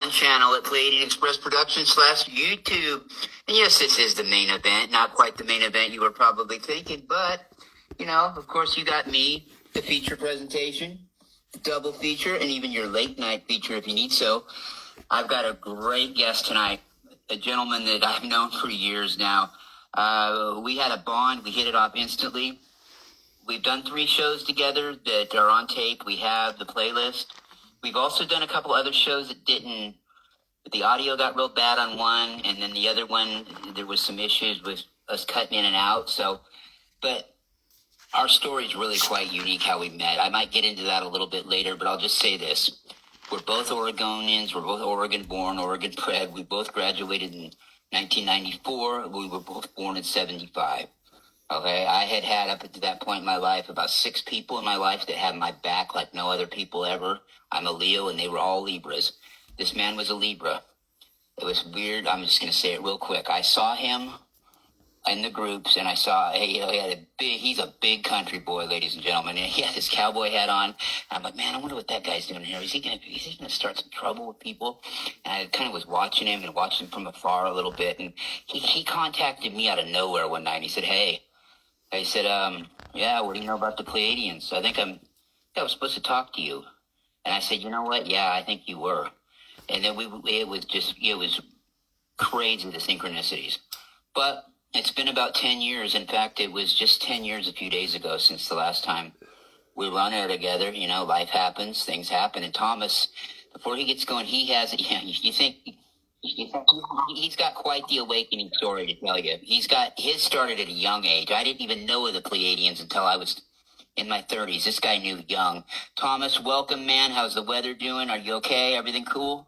channel at Pleiadian Express Productions /YouTube. And yes, this is the main event. Not quite the main event you were probably thinking, but, of course you got me, the feature presentation, double feature, and even your late night feature if you need so. I've got a great guest tonight, a gentleman that I've known for years now. We had a bond. We hit it off instantly. We've done 3 shows together that are on tape. We have the playlist. We've also done a couple other shows that didn't. The audio got real bad on one, and then the other one, there was some issues with us cutting in and out. But our story is really quite unique how we met. I might get into that a little bit later, but I'll just say this. We're both Oregonians. We're both Oregon-born, Oregon-bred. We both graduated in 1994. We were both born in 75. Okay, I had up to that point in my life about 6 people in my life that had my back like no other people ever. I'm a Leo, and they were all Libras. This man was a Libra. It was weird. I'm just going to say it real quick. I saw him in the groups, and I saw he's a big country boy, ladies and gentlemen. And he had his cowboy hat on. And I'm like, man, I wonder what that guy's doing here. Is he going to start some trouble with people? And I kind of was watching him from afar a little bit. And he contacted me out of nowhere one night. And he said, hey. I said, yeah, what do you know about the Pleiadians? I was supposed to talk to you. And I said, you know what? Yeah, I think you were. And then it was crazy, the synchronicities. But it's been about 10 years. In fact, it was just 10 years a few days ago since the last time we were on air together. Life happens, things happen. And Thomas, before he gets going, he's got quite the awakening story to tell you. His started at a young age. I didn't even know of the Pleiadians until I was in my 30s. This guy knew young. Thomas, welcome, man. How's the weather doing? Are you okay? Everything cool?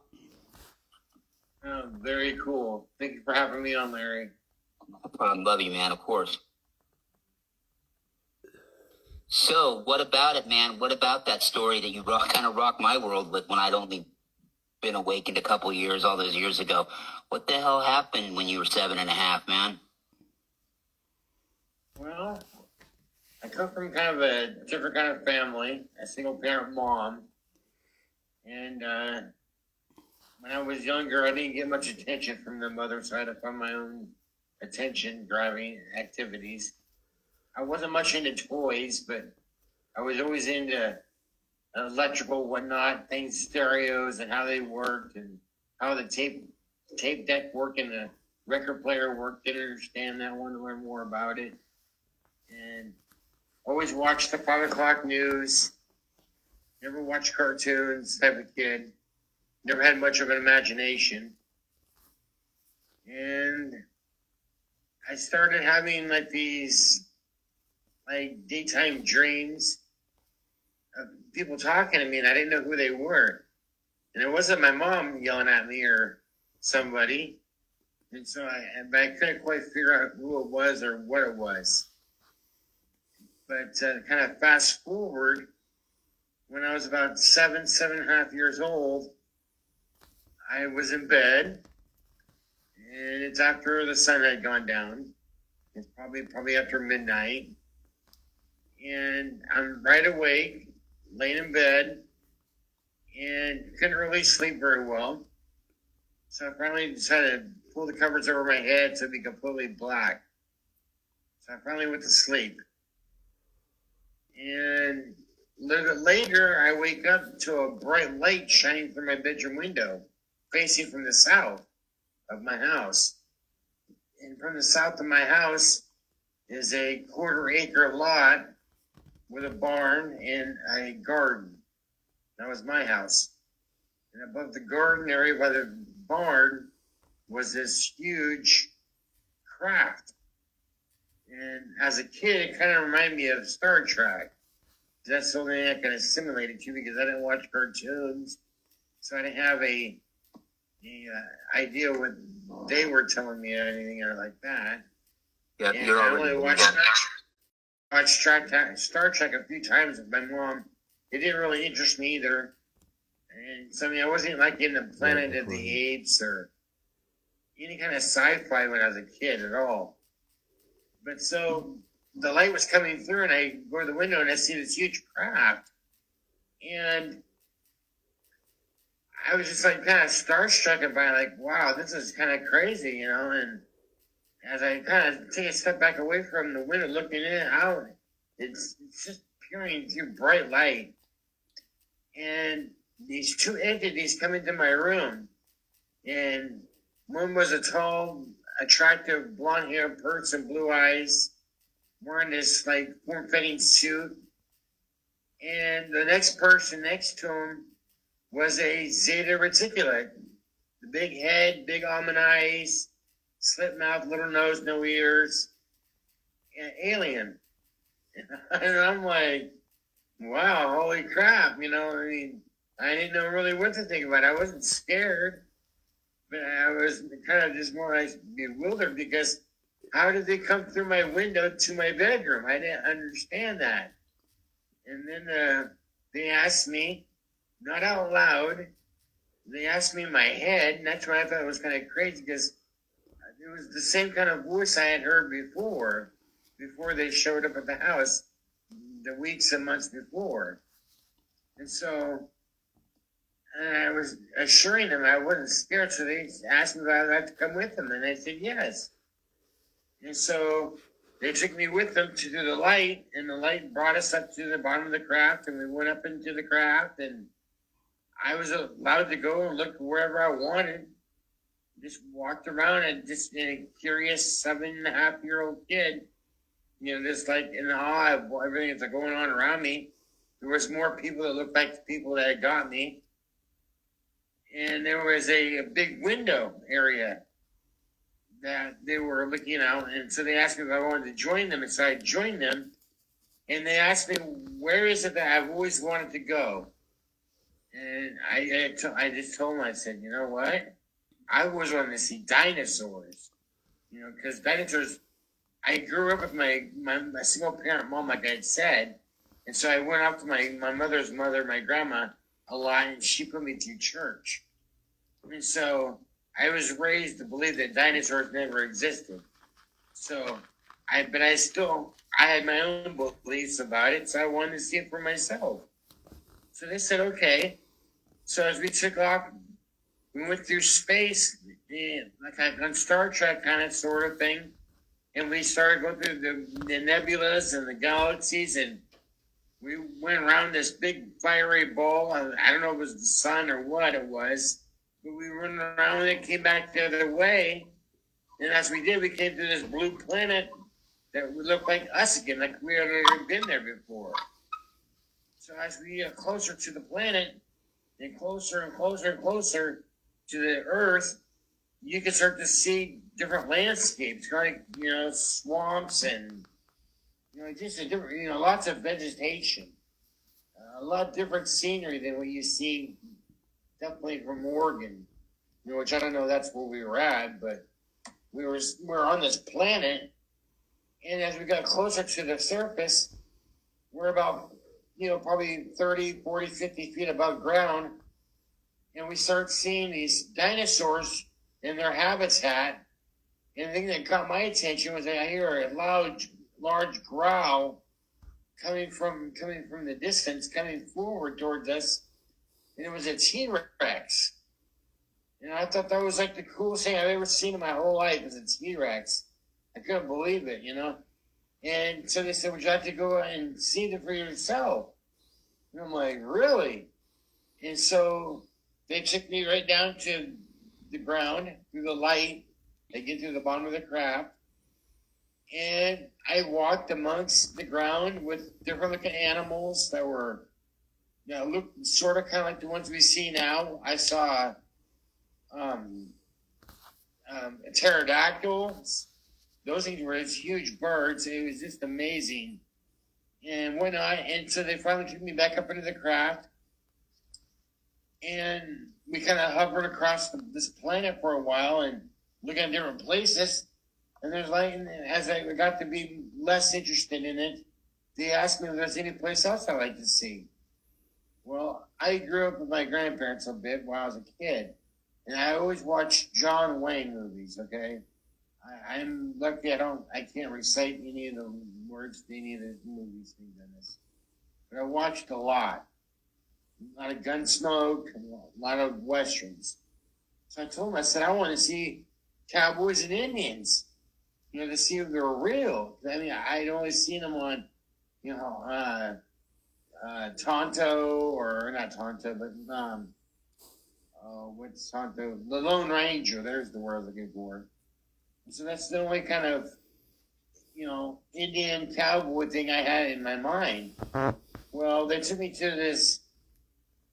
Very cool. Thank you for having me on, Larry. No problem. Love you, man, of course. So, what about it, man? What about that story that you kind of rocked my world with when I'd only been awakened a couple years, all those years ago? What the hell happened when you were 7.5, man? Well, I come from kind of a different kind of family, a single parent mom. And when I was younger, I didn't get much attention from the mother, so I had to find my own attention driving activities. I wasn't much into toys, but I was always into electrical whatnot, things, stereos, and how they worked, and how the tape deck worked and the record player worked. Didn't understand that. Wanted to learn more about it, and always watched the 5 o'clock news. Never watched cartoons. Type of kid. Never had much of an imagination, and I started having these daytime dreams of people talking to me, and I didn't know who they were. And it wasn't my mom yelling at me or somebody. And so I couldn't quite figure out who it was or what it was. But kind of fast forward, when I was about 7.5 years old, I was in bed, and it's after the sun had gone down. It's probably after midnight. And I'm right awake, laying in bed, and couldn't really sleep very well. So I finally decided to pull the covers over my head to be completely black. So I finally went to sleep. And a little bit later, I wake up to a bright light shining through my bedroom window, facing from the south of my house. And from the south of my house is a 1/4-acre lot with a barn and a garden. That was my house. And above the garden area by the barn was this huge craft. And as a kid, it kind of reminded me of Star Trek. That's the only thing I kind of simulated to because I didn't watch cartoons. So I didn't have a idea what they were telling me or anything like that. Yeah, and I only watched Star Trek a few times with my mom. It didn't really interest me either. And so, I wasn't into Planet of the Apes or any kind of sci-fi when I was a kid at all. But so the light was coming through, and I go to the window and I see this huge craft. And I was just like kind of starstruck by like, wow, this is kind of crazy, you know. And as I kind of take a step back away from the window, looking in and out, it's just peering through bright light. And these two entities come into my room, and one was a tall, attractive, blonde-haired person, blue eyes, wearing this like form-fitting suit. And the next person next to him was a Zeta Reticulate. The big head, big almond eyes, slit mouth, little nose, no ears, an alien. And I'm like, wow, holy crap, you know, I mean, I didn't know really what to think about it. I wasn't scared, but I was kind of just more like bewildered because how did they come through my window to my bedroom? I didn't understand that. And then they asked me, not out loud, they asked me in my head, and that's why I thought it was kind of crazy because it was the same kind of voice I had heard before they showed up at the house the weeks and months before. And so I was assuring them I wasn't scared, so they asked me if I would like to come with them, and I said yes. And so they took me with them to do the light, and the light brought us up to the bottom of the craft, and we went up into the craft, and I was allowed to go and look wherever I wanted. Just walked around and just a curious 7.5-year-old kid, you know, just like in awe of everything that's going on around me. There was more people that looked like the people that had got me. And there was a big window area that they were looking out. And so they asked me if I wanted to join them. And so I joined them. And they asked me, where is it that I've always wanted to go? And I just told them, I said, you know what? I always wanted to see dinosaurs. You know, because dinosaurs, I grew up with my single parent mom, like I had said. And so I went up to my mother's mother, my grandma, a lot, and she put me through church. And so I was raised to believe that dinosaurs never existed. So I had my own beliefs about it, so I wanted to see it for myself. So they said, okay. So as we took off, we went through space, like on Star Trek kind of sort of thing. And we started going through the nebulas and the galaxies, and we went around this big fiery ball. I don't know if it was the sun or what it was, but we went around and came back the other way. And as we did, we came to this blue planet that would look like us again, like we had already been there before. So as we get closer to the planet, and closer and closer and closer to the Earth, you can start to see different landscapes, like, you know, swamps and, you know, just a different, you know, lots of vegetation, a lot different scenery than what you see definitely from Oregon, you know, which I don't know, that's where we were at, but we were on this planet, and as we got closer to the surface, we're about, you know, probably 30, 40, 50 feet above ground, and we start seeing these dinosaurs in their habitat. And the thing that caught my attention was that I hear a large growl coming from the distance, coming forward towards us, and it was a T-Rex. And I thought that was like the coolest thing I've ever seen in my whole life was a T-Rex. I couldn't believe it, you know. And so they said, would you like to go and see it for yourself? And I'm like, really? And so they took me right down to the ground through the light. They get to the bottom of the craft. And I walked amongst the ground with different looking animals that were, you know, looked sort of kind of like the ones we see now. I saw pterodactyls. Those things were huge birds. It was just amazing. And whatnot. And so they finally took me back up into the craft. And we kind of hovered across this planet for a while and looking at different places. And there's like, as I got to be less interested in it, they asked me if there's any place else I'd like to see. Well, I grew up with my grandparents a bit while I was a kid. And I always watched John Wayne movies, okay? I'm lucky I can't recite any of the words to any of the movies things in this. But I watched a lot. a lot of gun smoke, a lot of westerns. So I told him, I said, I want to see cowboys and Indians, to see if they're real. I mean, I'd always seen them on, Tonto, or not Tonto, but what's Tonto? The Lone Ranger. There's the word I'm looking for. So that's the only kind of, Indian cowboy thing I had in my mind. Well, they took me to this,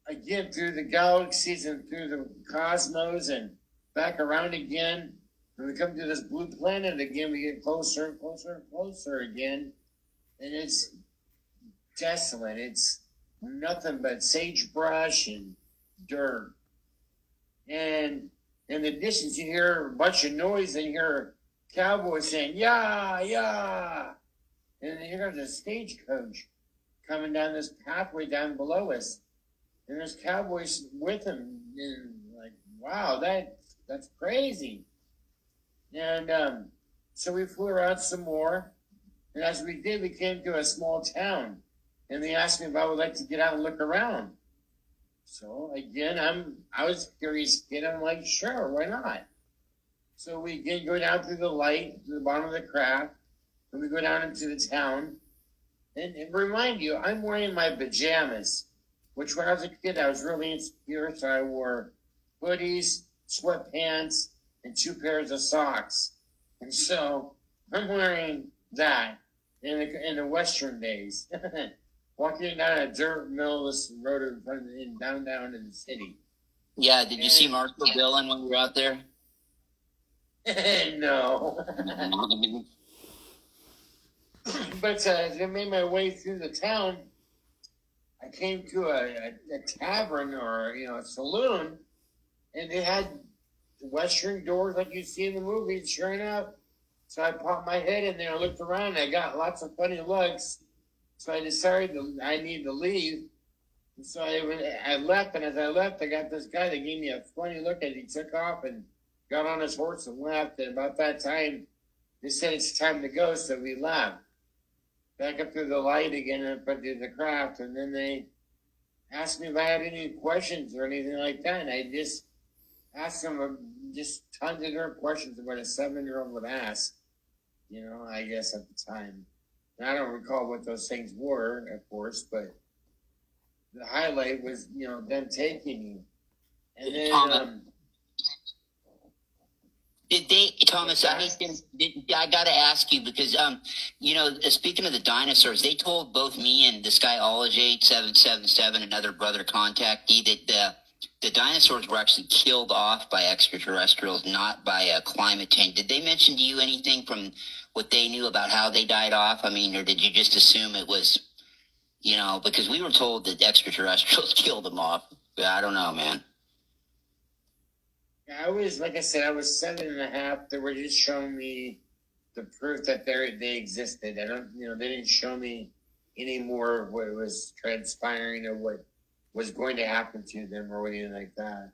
again, through the galaxies and through the cosmos and back around again. When we come to this blue planet again, we get closer and closer and closer again. And it's desolate. It's nothing but sagebrush and dirt. And in the distance, you hear a bunch of noise, and you hear cowboys saying, "Yeah, yeah." And then you hear the stagecoach coming down this pathway down below us. And there's cowboys with them. And like, wow, that's crazy. And so we flew around some more. And as we did, we came to a small town. And they asked me if I would like to get out and look around. So again, I was curious kid. I'm like, sure, why not? So we again go down through the light to the bottom of the craft, and we go down into the town. And remind you, I'm wearing my pajamas, which when I was a kid, I was really insecure, so I wore hoodies, sweatpants, and 2 pairs of socks. And so I'm wearing that in the Western days. Walking down a dirt middle of this road in front of down in the city. Yeah, did you see Marshall Dillon when we were out there? No. But as I made my way through the town, I came to a tavern or a saloon, and they had Western doors like you see in the movies. Sure enough, so I popped my head in there, looked around, and I got lots of funny looks. So I decided I needed to leave. And so I left, and as I left, I got this guy that gave me a funny look, and he took off and got on his horse and left. And about that time, they said it's time to go, so we left. Back up through the light again and up to the craft, and then they asked me if I had any questions or anything like that, and I just asked them just tons of different questions of what a 7-year-old would ask, I guess at the time. And I don't recall what those things were, of course, but the highlight was, them taking me. And then, did they, Thomas? I got to ask you because, speaking of the dinosaurs, they told both me and this guy Olage8777, another brother contactee, that the dinosaurs were actually killed off by extraterrestrials, not by climate change. Did they mention to you anything from what they knew about how they died off? I mean, or did you just assume it was, because we were told that extraterrestrials killed them off. I don't know, man. Like I said, I was 7.5. They were just showing me the proof that they existed. They didn't show me any more of what was transpiring or what was going to happen to them or anything like that.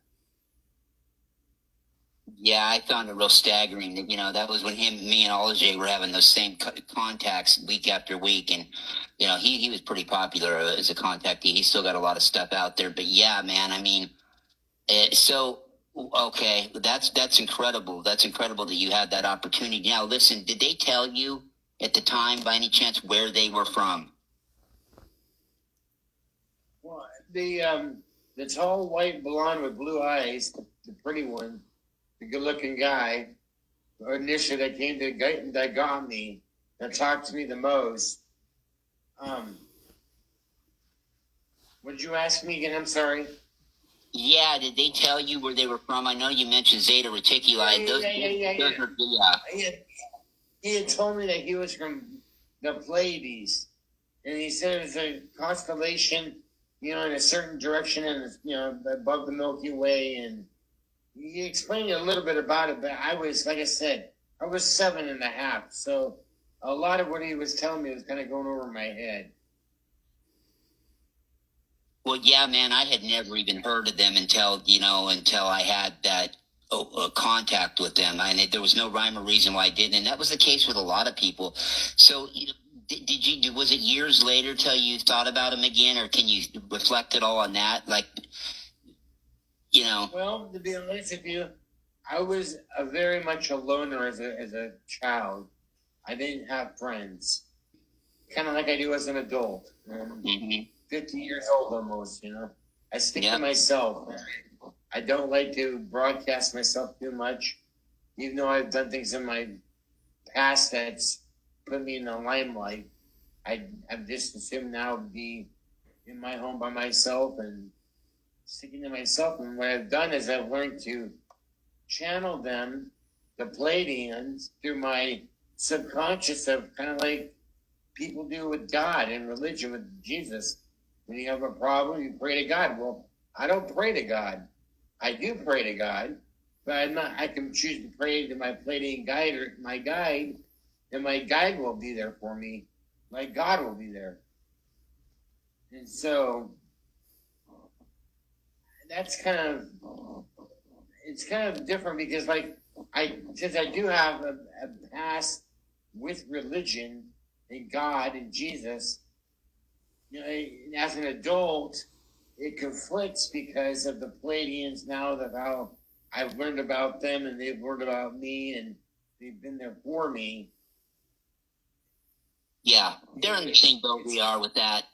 Yeah, I found it real staggering that, that was when me and Olajay were having those same contacts week after week. And, he was pretty popular as a contactee. He still got a lot of stuff out there. But yeah, man, I mean, okay, that's incredible. That's incredible that you had that opportunity. Now, listen, did they tell you at the time, by any chance, where they were from? Well, the tall, white blonde with blue eyes, the pretty one, the good-looking guy, initially that came to that got me, that talked to me the most. Would you ask me again? I'm sorry. Yeah, did they tell you where they were from? I know you mentioned Zeta Reticuli. Yeah. He had told me that he was from the Pleiades, and he said it was a constellation, in a certain direction, and above the Milky Way, and he explained a little bit about it. But I was, like I said, I was 7.5, so a lot of what he was telling me was kind of going over my head. Well, yeah, man, I had never even heard of them until I had that contact with them. There was no rhyme or reason why I didn't. And that was the case with a lot of people. So was it years later till you thought about him again, or can you reflect at all on that? Like, Well, to be honest with you, I was very much a loner as a child. I didn't have friends, kind of like I do as an adult. 50 years old almost, I stick to myself. I don't like to broadcast myself too much, even though I've done things in my past that's put me in the limelight. I've just assumed now to be in my home by myself and sticking to myself. And what I've done is I've learned to channel them, the Pleiadians, through my subconscious of kind of like people do with God and religion with Jesus. When you have a problem, you pray to God. Well, I don't pray to God. I do pray to God, but I can choose to pray to my Pleiadian guide or my guide, and my guide will be there for me. My God will be there. And so that's it's kind of different because since I do have a past with religion and God and Jesus, as an adult, it conflicts because of the Pleiadians now that how I've learned about them and they've learned about me and they've been there for me. Yeah, they're in the same boat we are with that.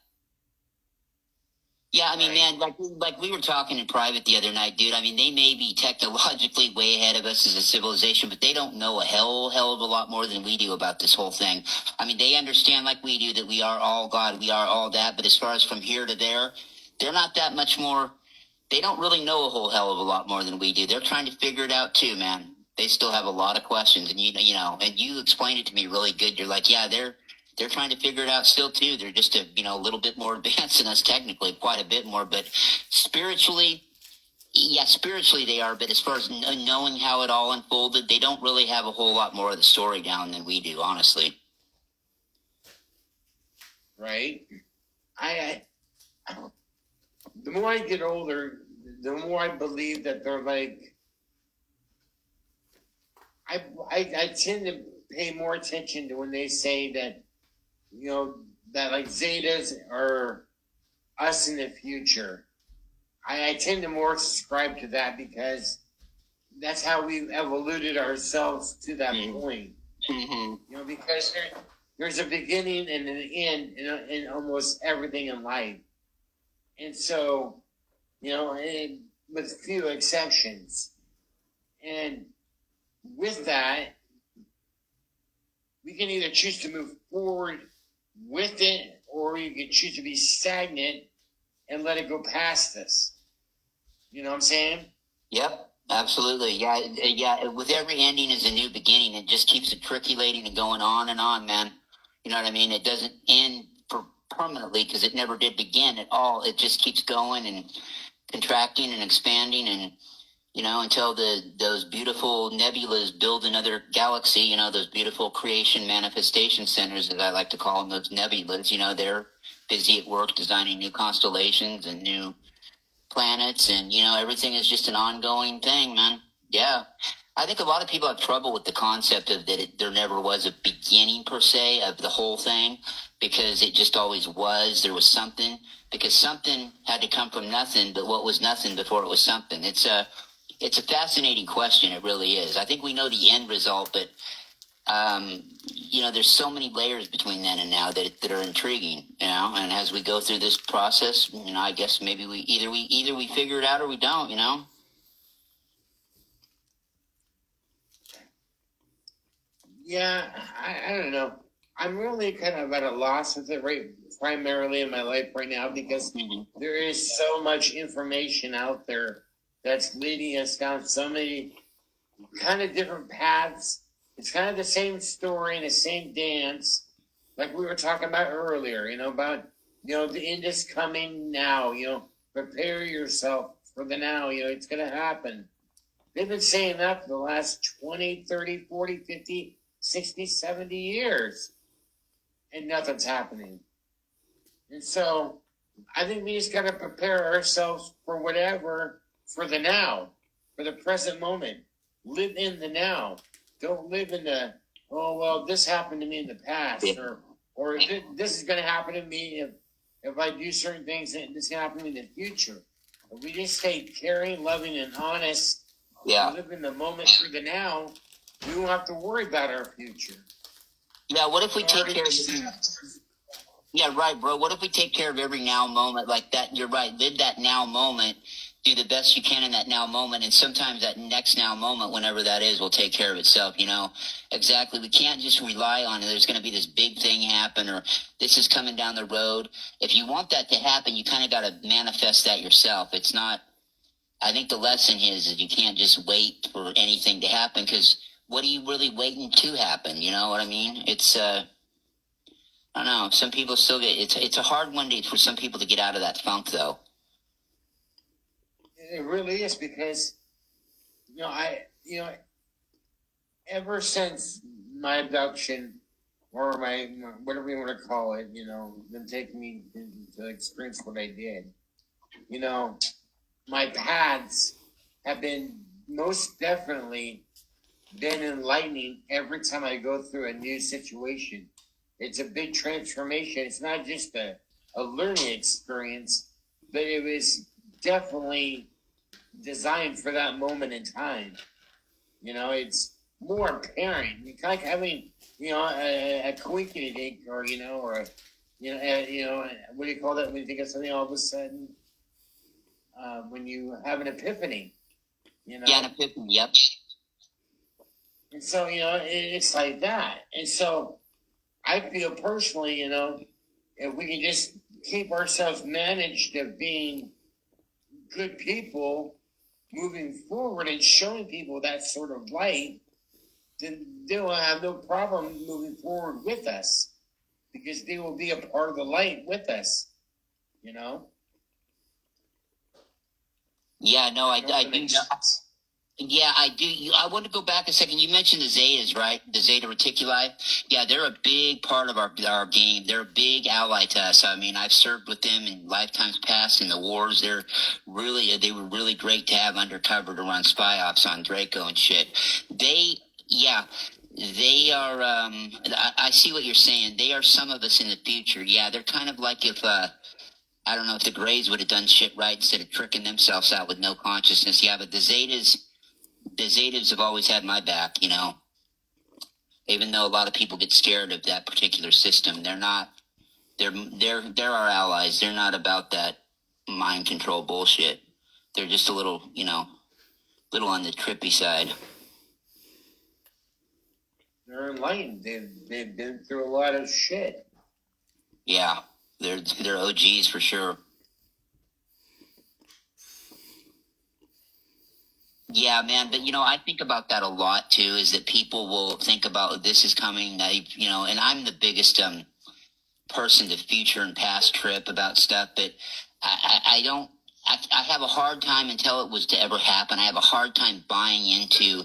Yeah, I mean, man, like we were talking in private the other night, dude. I mean, they may be technologically way ahead of us as a civilization, but they don't know a hell of a lot more than we do about this whole thing. I mean, they understand like we do that we are all God, we are all that, but as far as from here to there, they're not that much more. They don't really know a whole hell of a lot more than we do. They're trying to figure it out too, man. They still have a lot of questions, and and you explained it to me really good. You're like, yeah, they're trying to figure it out still too. They're just a little bit more advanced than us technically, quite a bit more, but spiritually they are. But as far as knowing how it all unfolded, they don't really have a whole lot more of the story down than we do, honestly. Right. The more I get older, the more I believe that they're like. I tend to pay more attention to when they say that, that like Zetas are us in the future. I tend to more subscribe to that because that's how we've evoluted ourselves to that point. Mm-hmm. Because there's a beginning and an end in almost everything in life. And so, with few exceptions. And with that, we can either choose to move forward with it, or you can choose to be stagnant and let it go past us. You know what I'm saying? Yep, absolutely. Yeah. With every ending is a new beginning. It just keeps matriculating and going on and on, man. You know what I mean? It doesn't end permanently because it never did begin at all. It just keeps going and contracting and expanding and until those beautiful nebulas build another galaxy, those beautiful creation manifestation centers, as I like to call them, those nebulas, they're busy at work designing new constellations and new planets, and, everything is just an ongoing thing, man. Yeah. I think a lot of people have trouble with the concept of that there never was a beginning, per se, of the whole thing, because it just always was. There was something, because something had to come from nothing, but what was nothing before it was something? It's a fascinating question. It really is. I think we know the end result, but there's so many layers between then and now that are intriguing. And as we go through this process, I guess maybe we either we figure it out or we don't. Yeah, I don't know. I'm really kind of at a loss with it primarily in my life right now because there is so much information out there that's leading us down so many kind of different paths. It's kind of the same story and the same dance, like we were talking about earlier, about, the end is coming now, prepare yourself for the now, it's going to happen. They've been saying that for the last 20, 30, 40, 50, 60, 70 years, and nothing's happening. And so I think we just got to prepare ourselves for whatever, for the now, for the present moment. Live in the now. Don't live in the, oh, well, this happened to me in the past, or or this is going to happen to me if I do certain things, and this can happen to me in the future. If we just stay caring, loving, and honest, live in the moment for the now, we won't have to worry about our future. Yeah, what if we take care of Yeah, right, bro. What if we take care of every now moment like that? You're right. Live that now moment. Do the best you can in that now moment. And sometimes that next now moment, whenever that is, will take care of itself, you know? Exactly. We can't just rely on it. There's going to be this big thing happen or this is coming down the road. If you want that to happen, you kind of got to manifest that yourself. It's not, I think the lesson is you can't just wait for anything to happen because what are you really waiting to happen? You know what I mean? It's, I don't know. Some people still get it's a hard one for some people to get out of that funk, though. It really is because ever since my abduction or my whatever you want to call it, them taking me to experience what I did, my paths have been most definitely been enlightening every time I go through a new situation. It's a big transformation. It's not just a learning experience, but it was definitely designed for that moment in time. It's more apparent. It's like having, a coincidence or, what do you call that when you think of something all of a sudden? When you have an epiphany, Yeah, an epiphany, yep. And so, it's like that. And so I feel personally, if we can just keep ourselves managed of being good people moving forward and showing people that sort of light, then they will have no problem moving forward with us because they will be a part of the light with us, Yeah, no, I do. Yeah, I do. I want to go back a second. You mentioned the Zetas, right? The Zeta Reticuli. Yeah, they're a big part of our game. They're a big ally to us. I mean, I've served with them in lifetimes past in the wars. They were really great to have undercover to run spy ops on Draco and shit. They are. I see what you're saying. They are some of us in the future. Yeah, they're kind of like if. I don't know if the Greys would have done shit right instead of tricking themselves out with no consciousness. Yeah, but the Zetas have always had my back, even though a lot of people get scared of that particular system. They're not, they're our allies. They're not about that mind control bullshit. They're just a little, little on the trippy side. They're enlightened. They've been through a lot of shit. Yeah, they're OGs for sure. Yeah, man, but I think about that a lot too. Is that people will think about this is coming, and I'm the biggest person to future and past trip about stuff, but I don't. I have a hard time until it was to ever happen. I have a hard time buying into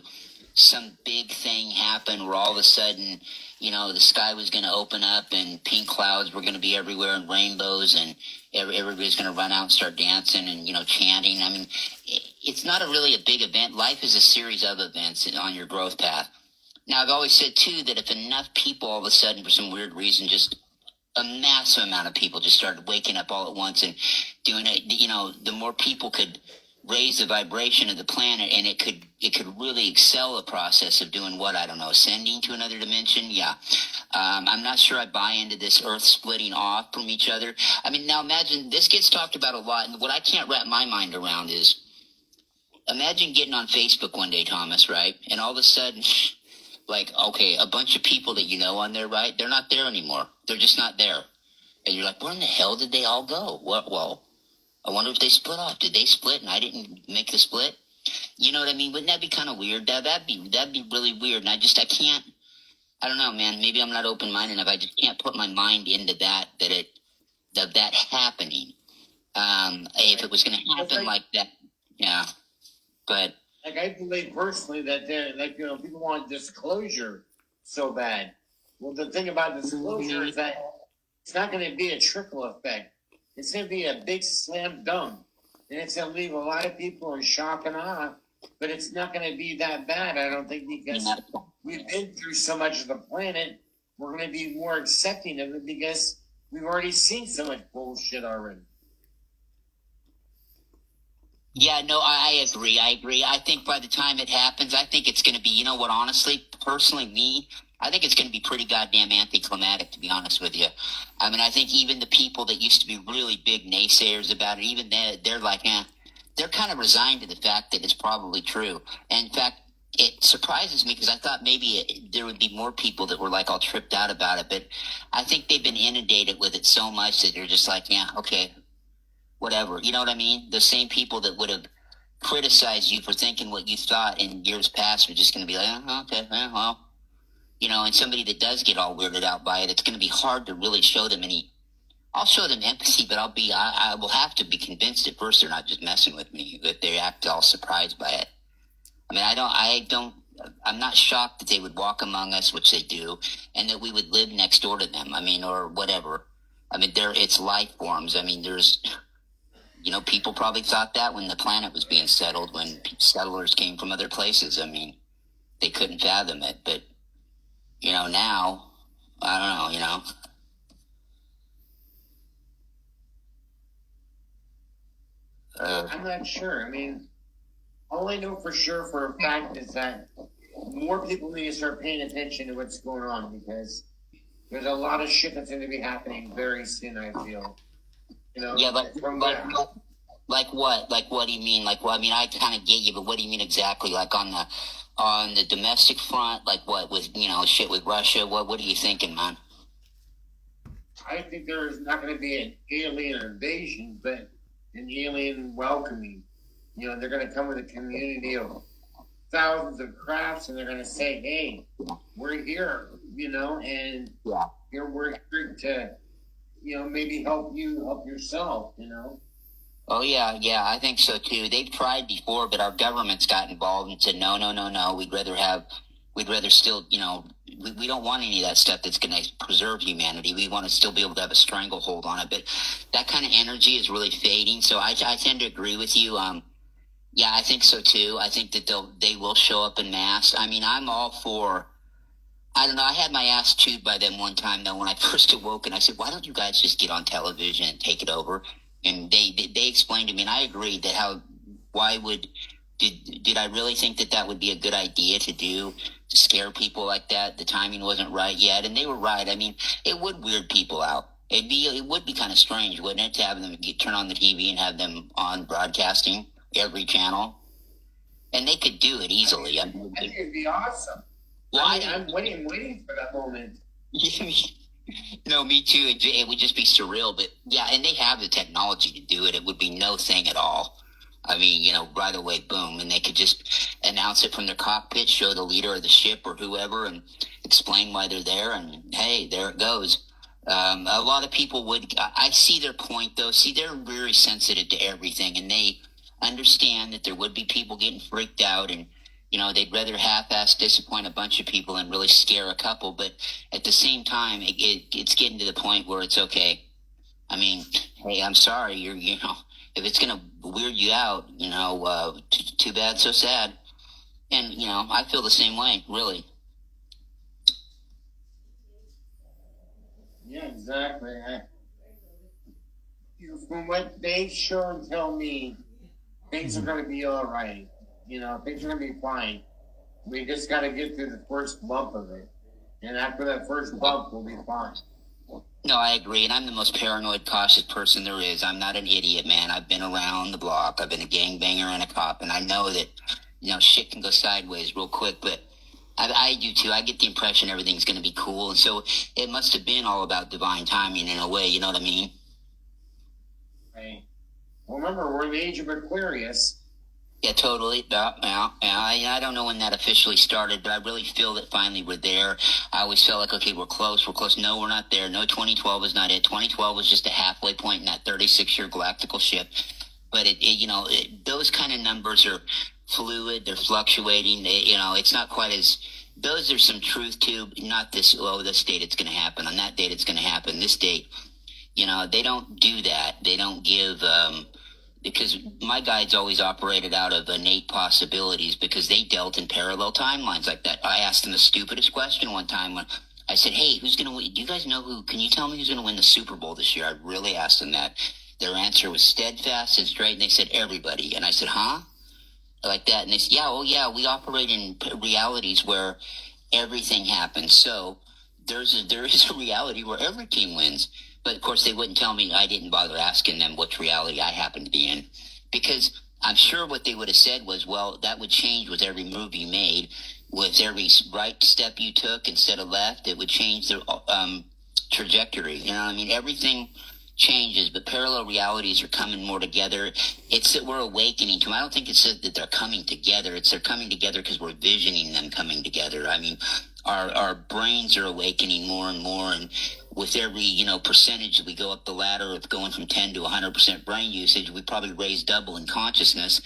some big thing happen where all of a sudden, the sky was going to open up and pink clouds were going to be everywhere and rainbows and everybody's going to run out and start dancing and, chanting. I mean, it's not really a big event. Life is a series of events on your growth path. Now, I've always said, too, that if enough people all of a sudden, for some weird reason, just a massive amount of people just started waking up all at once and doing it, the more people could raise the vibration of the planet, and it could really excel the process of doing what, I don't know, ascending to another dimension. Yeah. I'm not sure I buy into this earth splitting off from each other. I mean, now imagine this gets talked about a lot, and what I can't wrap my mind around is imagine getting on Facebook one day, Thomas, right? And all of a sudden, like, okay, a bunch of people that on there, right? They're not there anymore. They're just not there. And you're like, where in the hell did they all go? Well, I wonder if they split off. Did they split and I didn't make the split? You know what I mean? Wouldn't that be kind of weird? That'd be really weird. And I can't, I don't know, man. Maybe I'm not open-minded enough. I just can't put my mind into that happening. If it was going to happen like that, yeah. But like I believe personally that people want disclosure so bad. Well, the thing about disclosure is that it's not going to be a trickle effect. It's going to be a big slam dunk, and it's going to leave a lot of people in shock and awe. But it's not going to be that bad, I don't think, because we've been through so much of the planet we're going to be more accepting of it because we've already seen so much bullshit already. Yeah, no, I agree. I agree. I think by the time it happens, I think it's going to be, you know what, honestly, personally, me, I think it's going to be pretty goddamn anticlimactic, to be honest with you. I mean, I think even the people that used to be really big naysayers about it, even they're like, they're kind of resigned to the fact that it's probably true. And in fact, it surprises me because I thought maybe there would be more people that were like all tripped out about it. But I think they've been inundated with it so much that they're just like, yeah, okay, whatever. You know what I mean? The same people that would have criticized you for thinking what you thought in years past are just going to be like, oh, okay, well, you know, and somebody that does get all weirded out by it, it's going to be hard to really show them any. I'll show them empathy, but I will have to be convinced at first they're not just messing with me, that they act all surprised by it. I mean, I'm not shocked that they would walk among us, which they do, and that we would live next door to them. I mean, or whatever. I mean, it's life forms. I mean, you know, people probably thought that when the planet was being settled, when settlers came from other places. I mean, they couldn't fathom it. But, you know, now, I don't know, you know. I'm not sure. I mean, all I know for sure for a fact is that more people need to start paying attention to what's going on because there's a lot of shit that's going to be happening very soon, I feel. You know, yeah, like what? Like what do you mean? Like, well, I mean, I kind of get you, but what do you mean exactly? Like on the domestic front, like what with, you know, shit with Russia? What are you thinking, man? I think there's not going to be an alien invasion, but an alien welcoming. You know, they're going to come with a community of thousands of crafts, and they're going to say, "Hey, we're here," you know, and we're here to, you know, maybe help you help yourself, you know. Oh yeah, I think so too. They've tried before, but our government's got involved and said, no. We'd rather still, you know, we don't want any of that stuff that's going to preserve humanity. We want to still be able to have a stranglehold on it. But that kind of energy is really fading. So I tend to agree with you. Yeah, I think so too. I think that they will show up in mass. I mean, I'm all for. I don't know. I had my ass chewed by them one time though when I first awoke, and I said, "Why don't you guys just get on television and take it over?" And they explained to me, and I agreed that did I really think that would be a good idea to do, to scare people like that? The timing wasn't right yet, and they were right. I mean, it would weird people out. It would be kind of strange, wouldn't it, to have them turn on the TV and have them on broadcasting every channel, and they could do it easily. I think it'd be awesome. Well, I'm waiting for that moment. No, me too. It would just be surreal, but yeah, and they have the technology to do it. It would be no thing at all. I mean, you know, right away, boom, and they could just announce it from their cockpit, show the leader of the ship or whoever, and explain why they're there, and hey, there it goes. A lot of people I see their point, though. See, they're very sensitive to everything, and they understand that there would be people getting freaked out, and, you know, they'd rather half-ass disappoint a bunch of people than really scare a couple, but at the same time, it's getting to the point where it's okay. I mean, hey, I'm sorry, you know, if it's going to weird you out, you know, too bad, so sad. And, you know, I feel the same way, really. Yeah, exactly. From what they've shown and tell me, things are going to be all right. You know, things are going to be fine. We just got to get through the first bump of it. And after that first bump, we'll be fine. No, I agree, and I'm the most paranoid, cautious person there is. I'm not an idiot, man. I've been around the block. I've been a gangbanger and a cop, and I know that, you know, shit can go sideways real quick, but I do too. I get the impression everything's going to be cool, and so it must have been all about divine timing in a way, you know what I mean? Right. Well, remember, we're in the age of Aquarius. Yeah, totally. Yeah. I don't know when that officially started, but I really feel that finally we're there. I always felt like, okay, we're close. No, we're not there. No, 2012 is not it. 2012 was just a halfway point in that 36-year galactical shift. But those kind of numbers are fluid. They're fluctuating. It's not quite as. Those are some truth to. Not this. Oh, this date it's going to happen. On that date it's going to happen. This date. They don't do that. They don't give. Because my guides always operated out of innate possibilities because they dealt in parallel timelines like that. I asked them the stupidest question one time when I said, hey, who's going to win? Do you guys know can you tell me who's going to win the Super Bowl this year? I really asked them that. Their answer was steadfast and straight, and they said, everybody. And I said, huh? Like that. And they said, yeah, we operate in realities where everything happens. So there is a reality where every team wins. But of course, they wouldn't tell me. I didn't bother asking them which reality I happened to be in, because I'm sure what they would have said was, well, that would change with every move you made, with every right step you took instead of left. It would change the trajectory. You know what I mean? Everything changes, but parallel realities are coming more together. It's that we're awakening to them. I don't think it's that they're coming together. It's they're coming together because we're visioning them coming together. I mean, our brains are awakening more and more, and with every, percentage that we go up the ladder of going from 10 to 100% brain usage, we probably raise double in consciousness.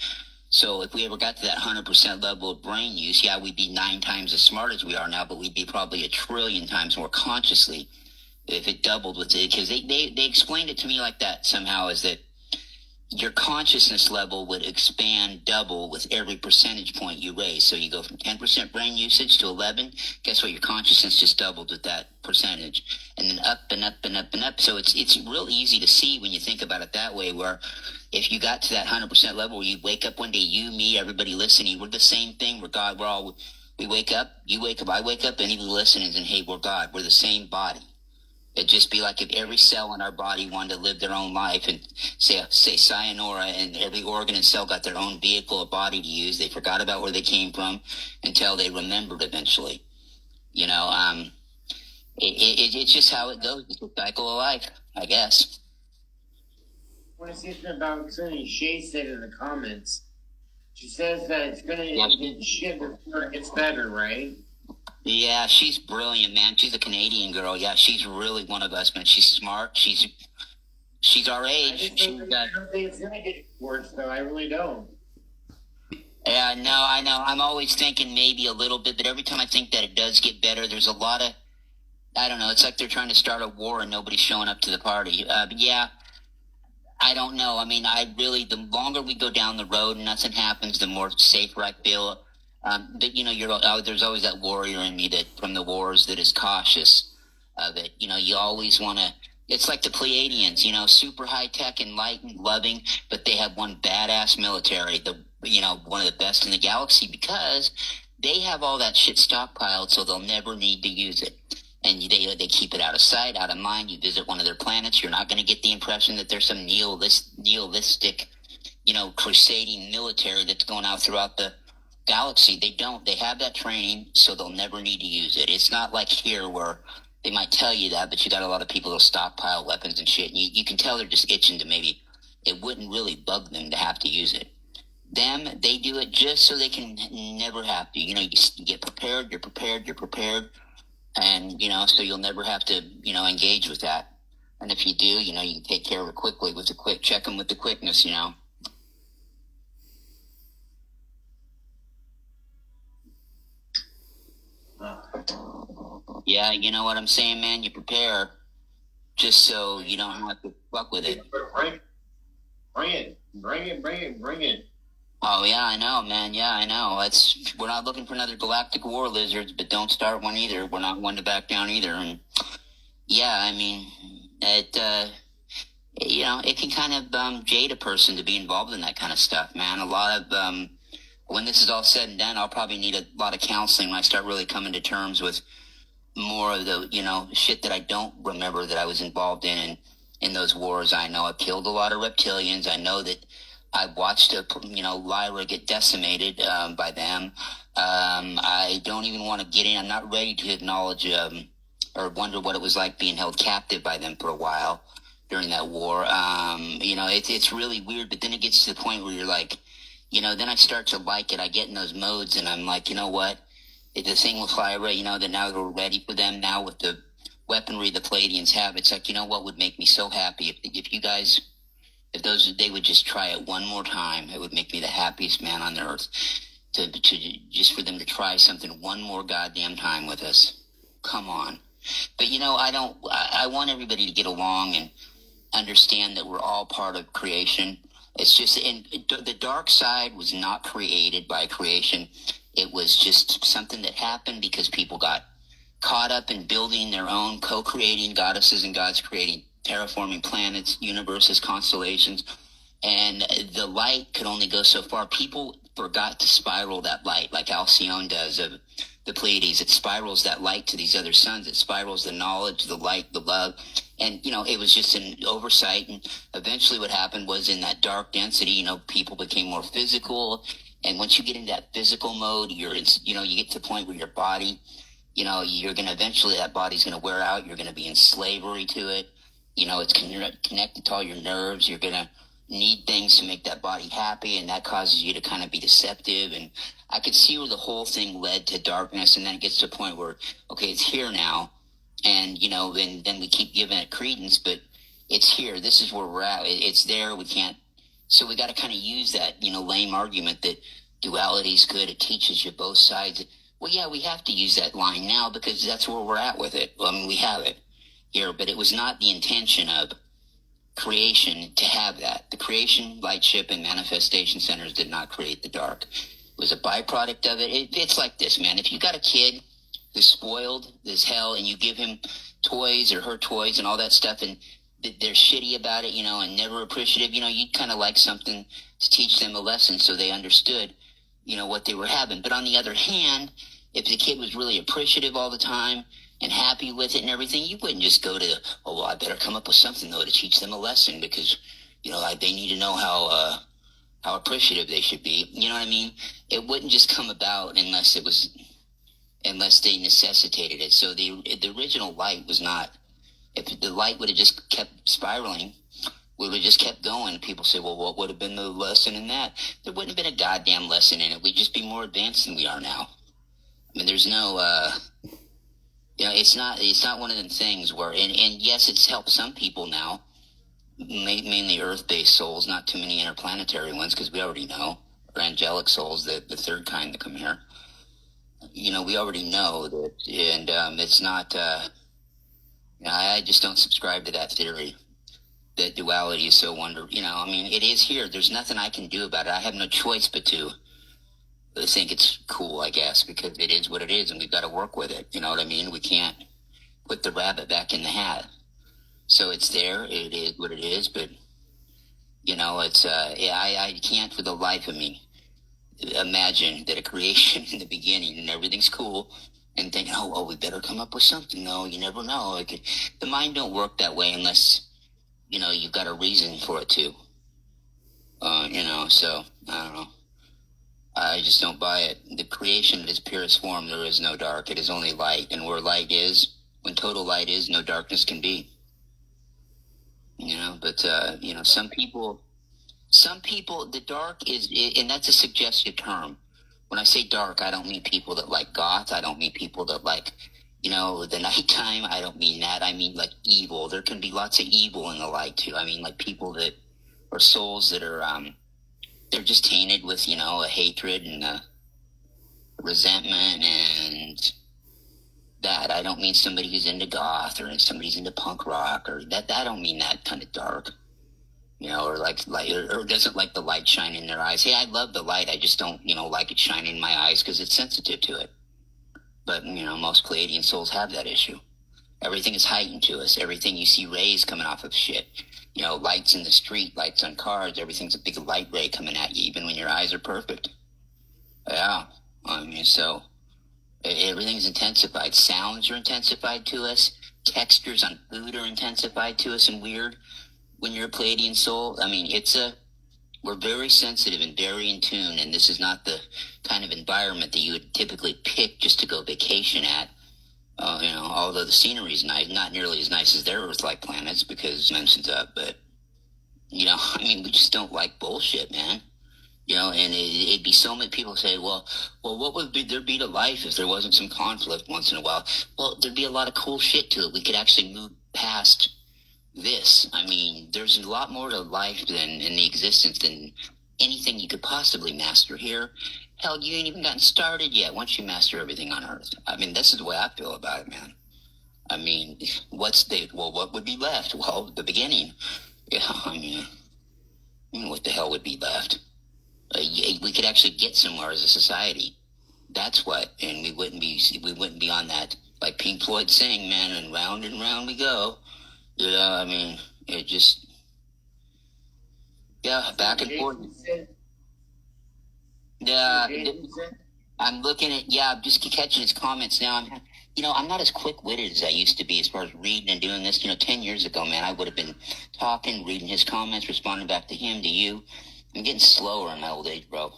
So if we ever got to that 100% level of brain use, yeah, we'd be 9 times as smart as we are now, but we'd be probably 1 trillion times more consciously if it doubled with it. Because they explained it to me like that somehow, is that your consciousness level would expand double with every percentage point you raise. So you go from 10% brain usage to 11. Guess what? Your consciousness just doubled with that percentage, and then up and up and up and up. So it's real easy to see when you think about it that way, where if you got to that 100% level where you wake up one day, you, me, everybody listening, we're the same thing. We're God. We wake up, you wake up, I wake up, anybody listening, and hey, we're God. We're the same body. It'd just be like if every cell in our body wanted to live their own life and say sayonara, and every organ and cell got their own vehicle or body to use. They forgot about where they came from until they remembered eventually. It's just how it goes. It's a cycle of life, I guess. I want to say something about something Shay said in the comments. She says that it's going to get shit before it gets better, right? Yeah, she's brilliant, man. She's a Canadian girl. Yeah, she's really one of us, man. She's smart. She's our age. I don't think it's going to get worse, though. I really don't. Yeah, no, I know. I'm always thinking maybe a little bit, but every time I think that it does get better, there's a lot of, I don't know, it's like they're trying to start a war and nobody's showing up to the party. But yeah, I don't know. I mean, the longer we go down the road and nothing happens, the more safer I feel. But there's always that warrior in me that from the wars that is cautious. That you always want to. It's like the Pleiadians, super high tech and light and loving, but they have one badass military. One of the best in the galaxy, because they have all that shit stockpiled, so they'll never need to use it. And they keep it out of sight, out of mind. You visit one of their planets, you're not going to get the impression that there's some nihilistic, crusading military that's going out throughout the galaxy. They don't. They have that training, so they'll never need to use it. It's not like here where they might tell you that, but you got a lot of people that stockpile weapons and shit. And you can tell they're just itching to maybe, it wouldn't really bug them to have to use it. They do it just so they can never have to. You get prepared, you're prepared. And, so you'll never have to, engage with that. And if you do, you can take care of it quickly with check them with the quickness, Yeah, you know what I'm saying, man? You prepare just so you don't have to fuck with it. Bring it. Oh, yeah, I know, man. Yeah, I know. We're not looking for another galactic war lizards, but don't start one either. We're not one to back down either. And yeah, I mean, it can kind of jade a person to be involved in that kind of stuff, man. A lot of when this is all said and done, I'll probably need a lot of counseling when I start really coming to terms with more of the shit that I don't remember that I was involved in those wars. I know I killed a lot of reptilians. I know that I watched Lyra get decimated by them. I don't even want to get in. I'm not ready to acknowledge or wonder what it was like being held captive by them for a while during that war. It's really weird, but then it gets to the point where you're like, then I start to like it. I get in those modes, and I'm like, you know what? The thing with Lyra, that now we're ready for them now with the weaponry the Pleiadians have. It's like, what would make me so happy if you guys, they would just try it one more time. It would make me the happiest man on the earth to just for them to try something one more goddamn time with us. Come on. But I want everybody to get along and understand that we're all part of creation. It's just, the dark side was not created by creation. It was just something that happened because people got caught up in building their own, co-creating, goddesses and gods creating, terraforming planets, universes, constellations, and the light could only go so far. People forgot to spiral that light, like Alcyone does of the Pleiades. It spirals that light to these other suns. It spirals the knowledge, the light, the love. And, it was just an oversight. And eventually what happened was in that dark density, people became more physical. And once you get into that physical mode, you get to the point where your body, you're going to eventually, that body's going to wear out. You're going to be in slavery to it. It's connected to all your nerves. You're going to need things to make that body happy, and that causes you to kind of be deceptive. And I could see where the whole thing led to darkness, and then it gets to a point where, okay, it's here now, and and then we keep giving it credence, but it's here. This is where we're at. It's there. We can't. So we got to kind of use that lame argument that duality is good. It teaches you both sides. Well, yeah, we have to use that line now because that's where we're at with it. I mean, we have it here, but it was not the intention of creation to have that. The creation, lightship, and manifestation centers did not create the dark. It was a byproduct of it. It's like this, man. If you got a kid who's spoiled as hell and you give him toys or her toys and all that stuff and they're shitty about it, and never appreciative, you'd kind of like something to teach them a lesson so they understood, what they were having. But on the other hand, if the kid was really appreciative all the time and happy with it and everything, you wouldn't just go to, I better come up with something, though, to teach them a lesson because, they need to know how appreciative they should be. You know what I mean? It wouldn't just come about unless they necessitated it. So the original light was not, if the light would have just kept spiraling, we would have just kept going. People say, well, what would have been the lesson in that? There wouldn't have been a goddamn lesson in it. We'd just be more advanced than we are now. I mean, there's no, it's not one of them things where, and yes, it's helped some people now, mainly earth-based souls, not too many interplanetary ones, because we already know, or angelic souls, the third kind that come here. We already know that, and it's not, I just don't subscribe to that theory that duality is so wonderful. It is here. There's nothing I can do about it. I have no choice but to think it's cool, I guess, because it is what it is, and we've got to work with it. You know what I mean? We can't put the rabbit back in the hat. So it's there. It is what it is, but it's I can't for the life of me imagine that a creation in the beginning and everything's cool and thinking, we better come up with something. No, you never know. The mind don't work that way unless you've got a reason for it to. So I don't know. I just don't buy it. The creation in its purest form, there is no dark. It is only light. And where light is, when total light is, no darkness can be. But some people, the dark is, and that's a suggested term. When I say dark, I don't mean people that like goth. I don't mean people that like, the nighttime. I don't mean that. I mean like evil. There can be lots of evil in the light too. I mean like people that are souls that are, they're just tainted with, a hatred and a resentment and that. I don't mean somebody who's into goth or somebody's into punk rock or that. I don't mean that kind of dark, or like light or doesn't like the light shine in their eyes. Hey, I love the light. I just don't, like it shining in my eyes because it's sensitive to it. But, most Pleiadian souls have that issue. Everything is heightened to us. Everything you see rays coming off of shit. Lights in the street, lights on cars, everything's a big light ray coming at you, even when your eyes are perfect. Yeah. So everything's intensified. Sounds are intensified to us. Textures on food are intensified to us and weird. When you're a Pleiadian soul, we're very sensitive and very in tune, and this is not the kind of environment that you would typically pick just to go vacation at. Although the scenery is nice, not nearly as nice as their Earth-like planets because dimensions up, but, we just don't like bullshit, man. And it'd be so many people say, well, what would there be to life if there wasn't some conflict once in a while? Well, there'd be a lot of cool shit to it. We could actually move past this. There's a lot more to life than in the existence than anything you could possibly master here. Hell, you ain't even gotten started yet once you master everything on Earth. This is the way I feel about it, man. What would be left? Well, the beginning. Yeah, what the hell would be left? We could actually get somewhere as a society. That's what, and we wouldn't be on that like Pink Floyd sing, man, and round we go. You know, I mean, it just, yeah, back and forth. Yeah, I'm looking at, I'm just catching his comments now. I'm not as quick-witted as I used to be as far as reading and doing this. 10 years ago, man, I would have been talking, reading his comments, responding back to him, to you. I'm getting slower in my old age, bro.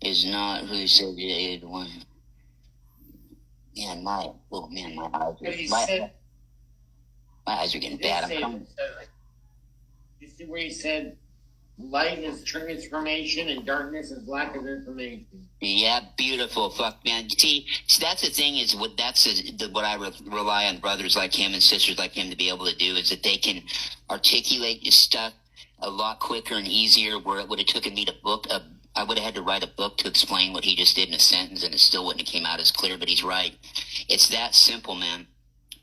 Is not who said it one. Man, my eyes are getting bad. I'm coming. You see where he said, light is transformation and darkness is lack of information. Yeah, beautiful. Fuck, man. See, that's the thing is what I rely on brothers like him and sisters like him to be able to do is that they can articulate this stuff a lot quicker and easier. Where it would have taken me I would have had to write a book to explain what he just did in a sentence, and it still wouldn't have came out as clear. But he's right. It's that simple, man.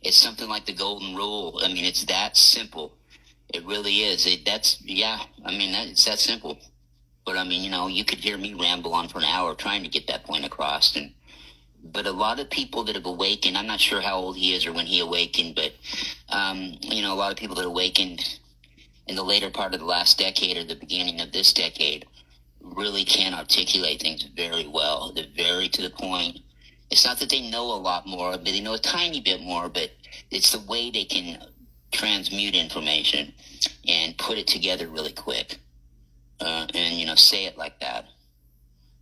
It's something like the golden rule. I mean, it's that simple. It really is. It's that simple. But I mean, you could hear me ramble on for an hour trying to get that point across. But a lot of people that have awakened, I'm not sure how old he is or when he awakened, but, a lot of people that awakened in the later part of the last decade or the beginning of this decade really can articulate things very well. They're very to the point. It's not that they know a lot more, but they know a tiny bit more, but it's the way they can transmute information and put it together really quick. And say it like that.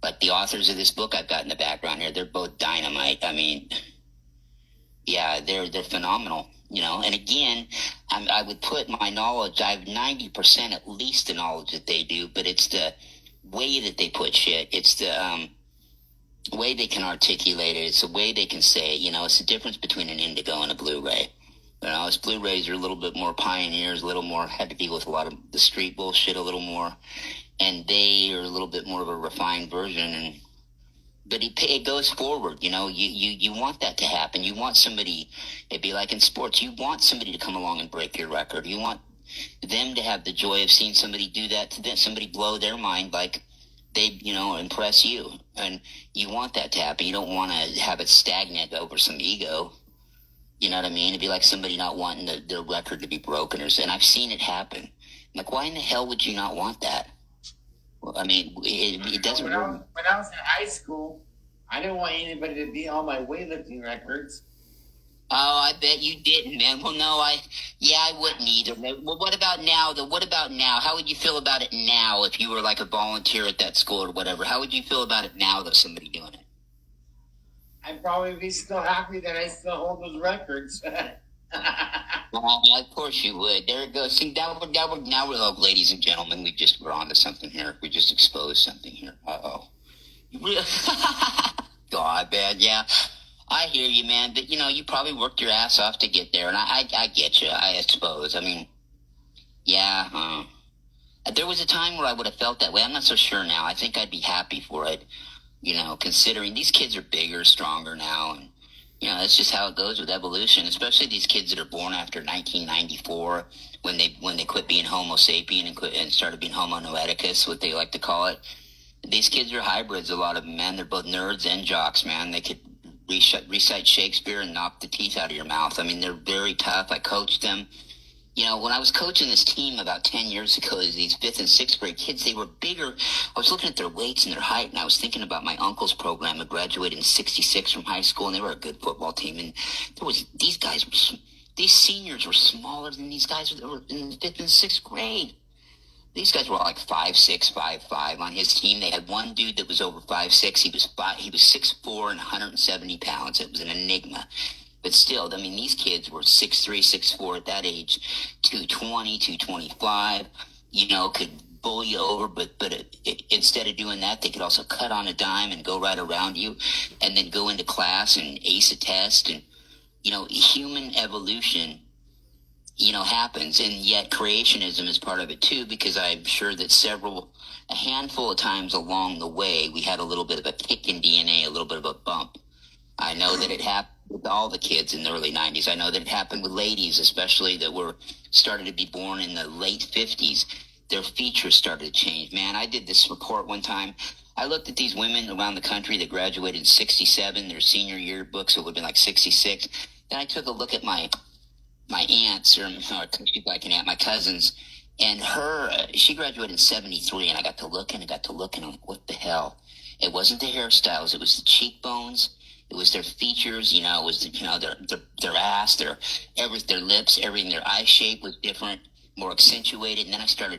Like the authors of this book I've got in the background here, they're both dynamite. I mean, yeah, they're phenomenal. And again, I would put my knowledge, I have 90% at least the knowledge that they do, but it's the way that they put shit. It's the way they can articulate it. It's the way they can say it. It's the difference between an indigo and a Blu-ray. Us Blu-rays are a little bit more pioneers, a little more, had to deal with a lot of the street bullshit a little more. And they are a little bit more of a refined version. But it goes forward, you want that to happen. You want somebody, it'd be like in sports, you want somebody to come along and break your record. You want them to have the joy of seeing somebody do that to them, somebody blow their mind like they, impress you. And you want that to happen. You don't want to have it stagnant over some ego. You know what I mean? It'd be like somebody not wanting their record to be broken and I've seen it happen. Like, why in the hell would you not want that? Well, I mean, it doesn't. When I was in high school, I didn't want anybody to beat all my weightlifting records. Oh, I bet you didn't, man. Well, no, I wouldn't either. Well, what about now, though? What about now? How would you feel about it now if you were like a volunteer at that school or whatever? How would you feel about it now, though, somebody doing it? I'd probably be still happy that I still hold those records. Of course you would. There it goes. See, now we're ladies and gentlemen, we're on to something here. We just exposed something here. Uh-oh. God, bad, yeah. I hear you, man. But, you probably worked your ass off to get there, and I get you, I suppose. I mean, yeah. There was a time where I would have felt that way. I'm not so sure now. I think I'd be happy for it, considering these kids are bigger, stronger now, and that's just how it goes with evolution, especially these kids that are born after 1994 when they quit being Homo sapien and started being Homo noeticus, what they like to call it. These kids are hybrids, a lot of them, man. They're both nerds and jocks, man. They could recite Shakespeare and knock the teeth out of your mouth. I mean, they're very tough. I coached them. When I was coaching this team about 10 years ago, these 5th and 6th grade kids, they were bigger. I was looking at their weights and their height, and I was thinking about my uncle's program who graduated in 66 from high school, and they were a good football team. And these seniors were smaller than these guys that were in the 5th and 6th grade. These guys were all like 5'6", 5'5". On his team, they had one dude that was over 5'6". He was 6'4" and 170 pounds. It was an enigma. But still, I mean, these kids were 6'3", 6'4" at that age, 220, 225, could bully you over, but instead of doing that, they could also cut on a dime and go right around you and then go into class and ace a test. And, human evolution, happens. And yet creationism is part of it too, because I'm sure that a handful of times along the way, we had a little bit of a kick in DNA, a little bit of a bump. I know that it happened with all the kids in the early 90s. I know that it happened with ladies, especially that were started to be born in the late 50s. Their features started to change. Man, I did this report one time. I looked at these women around the country that graduated in 67, their senior yearbook, so it would have been like 66. Then I took a look at my aunts, or she's like an aunt, my cousins, and she graduated in 73, and I got to looking, and I'm like, what the hell? It wasn't the hairstyles, it was the cheekbones, it was their features, it was their ass, their lips, everything, their eye shape was different, more accentuated. And then I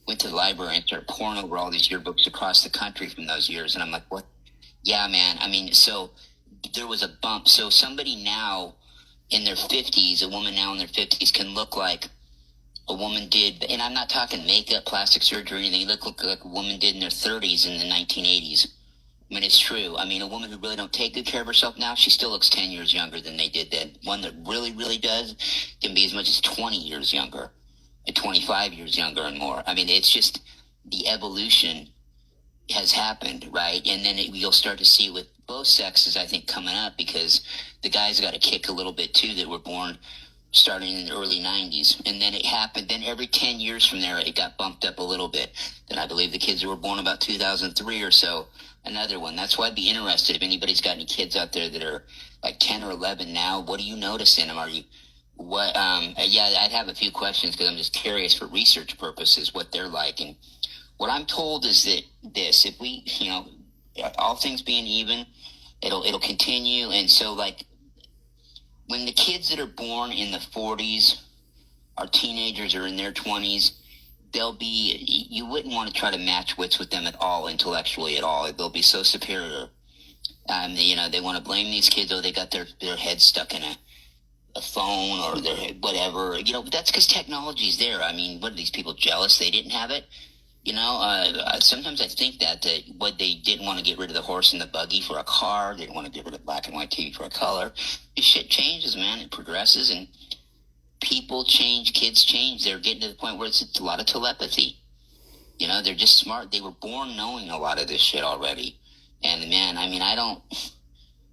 went to the library and started pouring over all these yearbooks across the country from those years, and I'm like, what? Yeah, man. I mean, so there was a bump. So somebody now in their 50s, a woman now in their 50s can look like a woman did, and I'm not talking makeup, plastic surgery, or anything. They look like a woman did in their 30s in the 1980s. I mean, it's true. I mean, a woman who really don't take good care of herself now, she still looks 10 years younger than they did then. One that really, really does can be as much as 20 years younger, and 25 years younger and more. I mean, it's just the evolution has happened, right? And then you'll start to see with both sexes, I think, coming up, because the guys got a kick a little bit too that were born starting in the early 90s. And then it happened. Then every 10 years from there, it got bumped up a little bit. Then I believe the kids who were born about 2003 or so, another one. That's why I'd be interested if anybody's got any kids out there that are like 10 or 11 now. What do you notice in them? I'd have a few questions because I'm just curious for research purposes what they're like. And what I'm told is that if we, all things being even, it'll continue. And so, like, when the kids that are born in the 40s are teenagers or in their 20s, you wouldn't want to try to match wits with them at all, intellectually at all. They'll be so superior. They want to blame these kids. Oh, they got their head stuck in a phone or their whatever. That's because technology's there. I mean, what are these people jealous they didn't have it? Sometimes I think that what they didn't want to get rid of the horse and the buggy for a car, they didn't want to get rid of black and white TV for a color. This shit changes, man. It progresses, and people change, kids change. They're getting to the point where it's a lot of telepathy. They're just smart. They were born knowing a lot of this shit already. And man, I mean, I don't,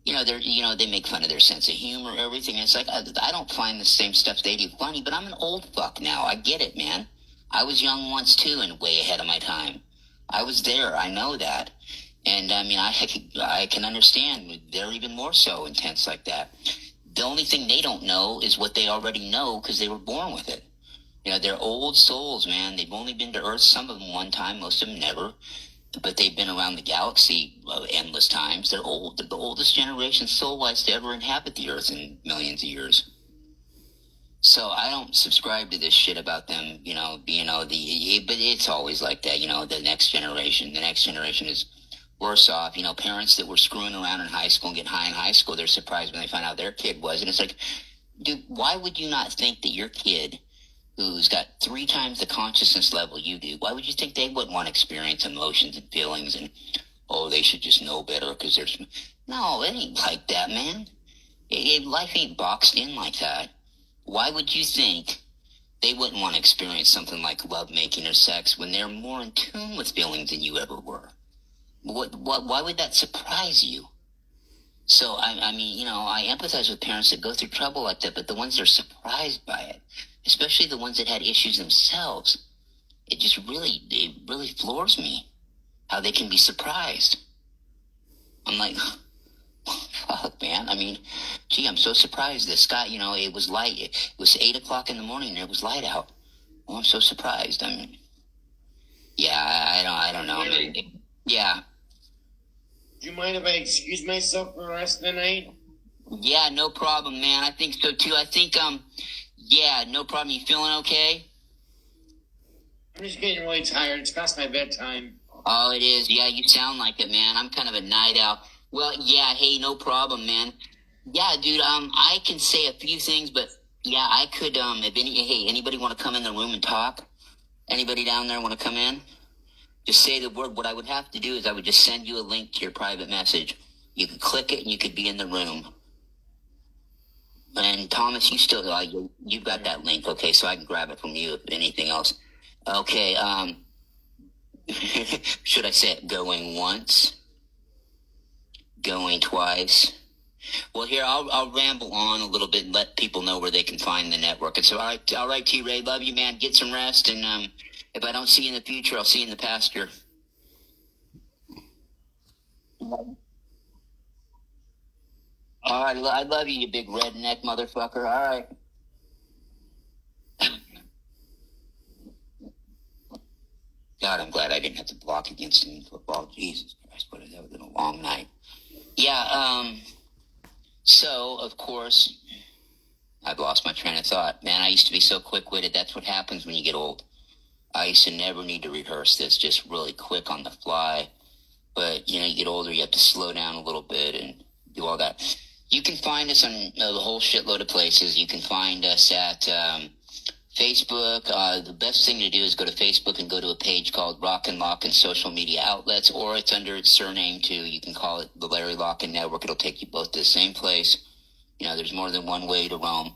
they make fun of their sense of humor, everything. It's like, I don't find the same stuff they do funny, but I'm an old fuck now. I get it, man. I was young once too and way ahead of my time. I was there. I know that. And I mean, I can understand they're even more so intense like that. The only thing they don't know is what they already know because they were born with it. They're old souls, man. They've only been to Earth, some of them one time, most of them never. But they've been around the galaxy endless times. They're old. They're the oldest generation soul-wise to ever inhabit the Earth in millions of years. So I don't subscribe to this shit about them, but it's always like that, the next generation. The next generation is worse off. Parents that were screwing around in high school and get high in high school, they're surprised when they find out their kid was. And it's like, dude, why would you not think that your kid, who's got 3 times the consciousness level you do, why would you think they wouldn't want to experience emotions and feelings and, they should just know better because there's... No, it ain't like that, man. Life ain't boxed in like that. Why would you think they wouldn't want to experience something like lovemaking or sex when they're more in tune with feelings than you ever were? Why would that surprise you? So, I mean, I empathize with parents that go through trouble like that, but the ones that are surprised by it, especially the ones that had issues themselves, it really floors me how they can be surprised. I'm like... Fuck, man. I mean, gee, I'm so surprised. The sky, it was light. It was 8 o'clock in the morning and it was light out. Oh, I'm so surprised. I mean, yeah, I don't know. Really? Yeah. Do you mind if I excuse myself for the rest of the night? Yeah, no problem, man. I think so too. I think, yeah, no problem. You feeling okay? I'm just getting really tired. It's past my bedtime. Oh, it is. Yeah, you sound like it, man. I'm kind of a night owl. Well, yeah, hey, no problem, man. Yeah, dude, I can say a few things, but yeah, I could, anybody want to come in the room and talk? Anybody down there want to come in? Just say the word. What I would have to do is I would just send you a link to your private message. You could click it and you could be in the room. And Thomas, you've got that link, okay, so I can grab it from you if anything else. Okay, should I say it going once? Going twice? Well, here, I'll ramble on a little bit and let people know where they can find the network. And so, all right, T-Ray, love you, man. Get some rest, and if I don't see you in the future, I'll see you in the pasture. All right, I love you, you big redneck motherfucker. All right. God, I'm glad I didn't have to block against him in football. Jesus Christ, but that would have been a long night. Yeah, so, of course, I've lost my train of thought. Man, I used to be so quick-witted. That's what happens when you get old. I used to never need to rehearse this, just really quick on the fly. But, you get older, you have to slow down a little bit and do all that. You can find us on a whole shitload of places. You can find us at Facebook. The best thing to do is go to Facebook and go to a page called Locken Social Media Outlets, or it's under its surname too. You can call it the Larry Locken Network. It'll take you both to the same place. There's more than one way to roam.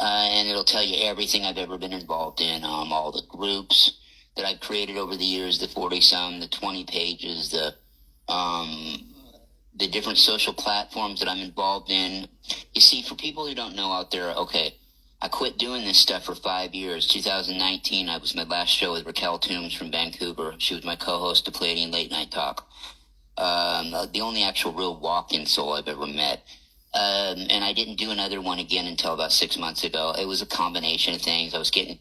And it'll tell you everything I've ever been involved in, all the groups that I've created over the years, the 40-some, the 20 pages, the different social platforms that I'm involved in. You see, for people who don't know out there, okay, I quit doing this stuff for 5 years. 2019, I was my last show with Raquel Toombs from Vancouver. She was my co-host of Pleiadian Late Night Talk. The only actual real walk-in soul I've ever met. And I didn't do another one again until about 6 months ago. It was a combination of things. I was getting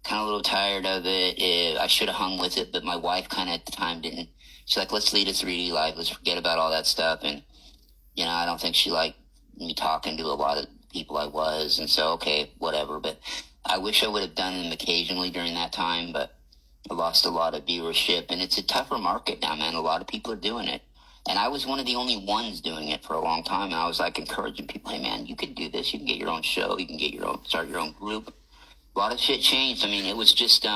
kind of a little tired of it. I should have hung with it, but my wife kind of at the time didn't. She's like, let's lead a 3D live. Let's forget about all that stuff. And, I don't think she liked me talking to a lot of people I was. And so, okay, whatever. But I wish I would have done them occasionally during that time, but I lost a lot of viewership. And it's a tougher market now, man. A lot of people are doing it. And I was one of the only ones doing it for a long time. And I was like encouraging people, hey, man, you can do this. You can get your own show. You can start your own group. A lot of shit changed. I mean, it was just,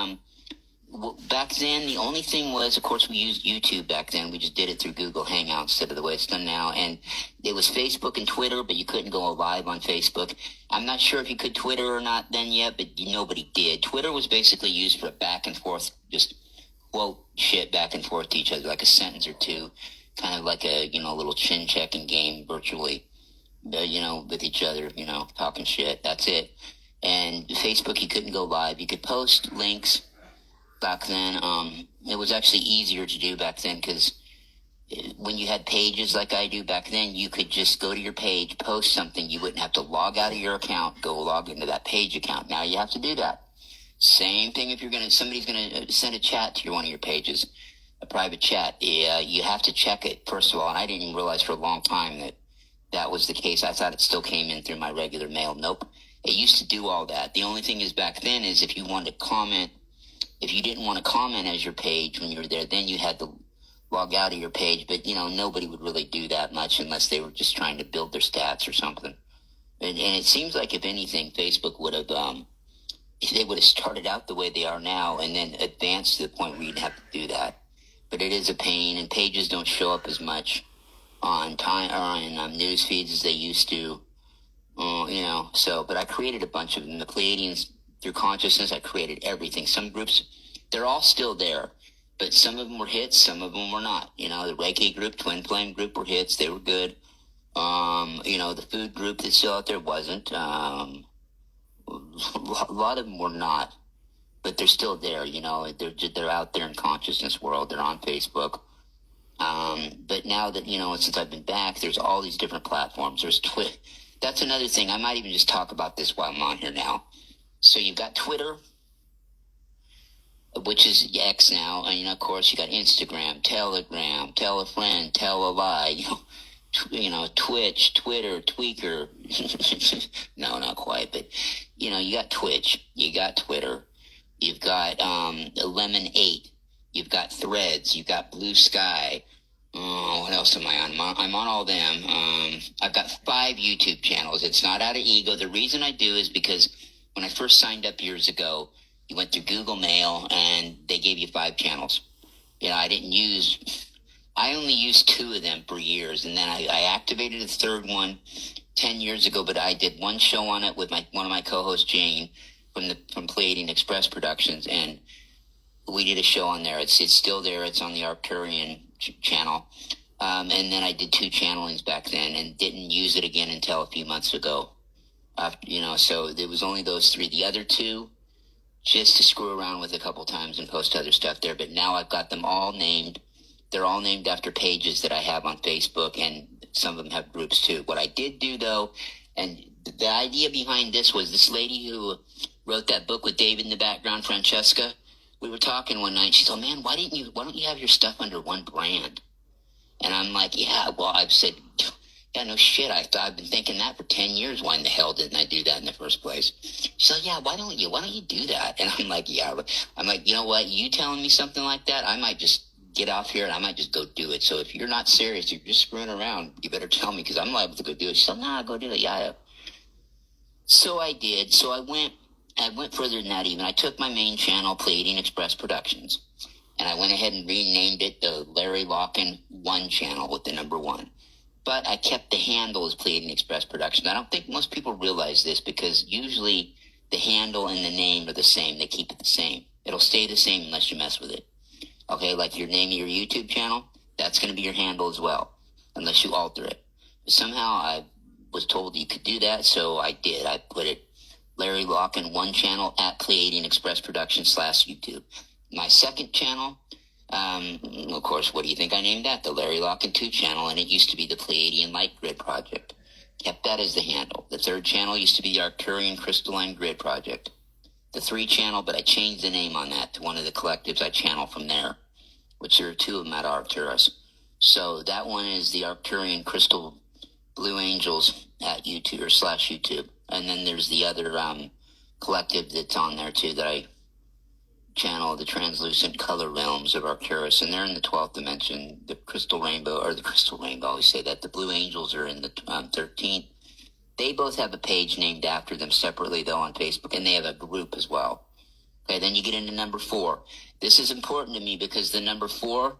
back then, the only thing was, of course, we used YouTube back then. We just did it through Google Hangouts instead of the way it's done now. And it was Facebook and Twitter, but you couldn't go live on Facebook. I'm not sure if you could Twitter or not then yet, but nobody did. Twitter was basically used for back and forth, just quote shit back and forth to each other, like a sentence or two, kind of like a, little chin checking game virtually, with each other, talking shit. That's it. And Facebook, you couldn't go live. You could post links. Back then, it was actually easier to do back then because when you had pages like I do back then, you could just go to your page, post something. You wouldn't have to log out of your account, go log into that page account. Now you have to do that. Same thing if somebody's going to send a chat to one of your pages, a private chat. You have to check it, first of all. And I didn't even realize for a long time that was the case. I thought it still came in through my regular mail. Nope. It used to do all that. The only thing is back then is if you wanted to comment, if you didn't want to comment as your page when you were there, then you had to log out of your page. But, nobody would really do that much unless they were just trying to build their stats or something. And it seems like, if anything, Facebook would have, they would have started out the way they are now and then advanced to the point where you'd have to do that. But it is a pain, and pages don't show up as much on news feeds as they used to. But I created a bunch of them. The Pleiadians, through consciousness, I created everything. Some groups, they're all still there, but some of them were hits, some of them were not. The Reiki group, Twin Flame group were hits. They were good. The food group that's still out there wasn't. A lot of them were not, but they're still there. They're out there in consciousness world. They're on Facebook. But now that, since I've been back, there's all these different platforms. There's Twitter. That's another thing. I might even just talk about this while I'm on here now. So you've got Twitter, which is X now, and of course you got Instagram, Telegram, tell a friend, tell a lie, Twitch, Twitter, Tweaker. No, not quite, but you got Twitch, you got Twitter, you've got Lemon 8, you've got Threads, you've got Blue Sky. What else am I on? I'm on all them. I've got 5 YouTube channels. It's not out of ego. The reason I do is because when I first signed up years ago, you went through Google Mail and they gave you 5 channels. I only used 2 of them for years. And then I activated a third one 10 years ago, but I did one show on it with one of my co-hosts, Jane, from Pleiadian Express Productions. And we did a show on there. It's still there. It's on the Arcturian channel. And then I did 2 channelings back then and didn't use it again until a few months ago. So there was only those 3. The other 2, just to screw around with a couple times and post other stuff there. But now I've got them all named They're all named after pages that I have on Facebook, and some of them have groups too. What I did do though, and the idea behind this was this lady who wrote that book with David in the background, Francesca. We were talking one night. She said, "Man, why don't you have your stuff under one brand?" And I'm like, "Yeah, well," I've said, "Yeah, no shit. I've been thinking that for 10 years. Why in the hell didn't I do that in the first place?" She's like, "Yeah, why don't you do that?" And I'm like, "Yeah." I'm like, "You know what? You telling me something like that, I might just get off here and I might just go do it. So if you're not serious, you're just screwing around, you better tell me because I'm liable to go do it." She said, "Nah, go do it." Yeah. So I did. So I went further than that even. I took my main channel, Pleiadian Express Productions, and I went ahead and renamed it the Larry Locken 1 channel with the number 1. But I kept the handle as Pleiadian Express Productions. I don't think most people realize this because usually the handle and the name are the same. They keep it the same. It'll stay the same unless you mess with it. Okay, like your name of your YouTube channel, that's going to be your handle as well, unless you alter it. But somehow I was told you could do that, so I did. I put it Larry Locken 1 channel at Pleiadian Express Productions /YouTube. My second channel, of course, what do you think I named that? The Larry Locken 2 channel, and it used to be the Pleiadian Light Grid Project. Kept that as the handle. The third channel used to be the Arcturian Crystalline Grid Project. The 3 channel, but I changed the name on that to one of the collectives I channel from there, which there are 2 of them at Arcturus. So that one is the Arcturian Crystal Blue Angels at YouTube or /YouTube. And then there's the other collective that's on there too that I channel, the Translucent Color Realms of Arcturus, and they're in the 12th dimension. The Crystal Rainbow, I always say that. The Blue Angels are in the 13th. They both have a page named after them separately, though, on Facebook, and they have a group as well. Okay, then you get into number 4. This is important to me because the number 4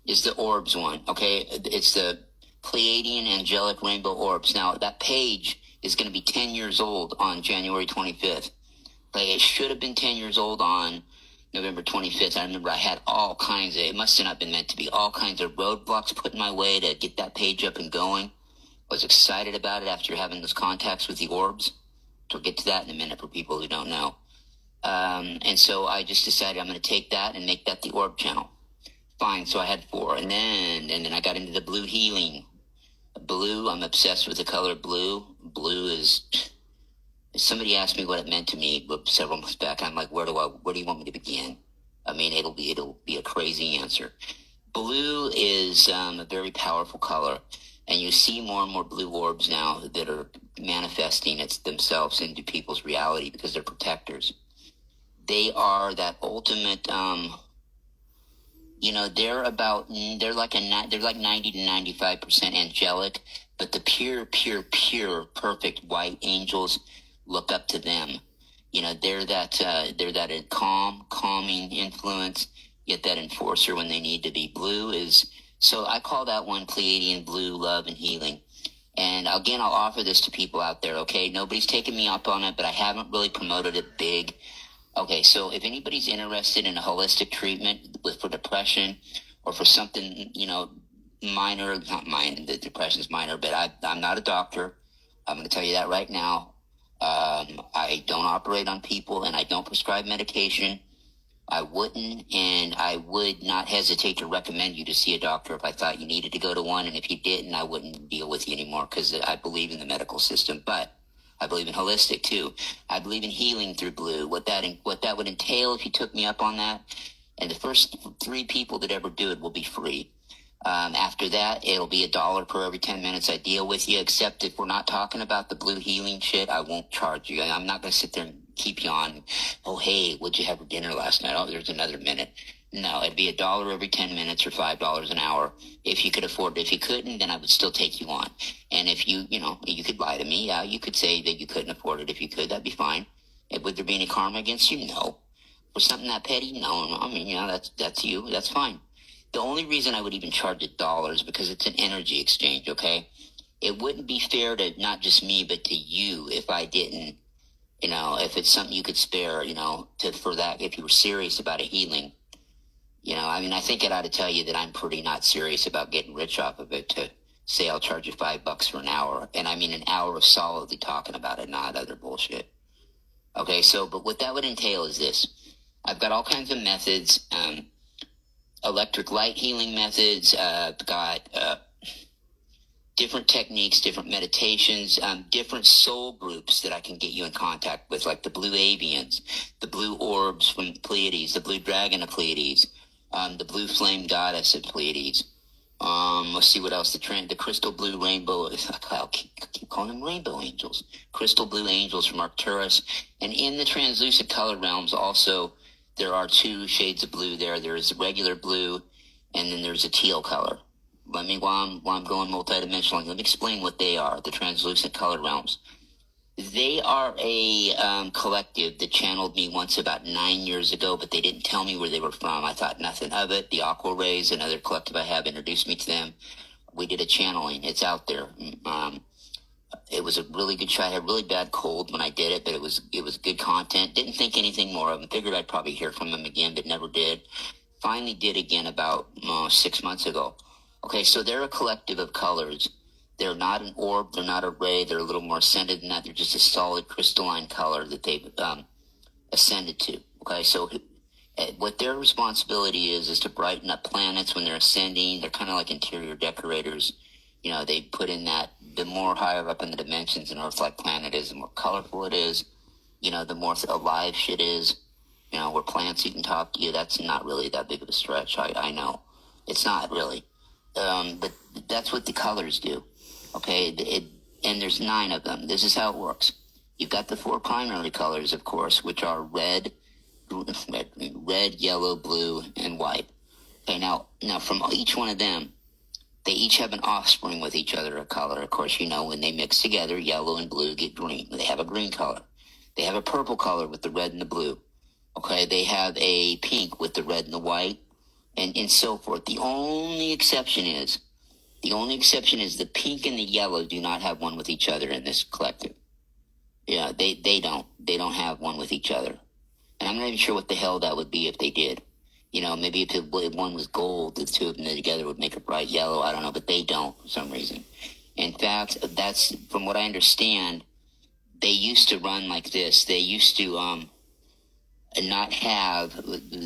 is the orbs one, okay? It's the Pleiadian Angelic Rainbow Orbs. Now, that page is going to be 10 years old on January 25th. Okay, it should have been 10 years old on November 25th. I remember I had all kinds of, it must have not been meant to be, all kinds of roadblocks put in my way to get that page up and going. I was excited about it after having those contacts with the orbs. We'll get to that in a minute for people who don't know. And so I just decided I'm going to take that and make that the orb channel. Fine, so I had 4. And then I got into the blue healing. Blue, I'm obsessed with the color blue. Blue is, somebody asked me what it meant to me several months back. I'm like, where do you want me to begin? I mean, it'll be a crazy answer. Blue is a very powerful color. And you see more and more blue orbs now that are manifesting themselves into people's reality because they're protectors. They are that ultimate, they're like 90 to 95% angelic, but the pure, perfect white angels look up to them. They're that calming influence, yet that enforcer when they need to be. Blue is, so I call that one Pleiadian Blue Love and Healing. And again, I'll offer this to people out there, okay? Nobody's taken me up on it, but I haven't really promoted it big. Okay, so if anybody's interested in a holistic treatment for depression or for something, minor, not mine, the depression's minor, but I'm not a doctor. I'm going to tell you that right now. I don't operate on people and I don't prescribe medication. I wouldn't, and I would not hesitate to recommend you to see a doctor if I thought you needed to go to one, and if you didn't, I wouldn't deal with you anymore because I believe in the medical system, but I believe in holistic too. I believe in healing through blue. What that would entail if you took me up on that, and the first 3 people that ever do it will be free. After that, it'll be $1 per every 10 minutes I deal with you, except if we're not talking about the blue healing shit, I won't charge you. I'm not going to sit there and keep you on, oh, hey, what'd you have for dinner last night? Oh, there's another minute. No, it'd be $1 every 10 minutes or $5 an hour if you could afford it. If you couldn't, then I would still take you on. And if you could lie to me. Yeah, you could say that you couldn't afford it. If you could, that'd be fine. Would there be any karma against you? No. For something that petty? No. I mean, that's you. That's fine. The only reason I would even charge $1 is because it's an energy exchange, okay? It wouldn't be fair to not just me, but to you if I didn't, if it's something you could spare, for that, if you were serious about a healing. I think it ought to tell you that I'm pretty not serious about getting rich off of it to say I'll charge you $5 for an hour. And I mean an hour of solidly talking about it, not other bullshit. Okay, but what that would entail is this. I've got all kinds of methods. electric light healing methods. Got different techniques, different meditations, different soul groups that I can get you in contact with, like the blue avians, the blue orbs from the Pleiades, the blue dragon of Pleiades, the blue flame goddess of Pleiades. Let's see what else. The crystal blue rainbow. I keep calling them rainbow angels. Crystal blue angels from Arcturus. And in the translucent color realms also, there are two shades of blue there. There is the regular blue, and then there's a teal color. While I'm going multidimensional, let me explain what they are, the translucent color realms. They are a collective that channeled me once about 9 years ago, but they didn't tell me where they were from. I thought nothing of it. The Aqua Rays, another collective I have, introduced me to them. We did a channeling. It's out there. It was a really good shot. I had a really bad cold when I did it, but it was good content. Didn't think anything more of them. Figured I'd probably hear from them again, but never did. Finally did again about 6 months ago. Okay, so they're a collective of colors. They're not an orb. They're not a ray. They're a little more ascended than that. They're just a solid crystalline color that they've ascended to. Okay, so what their responsibility is to brighten up planets when they're ascending. They're kind of like interior decorators. You know, they put in that the more higher up in the dimensions an Earth-like planet is, the more colorful it is. You know, the more alive shit is. You know, where plants even talk to you. That's not really that big of a stretch. I know. It's not really. But that's what the colors do. Okay, and there's 9 of them. This is how it works. You've got the 4 primary colors, of course, which are red, yellow, blue, and white. Okay, now from each one of them, they each have an offspring with each other of color. Of course, you know, when they mix together, yellow and blue get green. They have a green color. They have a purple color with the red and the blue. Okay, they have a pink with the red and the white, and so forth. The only exception is the pink and the yellow do not have one with each other in this collective. Yeah, they don't have one with each other. And I'm not even sure what the hell that would be if they did. You know, maybe if one was gold, the two of them together would make a bright yellow. I don't know, but they don't for some reason. In fact, that's, from what I understand, they used to run like this. They used to, not have,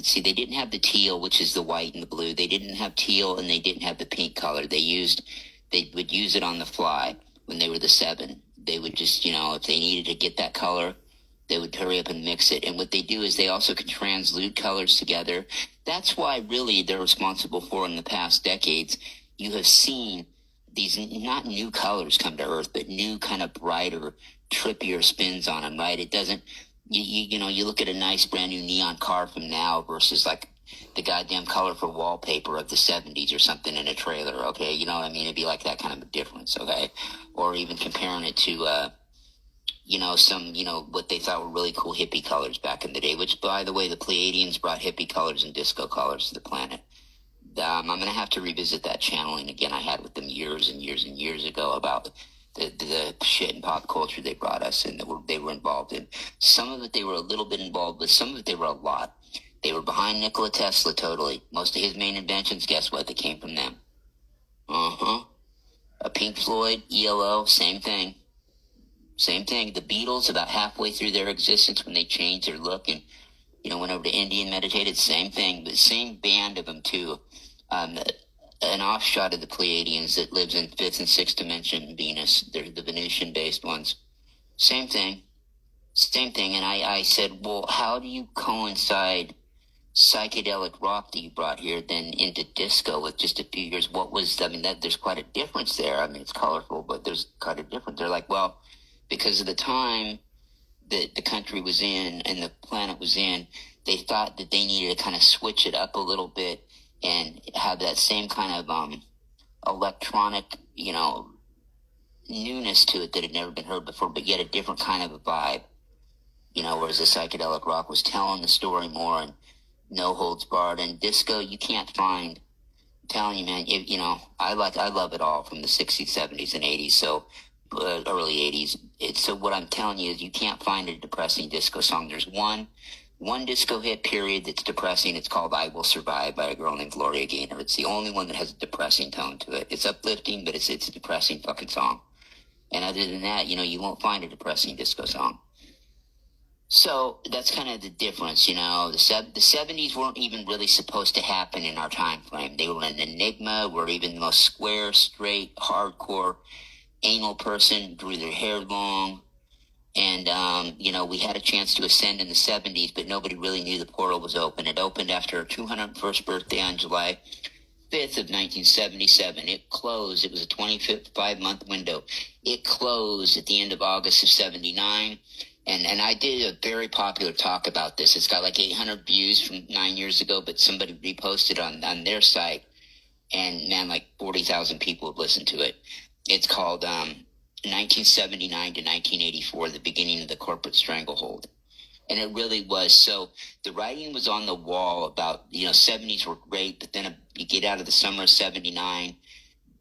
see, they didn't have the teal, which is the white and the blue. They didn't have teal, and they didn't have the pink color. They would use it on the fly when they were the 7. They would just, you know, if they needed to get that color, they would hurry up and mix it. And what they do is they also can translute colors together. That's why really they're responsible for, in the past decades, you have seen these not new colors come to Earth, but new kind of brighter, trippier spins on them, right? It doesn't, you know, you look at a nice brand new neon car from now versus like the goddamn colorful wallpaper of the 70s or something in a trailer, okay? You know what I mean? It'd be like that kind of a difference, okay? Or even comparing it to, you know, some, you know, what they thought were really cool hippie colors back in the day, which, by the way, the Pleiadians brought hippie colors and disco colors to the planet. I'm going to have to revisit that channeling again I had with them years and years and years ago about the shit in pop culture they brought us and that they were involved in. Some of it they were a little bit involved with, some of it they were a lot. They were behind Nikola Tesla totally. Most of his main inventions, guess what? They came from them. A Pink Floyd, ELO, same thing. Same thing. The Beatles, about halfway through their existence when they changed their look and, you know, went over to India and meditated, same thing. The same band of them too. An offshot of the Pleiadians that lives in 5th and 6th dimension Venus. They're the Venusian-based ones. Same thing. And I said, well, how do you coincide psychedelic rock that you brought here then into disco with just a few years? There's quite a difference there. I mean, it's colorful, but there's quite a difference. They're like, well, because of the time that the country was in and the planet was in, they thought that they needed to kind of switch it up a little bit and have that same kind of electronic, you know, newness to it that had never been heard before, but yet a different kind of a vibe. You know, whereas the psychedelic rock was telling the story more and no holds barred. And disco, you can't find. I'm telling you, man, you know, I love it all from the 60s, 70s, and 80s. So early 80s. So what I'm telling you is you can't find a depressing disco song. There's one disco hit period that's depressing. It's called I Will Survive by a girl named Gloria Gaynor. It's the only one that has a depressing tone to it. It's uplifting, but it's a depressing fucking song. And other than that, you know, you won't find a depressing disco song. So that's kind of the difference, you know. The 70s weren't even really supposed to happen in our time frame. They were an enigma where even the most square, straight, hardcore, anal person grew their hair long. And, you know, we had a chance to ascend in the 70s, but nobody really knew the portal was open. It opened after our 201st birthday on July 5th of 1977. It closed. It was a 25-month window. It closed at the end of August of 79. And I did a very popular talk about this. It's got like 800 views from 9 years ago, but somebody reposted on their site. And man, like 40,000 people have listened to it. It's called 1979 to 1984, the beginning of the corporate stranglehold. And it really was. So the writing was on the wall about, you know, 70s were great, but then you get out of the summer of 79,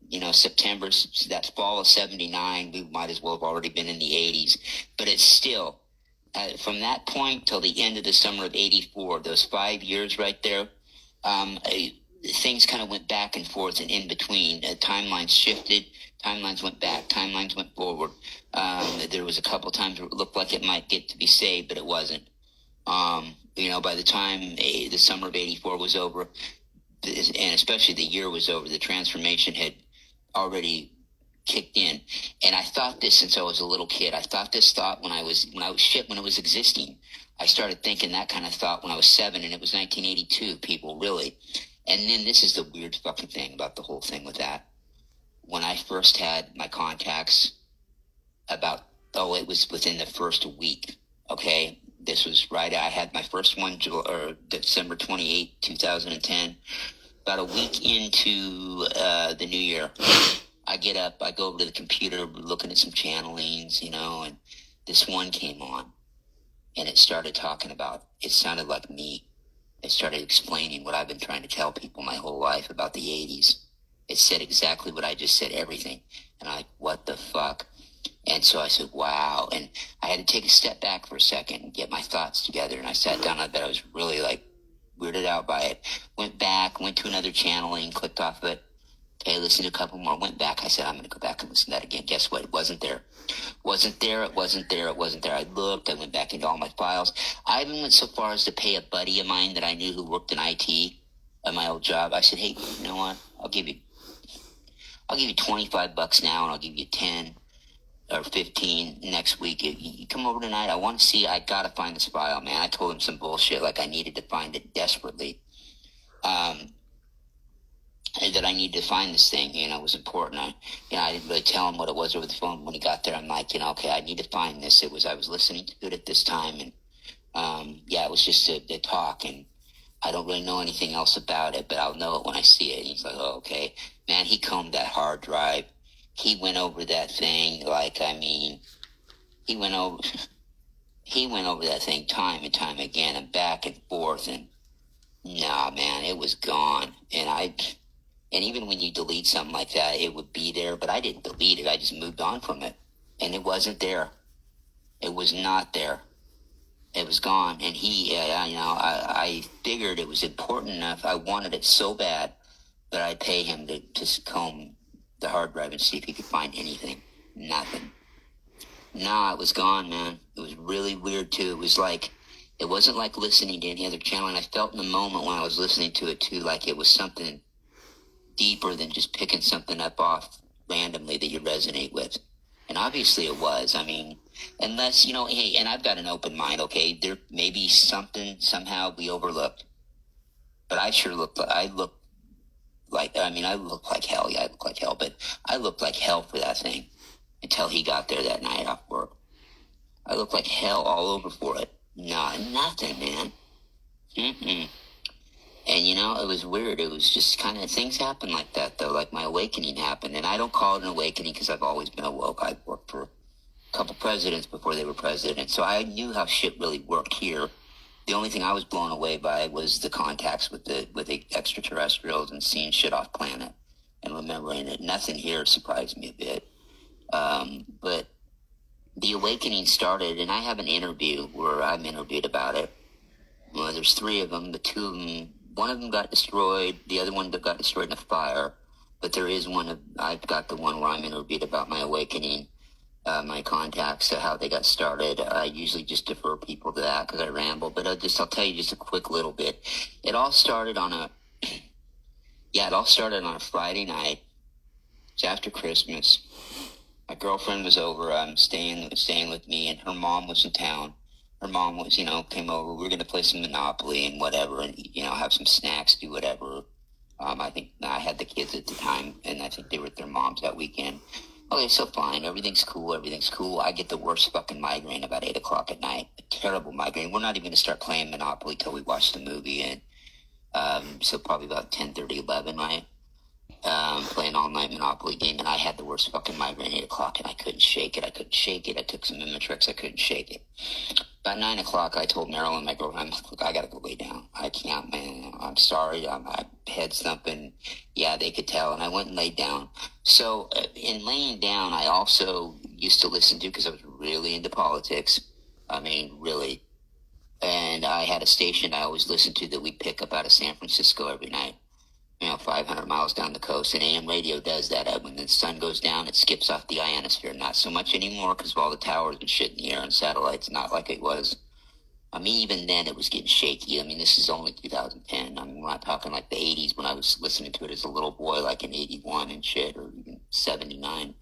you know, September, that fall of 79, we might as well have already been in the 80s. But it's still, from that point till the end of the summer of 84, those 5 years right there, things kind of went back and forth and in between. Timelines shifted, timelines went back, timelines went forward. There was a couple times where it looked like it might get to be saved, but it wasn't. You know, by the time the summer of 84 was over, and especially the year was over, the transformation had already kicked in. And I thought this since I was a little kid. I thought this thought when it was existing. I started thinking that kind of thought when I was 7, and it was 1982, people, really. And then this is the weird fucking thing about the whole thing with that. When I first had my contacts it was within the first week, okay? This was right, I had my first one December 28, 2010. About a week into the new year, I get up, I go over to the computer, looking at some channelings, you know, and this one came on. And it started talking about, it sounded like me. It started explaining what I've been trying to tell people my whole life about the 80s. It said exactly what I just said, everything. And I'm like, what the fuck? And so I said, wow. And I had to take a step back for a second and get my thoughts together. And I sat down, I bet I was really like weirded out by it. Went back, went to another channeling, clicked off of it. Okay, listened to a couple more, went back. I said, I'm going to go back and listen to that again. Guess what? It wasn't there. It wasn't there. I looked, I went back into all my files. I even went so far as to pay a buddy of mine that I knew who worked in IT at my old job. I said, hey, you know what? I'll give you $25 now, and I'll give you 10 or 15 next week. You come over tonight. I want to see. I got to find this file, man. I told him some bullshit like I needed to find it desperately. That I needed to find this thing, you know, was important. I didn't really tell him what it was over the phone. When he got there, I'm like, you know, okay, I need to find this. I was listening to it at this time, and it was just a talk, and I don't really know anything else about it, but I'll know it when I see it. And he's like, oh, okay. Man, he combed that hard drive. He went over that thing he went over that thing time and time again, and back and forth, and nah, man, it was gone. And even when you delete something like that, it would be there, but I didn't delete it. I just moved on from it, and it wasn't there. It was not there. It was gone. And I figured it was important enough. I wanted it so bad that I'd pay him to comb the hard drive and see if he could find anything. Nothing. Nah, it was gone, man. It was really weird too. It wasn't like listening to any other channel, and I felt in the moment when I was listening to it too, like it was something deeper than just picking something up off randomly that you resonate with. And obviously it was. I mean, unless, hey, and I've got an open mind, okay? There may be something somehow we overlooked. But I look like hell. Yeah, I look like hell. But I looked like hell for that thing until he got there that night off work. I looked like hell all over for it. Nah, nothing, man. Mm-mm. And, it was weird. It was just kind of, things happen like that, though. Like my awakening happened. And I don't call it an awakening because I've always been awoke. I've worked for a couple presidents before they were president. So I knew how shit really worked here. The only thing I was blown away by was the contacts with the extraterrestrials and seeing shit off planet and remembering it. Nothing here surprised me a bit. But the awakening started, and I have an interview where I'm interviewed about it. Well, there's 3 of them, but 2 of them, one of them got destroyed, the other one got destroyed in a fire, but there is one, I've got the one where I'm interviewed about my awakening, my contacts to how they got started. I usually just defer people to that because I ramble, but I'll tell you just a quick little bit. It all started on a Friday night. It's after Christmas. My girlfriend was over, staying with me, and her mom was in town. Her mom was, came over. We were going to play some Monopoly and whatever, and, have some snacks, do whatever. I think I had the kids at the time, and I think they were at their mom's that weekend. Okay, so fine. Everything's cool. I get the worst fucking migraine about 8 o'clock at night. A terrible migraine. We're not even going to start playing Monopoly till we watch the movie, and so probably about 10:30, 11, right? Playing all night Monopoly game, and I had the worst fucking migraine 8 o'clock, and I couldn't shake it. I took some Imitrix. I couldn't shake it. About 9 o'clock, I told Marilyn, my girlfriend, look, I gotta go lay down. I can't, man. I'm sorry. My head's thumping. Yeah, they could tell, and I went and laid down. So in laying down, I also used to listen to, because I was really into politics. I mean, really. And I had a station I always listened to that we pick up out of San Francisco every night. 500 miles down the coast, and AM radio does that. When the sun goes down, it skips off the ionosphere. Not so much anymore because of all the towers and shit in the air and satellites, not like it was. I mean, even then it was getting shaky. I mean, this is only 2010. I mean, we're not talking like the 80s when I was listening to it as a little boy, like in 81 and shit, or even 79.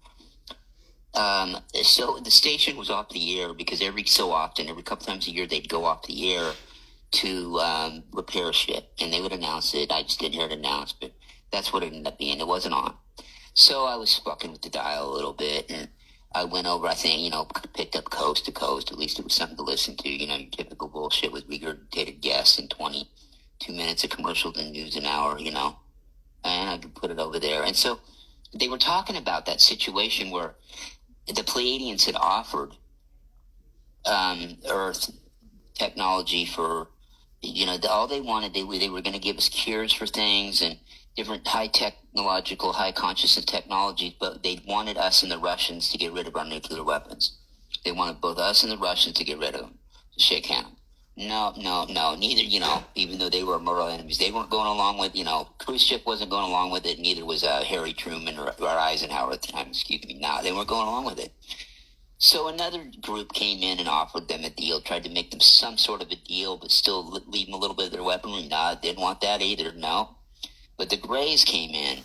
So the station was off the air because every couple times a year, they'd go off the air to repair shit, and they would announce it. I just didn't hear it announced, but that's what it ended up being. It wasn't on. So I was fucking with the dial a little bit, and I went over, I think, picked up coast to coast. At least it was something to listen to, your typical bullshit with regurgitated guests and 22 minutes of commercials and news an hour, and I could put it over there. And so they were talking about that situation where the Pleiadians had offered Earth technology for, all they wanted, they were going to give us cures for things and different high technological, high consciousness technologies, but they wanted us and the Russians to get rid of our nuclear weapons. They wanted both us and the Russians to get rid of them, to shake hands. No, neither, even though they were mortal enemies, they weren't going along with, Khrushchev wasn't going along with it, neither was Harry Truman or Eisenhower at the time, No, they weren't going along with it. So another group came in and offered them a deal, tried to make them some sort of a deal, but still leave them a little bit of their weaponry. Nah, didn't want that either, no. But the Greys came in,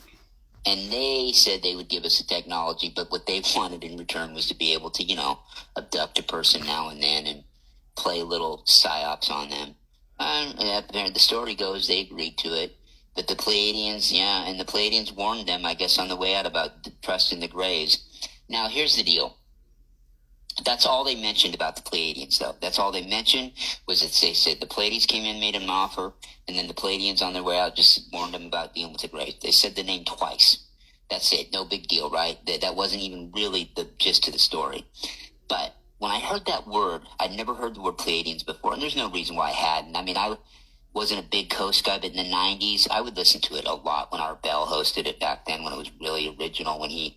and they said they would give us the technology, but what they wanted in return was to be able to, abduct a person now and then and play little psyops on them. And the story goes they agreed to it. But the Pleiadians warned them, I guess, on the way out about trusting the Greys. Now, here's the deal. That's all they mentioned about the Pleiadians, though. That's all they mentioned was that they said the Pleiadians came in, made an offer, and then the Pleiadians on their way out just warned them about dealing with the Greys. They said the name twice. That's it. No big deal, right? That wasn't even really the gist of the story. But when I heard that word, I'd never heard the word Pleiadians before, and there's no reason why I hadn't. I mean, I wasn't a big Coast guy, but in the 90s, I would listen to it a lot when Art Bell hosted it back then, when it was really original, when he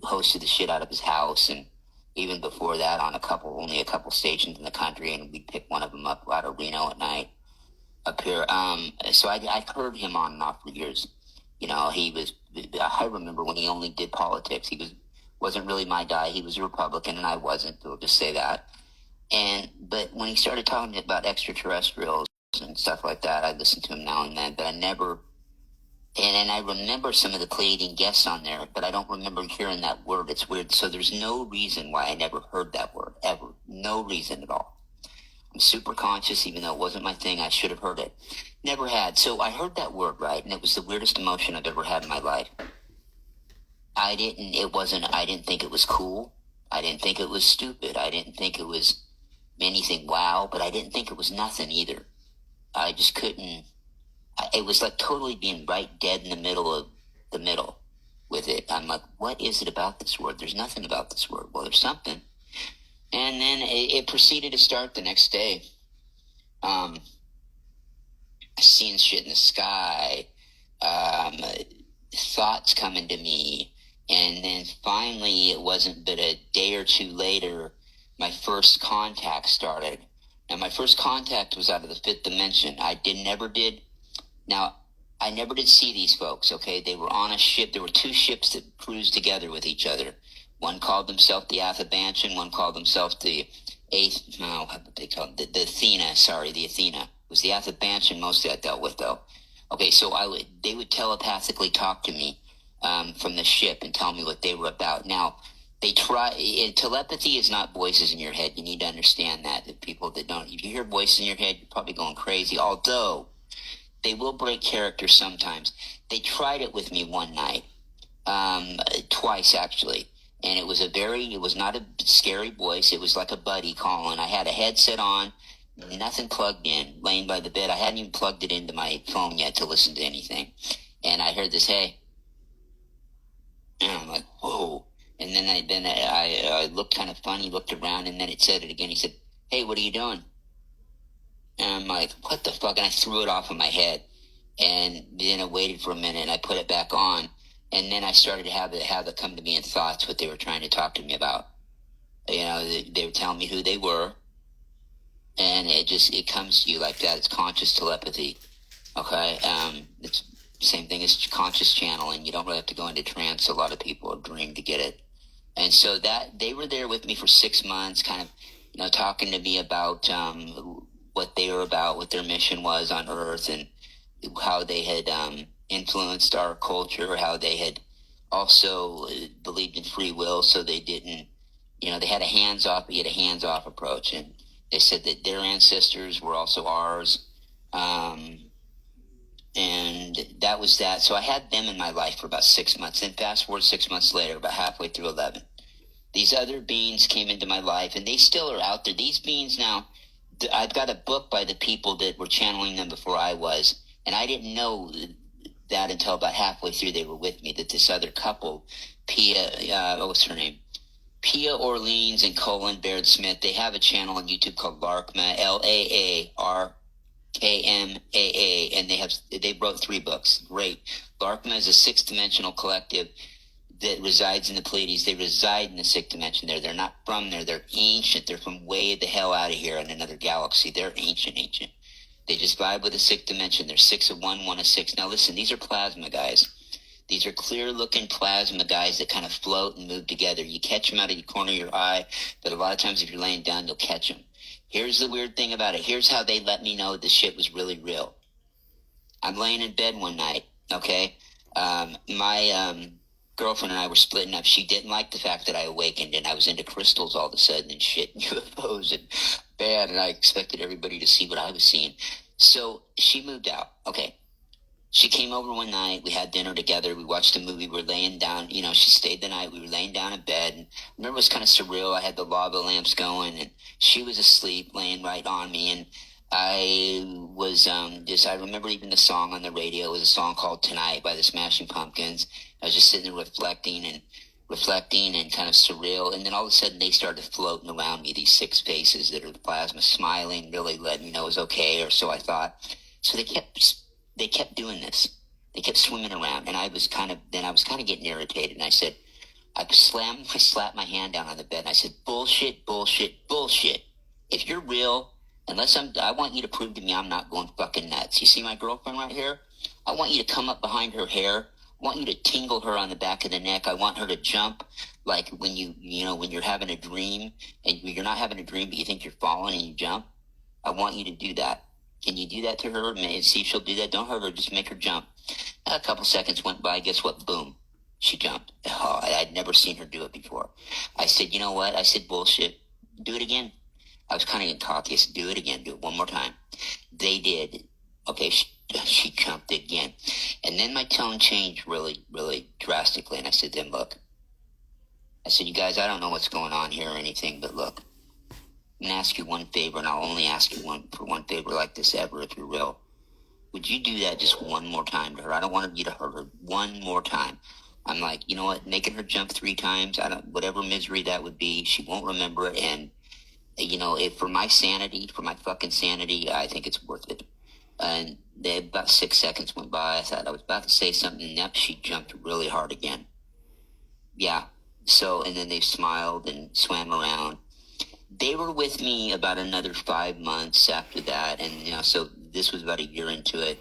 hosted the shit out of his house, and even before that on only a couple stations in the country, and we'd pick one of them up out of Reno at night up here. So I heard him on and off for years. I remember when he only did politics. He wasn't really my guy. He was a Republican and I wasn't. We'll just say that. But when he started talking about extraterrestrials and stuff like that, I listened to him now and then, but I never. And I remember some of the Pleiadian guests on there, but I don't remember hearing that word. It's weird. So there's no reason why I never heard that word, ever. No reason at all. I'm super conscious, even though it wasn't my thing. I should have heard it. Never had. So I heard that word, right? And it was the weirdest emotion I've ever had in my life. I didn't think it was cool. I didn't think it was stupid. I didn't think it was anything wow, but I didn't think it was nothing either. I just couldn't. It was like totally being right dead in the middle of the middle with it. I'm like, what is it about this word? There's nothing about this word. Well, there's something. And then it proceeded to start the next day. Seeing shit in the sky, thoughts coming to me. And then finally, it wasn't but a day or two later, my first contact started. Now, my first contact was out of the fifth dimension. I never did see these folks, okay? They were on a ship. There were two ships that cruised together with each other. One called himself the Athabantian. One called himself the what they call it? The Athena. Sorry, the Athena. It was the Athabantian mostly I dealt with, though. Okay, so they would telepathically talk to me from the ship and tell me what they were about. Now, telepathy is not voices in your head. You need to understand that. The people that don't, if you hear voices in your head, you're probably going crazy. Although they will break character sometimes. They tried it with me one night, twice actually, and it was not a scary voice. It was like a buddy calling. I had a headset on, nothing plugged in, laying by the bed. I hadn't even plugged it into my phone yet to listen to anything, and I heard this, "Hey," and I'm like, "Whoa." And then I looked kind of funny, looked around, and then it said it again. He said, "Hey, what are you doing?" And I'm like, "What the fuck?" And I threw it off of my head. And then I waited for a minute, and I put it back on. And then I started to have it come to me in thoughts what they were trying to talk to me about. You know, they were telling me who they were. And it comes to you like that. It's conscious telepathy. Okay? It's the same thing as conscious channeling. You don't really have to go into trance. A lot of people dream to get it. And so that they were there with me for 6 months, kind of, talking to me about what they were about, what their mission was on Earth, and how they had influenced our culture, how they had also believed in free will, so they didn't, they had a hands-off approach. And they said that their ancestors were also ours. And that was that. So I had them in my life for about 6 months. Then fast forward 6 months later, about halfway through 11, these other beings came into my life, and they still are out there. These beings now, I've got a book by the people that were channeling them before I was, and I didn't know that until about halfway through they were with me, that this other couple, what's her name? Pia Orleans and Colin Baird Smith, they have a channel on YouTube called Larkma, Laarkmaa, and they wrote 3 books. Great. Larkma is a 6th-dimensional collective that resides in the Pleiades. They reside in the 6th dimension there. They're not from there. They're ancient. They're from way the hell out of here in another galaxy. They're ancient. They just vibe with the 6th dimension. They're 6 of 1, 1 of 6. Now listen, these are plasma guys. These are clear-looking plasma guys that kind of float and move together. You catch them out of the corner of your eye, but a lot of times if you're laying down, you'll catch them. Here's the weird thing about it. Here's how they let me know this shit was really real. I'm laying in bed one night, okay? My girlfriend and I were splitting up. She didn't like the fact that I awakened and I was into crystals all of a sudden and shit and UFOs and bad, and I expected everybody to see what I was seeing. So she moved out. Okay. She came over one night. We had dinner together. We watched a movie. We were laying down. She stayed the night. We were laying down in bed. And I remember it was kind of surreal. I had the lava lamps going, and she was asleep, laying right on me. And I was I remember even the song on the radio. It was a song called Tonight by the Smashing Pumpkins. I was just sitting there reflecting and kind of surreal. And then all of a sudden they started floating around me, these 6 faces that are the plasma, smiling, really letting me know it was okay, or so I thought. So they kept doing this. They kept swimming around, and I was kind of getting irritated, and I said, I slapped my hand down on the bed, and I said, bullshit, bullshit, bullshit. If you're real, I want you to prove to me I'm not going fucking nuts. You see my girlfriend right here? I want you to come up behind her hair. I want you to tingle her on the back of the neck. I want her to jump like when when you're having a dream, and you're not having a dream, but you think you're falling and you jump. I want you to do that. Can you do that to her and see if she'll do that? Don't hurt her. Just make her jump. A couple seconds went by. Guess what? Boom. She jumped. Oh, I'd never seen her do it before. I said, you know what? I said, bullshit. Do it again. I was kind of getting cocky. I said, do it again. Do it one more time. They did. Okay, she jumped again. And then my tone changed really, really drastically. And I said, then look. I said, you guys, I don't know what's going on here or anything, but look. I'm going to ask you one favor, and I'll only ask you for one favor like this ever if you're real. Would you do that just one more time to her? I don't want you to hurt her. One more time. I'm like, you know what? Making her jump 3 times, whatever misery that would be, she won't remember it. And, if for my sanity, for my fucking sanity, I think it's worth it. And about 6 seconds went by. I thought I was about to say something, and yep, she jumped really hard again. Yeah. So, and then they smiled and swam around. They were with me about another 5 months after that, and so this was about a year into it.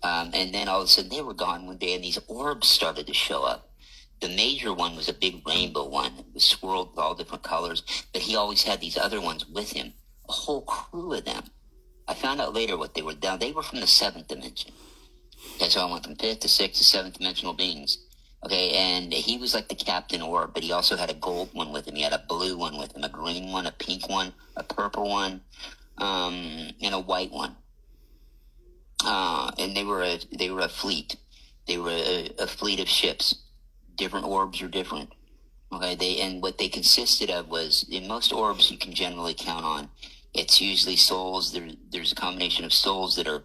And then all of a sudden they were gone one day, and these orbs started to show up. The major one was a big rainbow one. It was swirled with all different colors, but he always had these other ones with him, a whole crew of them. I found out later what they were. Now, they were from the seventh dimension. Okay, so I went from fifth to sixth to seventh dimensional beings. Okay, and he was like the captain orb, but he also had a gold one with him. He had a blue one with him, a green one, a pink one, a purple one, and a white one. And they were a fleet. They were a fleet of ships. Different orbs are different. Okay, and what they consisted of was, in most orbs you can generally count on, it's usually souls. There's a combination of souls that are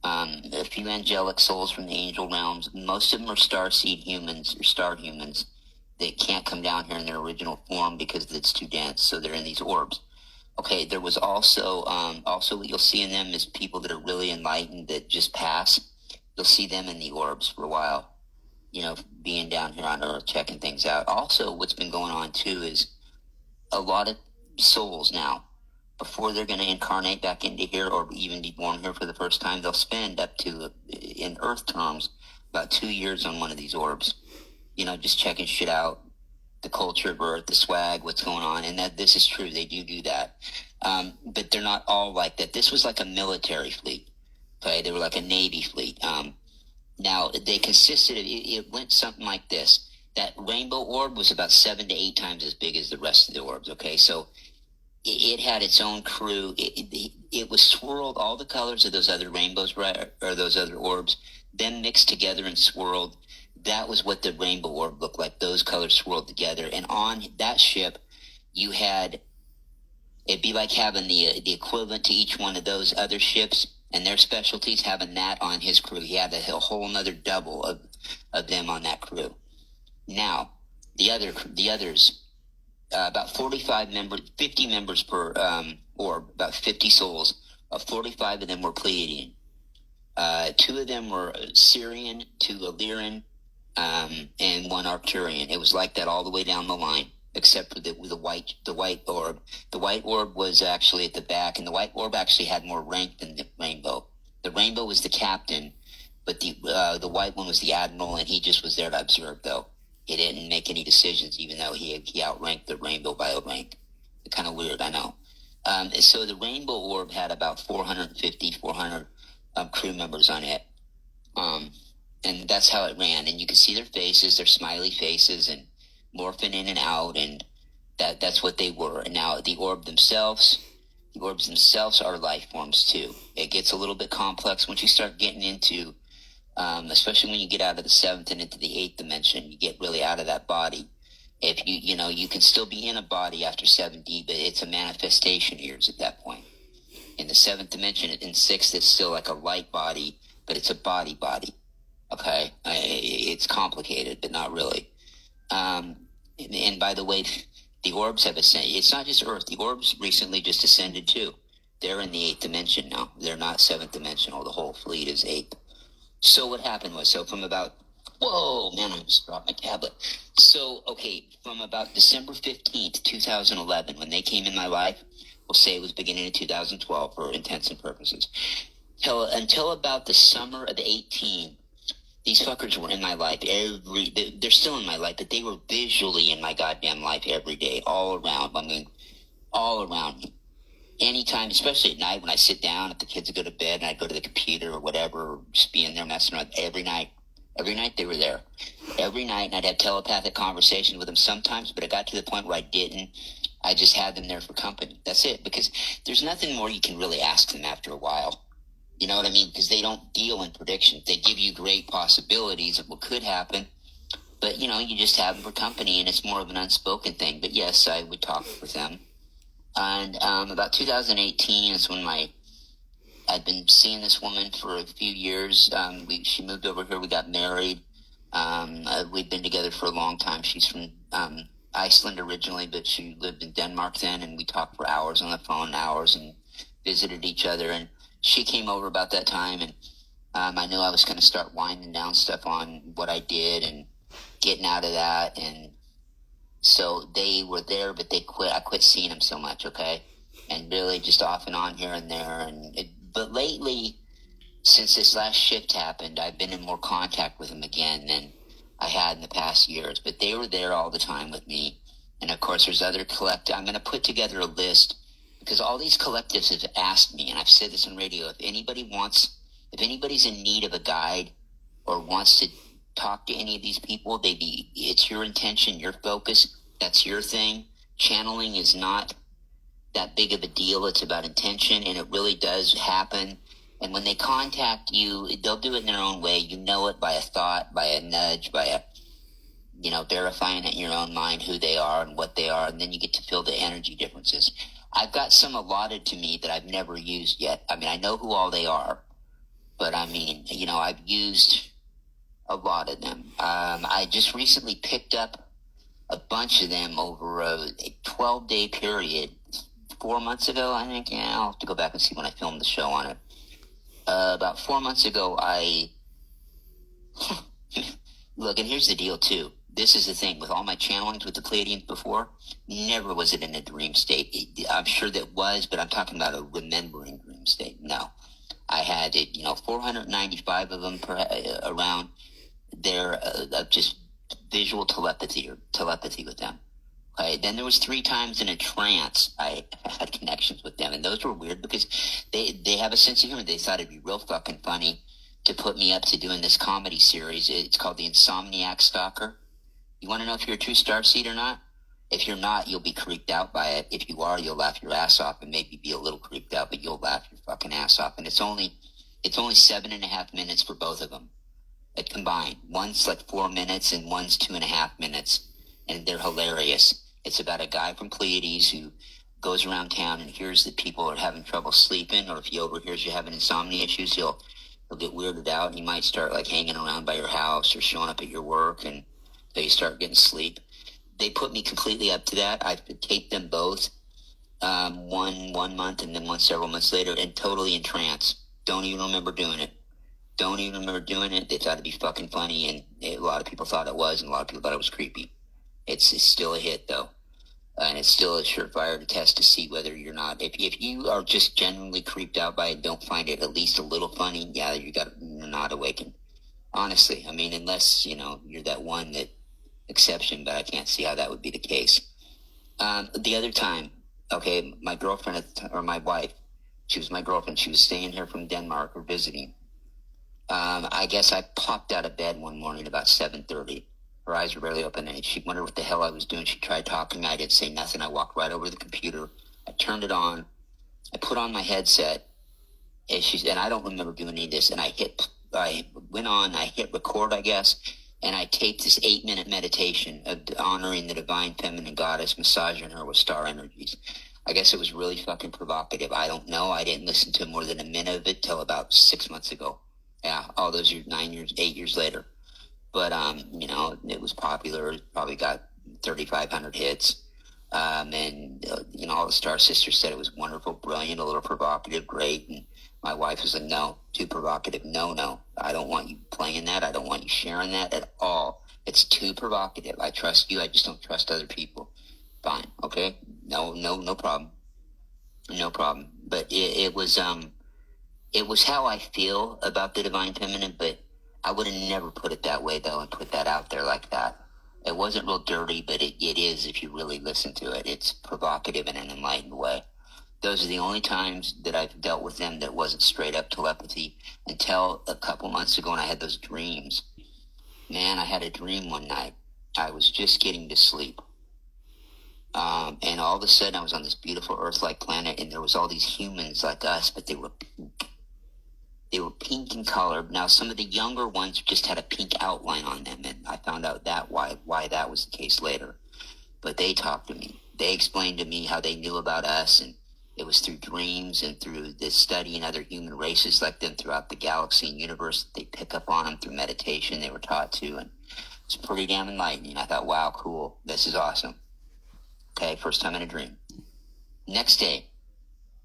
a few angelic souls from the angel realms. Most of them are starseed humans or star humans that can't come down here in their original form because it's too dense, so they're in these orbs. Okay, there was also what you'll see in them is people that are really enlightened that just pass. You'll see them in the orbs for a while, being down here on Earth, checking things out. Also, what's been going on, too, is a lot of souls now, before they're going to incarnate back into here or even be born here for the first time, they'll spend up to, in Earth terms, about 2 years on one of these orbs, just checking shit out, the culture of Earth, the swag, what's going on, and that this is true. They do that. But they're not all like that. This was like a military fleet. Okay, they were like a Navy fleet. Now, they consisted of, it went something like this. That rainbow orb was about 7 to 8 times as big as the rest of the orbs, okay? So it had its own crew. It was swirled, all the colors of those other rainbows, right, or those other orbs, then mixed together and swirled. That was what the rainbow orb looked like, those colors swirled together. And on that ship, you had, it'd be like having the equivalent to each one of those other ships and their specialties, having that on his crew. He had a whole another double of them on that crew. Now, the others, about 45 members, 50 members per orb, about 50 souls. 45 of them were Pleiadian. 2 of them were Syrian, 2 Illyrian, and 1 Arcturian. It was like that all the way down the line, except for the white orb. The white orb was actually at the back, and the white orb actually had more rank than the rainbow. The rainbow was the captain, but the white one was the admiral, and he just was there to observe, though. He didn't make any decisions, even though he outranked the rainbow by a rank. Kind of weird, I know. So the rainbow orb had about 400 crew members on it. And that's how it ran. And you could see their faces, their smiley faces, and morphing in and out, and that's what they were. And now the orbs themselves are life forms too. It gets a little bit complex once you start getting into, especially when you get out of the 7th and into the 8th dimension, you get really out of that body. If you can still be in a body after 7D, but it's a manifestation years at that point. In the 7th dimension, in 6th, it's still like a light body, but it's a body. Okay? It's complicated, but not really. And by the way, the orbs have ascended. It's not just Earth. The orbs recently just ascended too. They're in the 8th dimension now. They're not 7th dimensional. The whole fleet is 8th. So what happened was, from about, whoa, man, I just dropped my tablet. So, okay, from about December 15th, 2011, when they came in my life, we'll say it was beginning of 2012 for intents and purposes, until about the summer of 18, these fuckers were in my life they're still in my life, but they were visually in my goddamn life every day, all around. I mean, all around me. Anytime, especially at night when I sit down, if the kids go to bed and I go to the computer or whatever, or just be in there messing around, every night they were there. Every night, and I'd have telepathic conversations with them sometimes, but it got to the point where I didn't. I just had them there for company. That's it, because there's nothing more you can really ask them after a while. You know what I mean? Because they don't deal in predictions. They give you great possibilities of what could happen, but, you just have them for company, and it's more of an unspoken thing. But, yes, I would talk with them. And about 2018 is when I'd been seeing this woman for a few years. She moved over here. We got married. We'd been together for a long time. She's from Iceland originally, but she lived in Denmark then, and we talked for hours on the phone, and visited each other. And she came over about that time, and I knew I was going to start winding down stuff on what I did and getting out of that. And so they were there, but they quit. I quit seeing them so much, okay? And really just off and on here and there. But lately, since this last shift happened, I've been in more contact with them again. And I had in the past years, but they were there all the time with me. And of course, there's other collectives. I'm going to put together a list because all these collectives have asked me, and I've said this on radio, if anybody's in need of a guide or wants to talk to any of these people, it's your intention, your focus, that's your thing. Channeling is not that big of a deal. It's about intention, and it really does happen. And when they contact you, they'll do it in their own way. You know it by a thought, by a nudge, by verifying it in your own mind who they are and what they are, and then you get to feel the energy differences. I've got some allotted to me that I've never used yet. I mean, I know who all they are, but I mean, I've used a lot of them. I just recently picked up a bunch of them over a 12-day period 4 months ago, I think. Yeah, I'll have to go back and see when I filmed the show on it. About 4 months ago, look, and here's the deal, too. This is the thing. With all my channelings with the Pleiadians before, never was it in a dream state. I'm sure that was, but I'm talking about a remembering dream state. No. I had, 495 of them around there of just visual telepathy with them. Okay. Then there was 3 times in a trance I had connections with them, and those were weird because they have a sense of humor. They thought it'd be real fucking funny to put me up to doing this comedy series. It's called The Insomniac Stalker. You want to know if you're a true starseed or not? If you're not, you'll be creeped out by it. If you are, you'll laugh your ass off and maybe be a little creeped out, but you'll laugh your fucking ass off. And it's only 7.5 minutes for both of them combined. One's like 4 minutes and one's 2.5 minutes, and they're hilarious. It's about a guy from Pleiades who goes around town and hears that people are having trouble sleeping, or if he overhears you having insomnia issues, he'll get weirded out, and he might start like hanging around by your house or showing up at your work, and they start getting sleep. They put me completely up to that. I've taped them both, one month and then one several months later, and totally in trance. Don't even remember doing it. They thought it'd be fucking funny, and a lot of people thought it was, and a lot of people thought it was creepy. It's still a hit, though. And it's still a surefire test to see whether you're not. If you are just genuinely creeped out by it, don't find it at least a little funny, yeah, you're not awakened. Honestly, I mean, unless, you're that one that exception, but I can't see how that would be the case. The other time, okay, my girlfriend, or my wife, she was my girlfriend. She was staying here from Denmark or visiting. I guess I popped out of bed one morning about 7:30. Her eyes were barely open, and she wondered what the hell I was doing. She tried talking. I didn't say nothing. I walked right over to the computer. I turned it on. I put on my headset, and I don't remember doing any of this, and I hit record, I guess, and I taped this 8-minute meditation of honoring the divine feminine goddess, massaging her with star energies. I guess it was really fucking provocative. I don't know. I didn't listen to more than a minute of it till about 6 months ago. Yeah, all those years, 9 years, 8 years later. But, it was popular. It probably got 3,500 hits. And all the Star Sisters said it was wonderful, brilliant, a little provocative, great. And my wife was like, no, too provocative. No, I don't want you playing that. I don't want you sharing that at all. It's too provocative. I trust you. I just don't trust other people. Fine. Okay. No problem. No problem. But it was how I feel about the divine feminine, but I would have never put it that way, though, and put that out there like that. It wasn't real dirty, but it is if you really listen to it. It's provocative in an enlightened way. Those are the only times that I've dealt with them that wasn't straight up telepathy until a couple months ago when I had those dreams. Man, I had a dream one night. I was just getting to sleep. And all of a sudden I was on this beautiful Earth-like planet, and there was all these humans like us, but they were pink. They were pink in color. Now, some of the younger ones just had a pink outline on them, and I found out why that was the case later. But they talked to me. They explained to me how they knew about us, and it was through dreams and through the studying other human races like them throughout the galaxy and universe. They pick up on them through meditation they were taught to, and it's pretty damn enlightening. I thought, wow, cool. This is awesome. Okay, first time in a dream. Next day,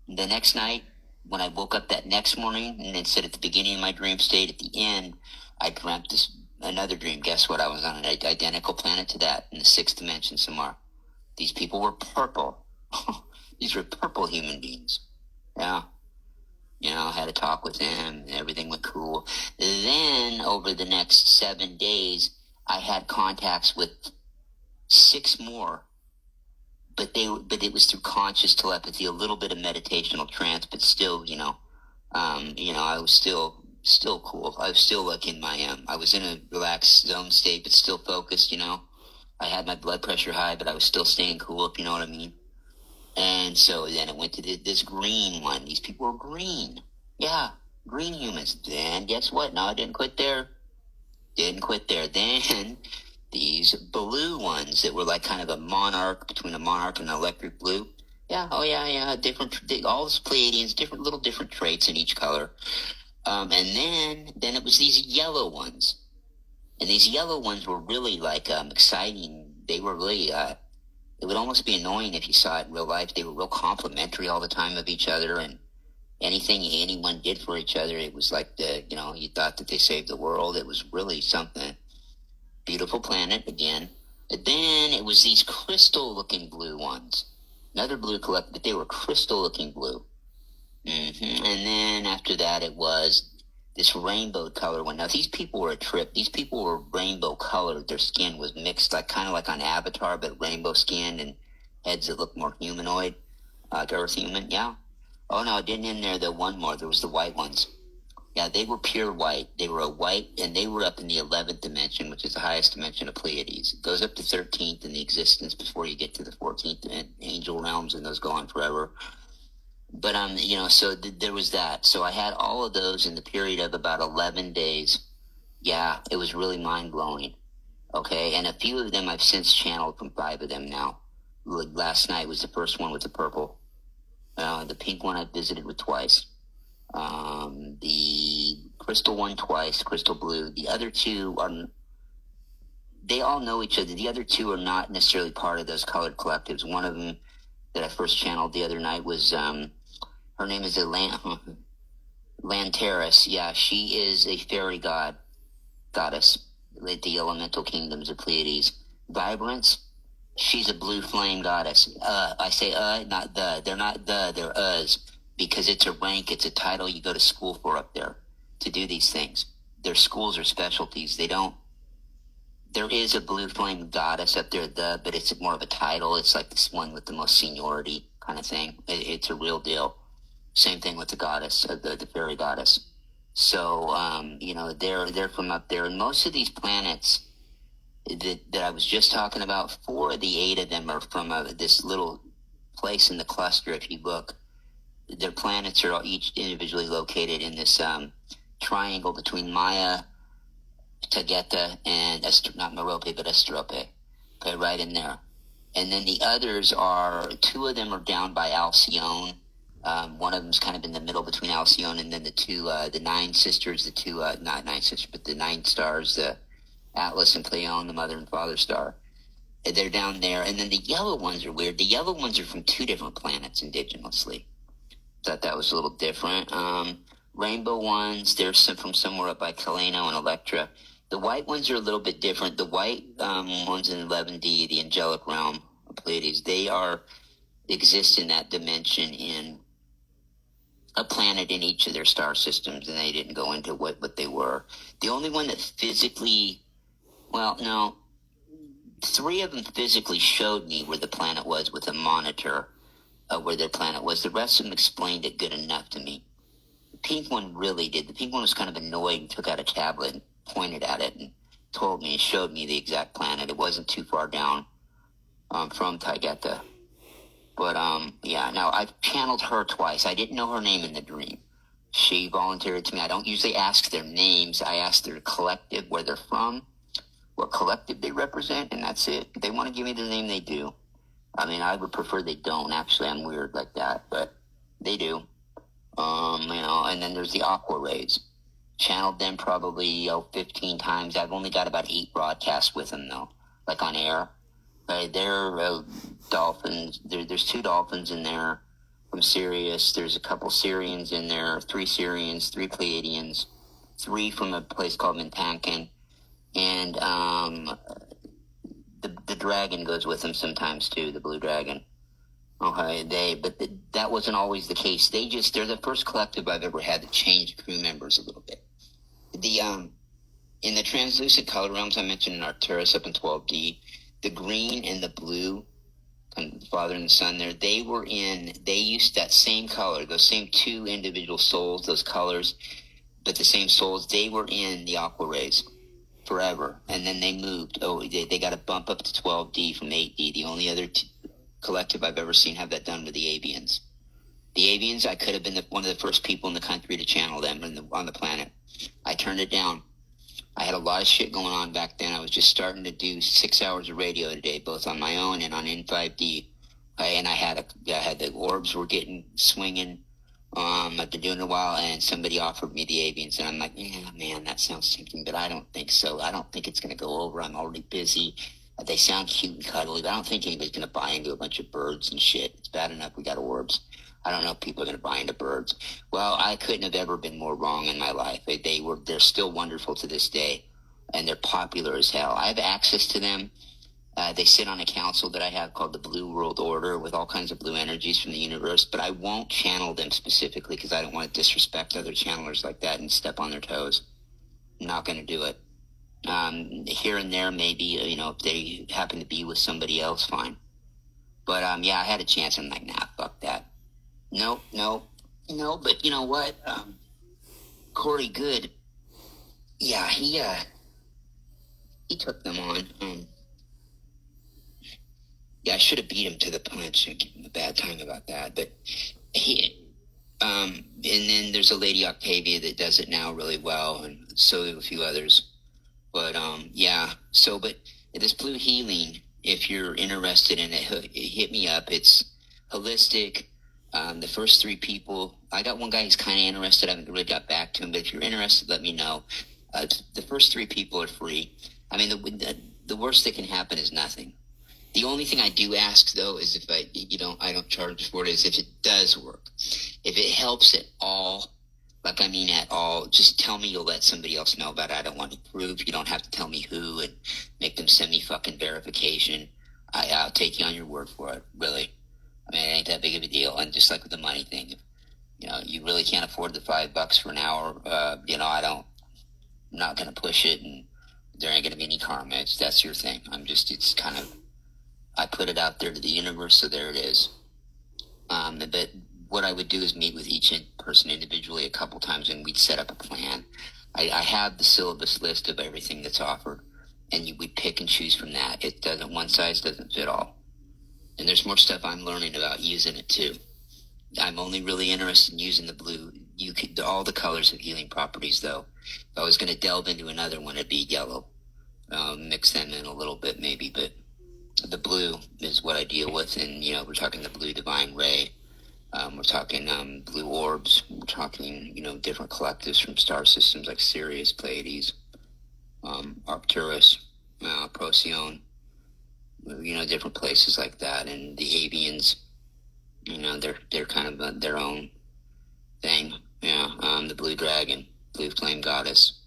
the next night, when I woke up that next morning, and instead at the beginning of my dream state, at the end, I dreamt another dream. Guess what? I was on an identical planet to that in the 6th dimension somewhere. These people were purple. These were purple human beings. Yeah. I had a talk with them, and everything went cool. Then, over the next 7 days, I had contacts with 6 more, but it was through conscious telepathy, a little bit of meditational trance, but still, I was still cool. I was still like in my I was in a relaxed zone state, but still focused. I had my blood pressure high, but I was still staying cool, if you know what I mean. And so then it went to this green one. These people were green. Yeah, green humans. Then guess what? No, I didn't quit there. Then these blue ones that were like kind of a monarch, between a monarch and an electric blue. Yeah, oh yeah, different, all those Pleiadians, different traits in each color. And then it was these yellow ones. And these yellow ones were really like exciting. They were really, it would almost be annoying if you saw it in real life. They were real complimentary all the time of each other, and anything anyone did for each other, it was like you thought that they saved the world. It was really something. Beautiful planet again. But then it was these crystal-looking blue ones. Another blue collective, but they were crystal-looking blue. And then after that, it was this rainbow color one. Now, these people were a trip. These people were rainbow colored. Their skin was mixed, like kind of like on Avatar, but rainbow skinned and heads that looked more humanoid, like Earth human. Yeah. Oh, no, it didn't end there, though. One more. There was the white ones. Yeah, they were pure white. They were a white, and they were up in the 11th dimension, which is the highest dimension of Pleiades. It goes up to 13th in the existence before you get to the 14th angel realms, and those go on forever. But, so there was that. So I had all of those in the period of about 11 days. Yeah, it was really mind-blowing. Okay, and a few of them I've since channeled from 5 of them now. Like last night was the first one with the purple. The pink one I visited with twice. The crystal one twice, crystal blue. The other 2 they all know each other. The other 2 are not necessarily part of those colored collectives. One of them that I first channeled the other night was, her name is Lanteris. Yeah, she is a fairy goddess, like the elemental kingdoms of Pleiades. Vibrance, she's a blue flame goddess. I say not the. They're not the, they're us, because it's a rank, it's a title you go to school for up there to do these things. Their schools are specialties. There is a blue flame goddess up there, but it's more of a title. It's like this one with the most seniority kind of thing. It's a real deal. Same thing with the goddess, the fairy goddess. So, they're from up there. And most of these planets that I was just talking about, 4 of the 8 of them are from this little place in the cluster. If you look, their planets are each individually located in this triangle between Maya, Taygeta, and not Merope, but Estrope. Okay, right in there. And then the others are, 2 of them are down by Alcyone. One of them's kind of in the middle between Alcyone and then the 2, the 9 sisters, the 2, not 9 sisters, but the 9 stars, the Atlas and Pleione, the mother and father star. They're down there. And then the yellow ones are weird. The yellow ones are from 2 different planets indigenously. Thought that was a little different. Rainbow ones, they're from somewhere up by Kaleno and Electra. The white ones are a little bit different. The white ones in 11D, the angelic realm of Pleiades, they exist in that dimension in a planet in each of their star systems, and they didn't go into what they were. The only one that physically, 3 of them physically showed me where the planet was with a monitor, where their planet was. The rest of them explained it good enough to me. The pink one really did. The pink one was kind of annoyed and took out a tablet and pointed at it and told me and showed me the exact planet. It wasn't too far down from Taygeta. But, now I've channeled her twice. I didn't know her name in the dream. She volunteered to me. I don't usually ask their names. I ask their collective, where they're from, what collective they represent, and that's it. If they want to give me the name, they do. I mean, I would prefer they don't. Actually, I'm weird like that, but they do. And then there's the Aqua Rays. Channeled them probably 15 times. I've only got about 8 broadcasts with them, though, like on air. They're dolphins. There's 2 dolphins in there from Sirius. There's a couple Syrians in there, 3 Syrians, 3 Pleiadians, 3 from a place called Mintankan. And the dragon goes with them sometimes, too, the blue dragon. Okay, that wasn't always the case. They're the first collective I've ever had to change crew members a little bit. In the translucent color realms I mentioned in Arcturus up in 12D, the green and the blue, and the father and the son there, they used that same color, those same two individual souls, those colors, but the same souls, they were in the aqua rays forever. And then they moved. They got a bump up to 12D from 8D. The only other collective I've ever seen have that done were the Avians. The Avians, I could have been one of the first people in the country to channel them on the planet. I turned it down. I had a lot of shit going on back then. I was just starting to do 6 hours of radio a day, both on my own and on N5D. And I had the orbs were getting swinging. I've been doing it a while, and somebody offered me the Avians, and I'm like, yeah, man, that sounds tempting, but I don't think so. I don't think it's going to go over. I'm already busy. They sound cute and cuddly, but I don't think anybody's going to buy into a bunch of birds and shit. It's bad enough we got orbs. I don't know if people are going to buy into birds. Well, I couldn't have ever been more wrong in my life. They're still wonderful to this day, and they're popular as hell. I have access to them. They sit on a council that I have called the Blue World Order with all kinds of blue energies from the universe, but I won't channel them specifically because I don't want to disrespect other channelers like that and step on their toes. I'm not going to do it. Here and there, maybe, if they happen to be with somebody else, fine. But, yeah, I had a chance. I'm like, nah, fuck that. No, but you know what? Corey Good, yeah, he took them on. Yeah, I should have beat him to the punch and give him a bad time about that. But and then there's a lady Octavia that does it now really well, and so do a few others. But yeah. So, but this blue healing, if you're interested in it, hit me up. It's holistic. The first 3 people, I got one guy who's kind of interested. I haven't really got back to him, but if you're interested, let me know. The first 3 people are free. I mean, the worst that can happen is nothing. The only thing I do ask, though, is if I don't charge for it, is if it does work. If it helps at all, at all, just tell me you'll let somebody else know about it. I don't want to prove. You don't have to tell me who and make them send me fucking verification. I'll take you on your word for it, really. I mean, it ain't that big of a deal. And just like with the money thing, you really can't afford the $5 for an hour. I'm not going to push it, and there ain't going to be any karma. That's your thing. I put it out there to the universe, so there it is. But what I would do is meet with each person individually a couple times, and we'd set up a plan. I have the syllabus list of everything that's offered, and we pick and choose from that. One size doesn't fit all. And there's more stuff I'm learning about using it too. I'm only really interested in using the blue. All the colors have healing properties, though. If I was going to delve into another one, it'd be yellow. Mix them in a little bit maybe, but the blue is what I deal with. And, we're talking the blue divine ray. We're talking blue orbs. We're talking, different collectives from star systems like Sirius, Pleiades, Arcturus, Procyon, different places like that. And the Avians, they're kind of their own thing. The blue dragon, blue flame goddess,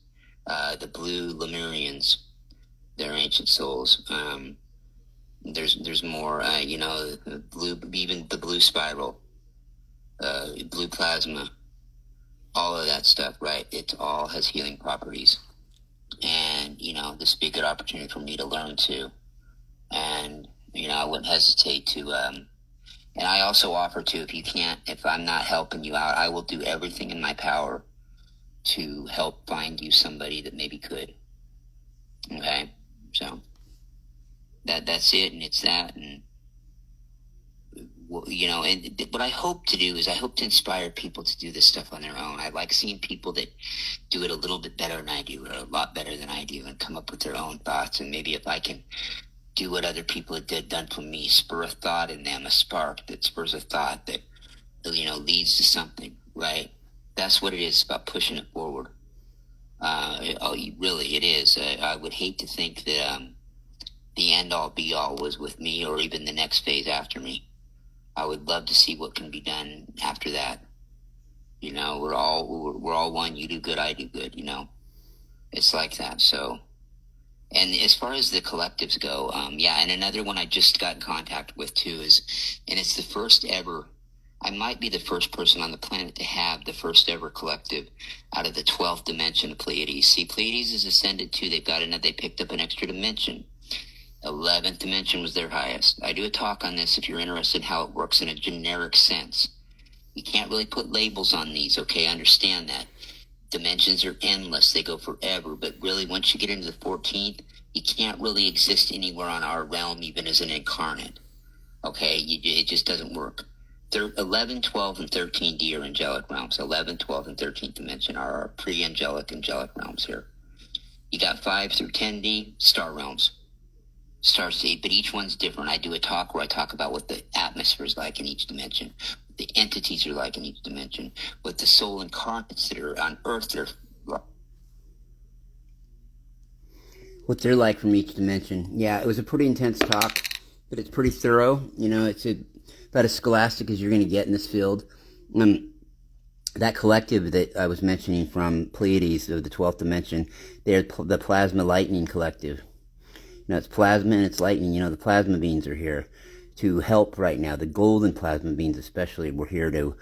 the blue Lemurians, they're ancient souls. There's more, the blue, even the blue spiral, blue plasma, all of that stuff, right? It all has healing properties. And, this would be a good opportunity for me to learn too. And, I wouldn't hesitate to, and I also offer to, if I'm not helping you out, I will do everything in my power to help find you somebody that maybe could. Okay? So that's it, and it's that. And, and what I hope to do is I hope to inspire people to do this stuff on their own. I like seeing people that do it a little bit better than I do, or a lot better than I do, and come up with their own thoughts. And maybe if I can do what other people have done for me, spur a thought in them, a spark that spurs a thought that, leads to something, right? That's what it is, about pushing it forward. Really, it is. I would hate to think that the end-all, be-all was with me, or even the next phase after me. I would love to see what can be done after that. We're all one. You do good, I do good. It's like that. So, and as far as the collectives go, and another one I just got in contact with too and it's the first ever. I might be the first person on the planet to have the first ever collective out of the 12th dimension of Pleiades. See, Pleiades is ascended too. They picked up an extra dimension. 11th dimension was their highest. I do a talk on this if you're interested in how it works in a generic sense. You can't really put labels on these, okay? Understand that. Dimensions are endless. They go forever. But really, once you get into the 14th, you can't really exist anywhere on our realm, even as an incarnate. Okay? It just doesn't work. 11, 12, and 13D are angelic realms. 11, 12, and 13th dimension are our pre-angelic, angelic realms here. You got 5 through 10D, star realms. Star state, but each one's different. I do a talk where I talk about what the atmosphere is like in each dimension, what the entities are like in each dimension, what the soul incarnates that are on Earth are like. What they're like from each dimension. Yeah, it was a pretty intense talk, but it's pretty thorough. It's about as scholastic as you're going to get in this field. That collective that I was mentioning from Pleiades of the 12th dimension, they're the Plasma Lightning Collective. It's plasma and it's lightning. The plasma beings are here to help right now. The golden plasma beings especially were here to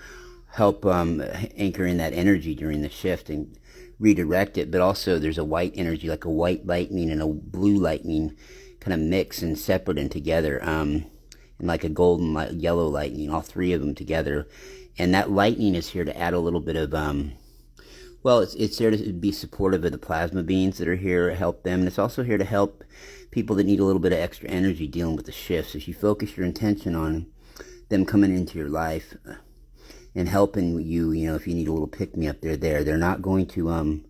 help anchor in that energy during the shift and redirect it. But also there's a white energy, like a white lightning and a blue lightning kind of mix and separate and together. And like a golden yellow lightning, all three of them together. And that lightning is here to add a little bit of, it's there to be supportive of the plasma beings that are here, help them. And it's also here to help people that need a little bit of extra energy dealing with the shifts. If you focus your intention on them coming into your life and helping you, if you need a little pick-me-up, they're there. They're not going to,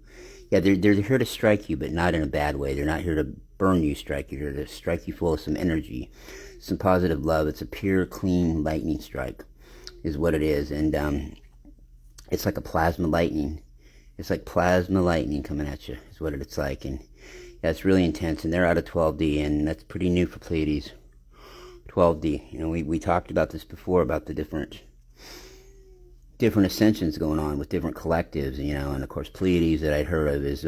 they're here to strike you, but not in a bad way. They're not here to burn you, strike you. They're here to strike you full of some energy, some positive love. It's a pure, clean lightning strike is what it is. And it's like a plasma lightning. It's like plasma lightning coming at you is what it's like. And yeah, it's really intense, and they're out of 12D, and that's pretty new for Pleiades. 12D. We talked about this before, about the different ascensions going on with different collectives, and of course Pleiades that I'd heard of is,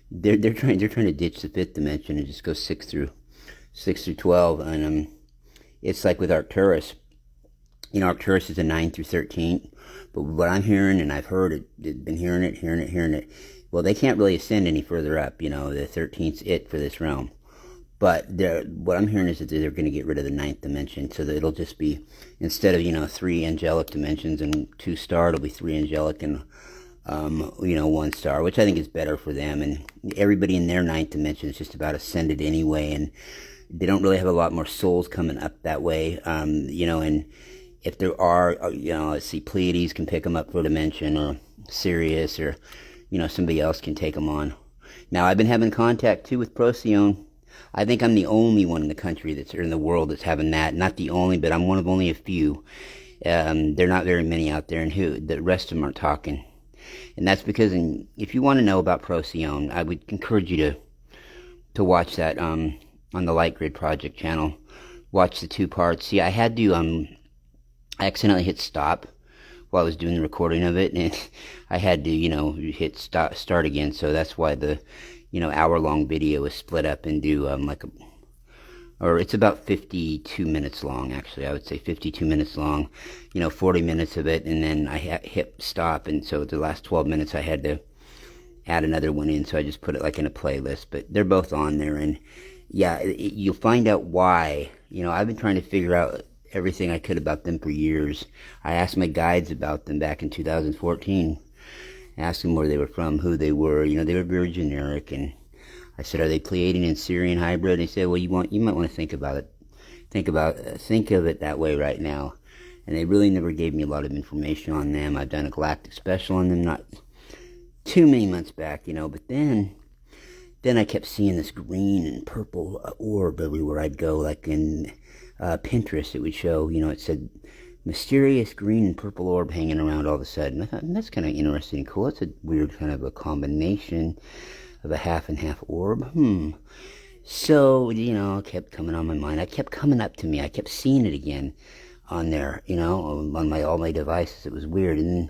they're trying to ditch the 5th dimension and just go 6 through 12, and it's like with Arcturus. Arcturus is a 9 through 13, but what I'm hearing, and I've heard it, been hearing it. Well, they can't really ascend any further up. The 13th's it for this realm. But what I'm hearing is that they're going to get rid of the 9th dimension, so that it'll just be, instead of 3 angelic dimensions and 2 star, it'll be 3 angelic and 1 star, which I think is better for them. And everybody in their 9th dimension is just about ascended anyway, and they don't really have a lot more souls coming up that way. And if there are, let's see, Pleiades can pick them up for a dimension, or Sirius, or somebody else can take them on. Now, I've been having contact, too, with Procyon. I think I'm the only one in the country or in the world that's having that. Not the only, but I'm one of only a few. There are not very many out there, and the rest of them aren't talking. And that's because, if you want to know about Procyon, I would encourage you to watch that on the Light Grid Project channel. Watch the 2 parts. See, I had to, I accidentally hit stop while I was doing the recording of it, and I had to, hit start again, so that's why the, hour-long video is split up into, it's about 52 minutes long, actually. I would say 52 minutes long, 40 minutes of it, and then I hit stop, and so the last 12 minutes I had to add another one in, so I just put it like in a playlist, but they're both on there, and yeah, you'll find out why. I've been trying to figure out everything I could about them for years. I asked my guides about them back in 2014. I asked them where they were from, who they were. They were very generic, and I said, "Are they Pleiadian and Sirian hybrid?" And they said, "Well, you might want to think about it. Think of it that way right now." And they really never gave me a lot of information on them. I've done a galactic special on them not too many months back, but then I kept seeing this green and purple orb everywhere I'd go, like in Pinterest. It would show, it said mysterious green and purple orb hanging around all of a sudden. I thought, that's kind of interesting and cool. It's a weird kind of a combination of a half and half orb. So, it kept coming on my mind. It kept coming up to me. I kept seeing it again on there, on all my devices. It was weird. And then all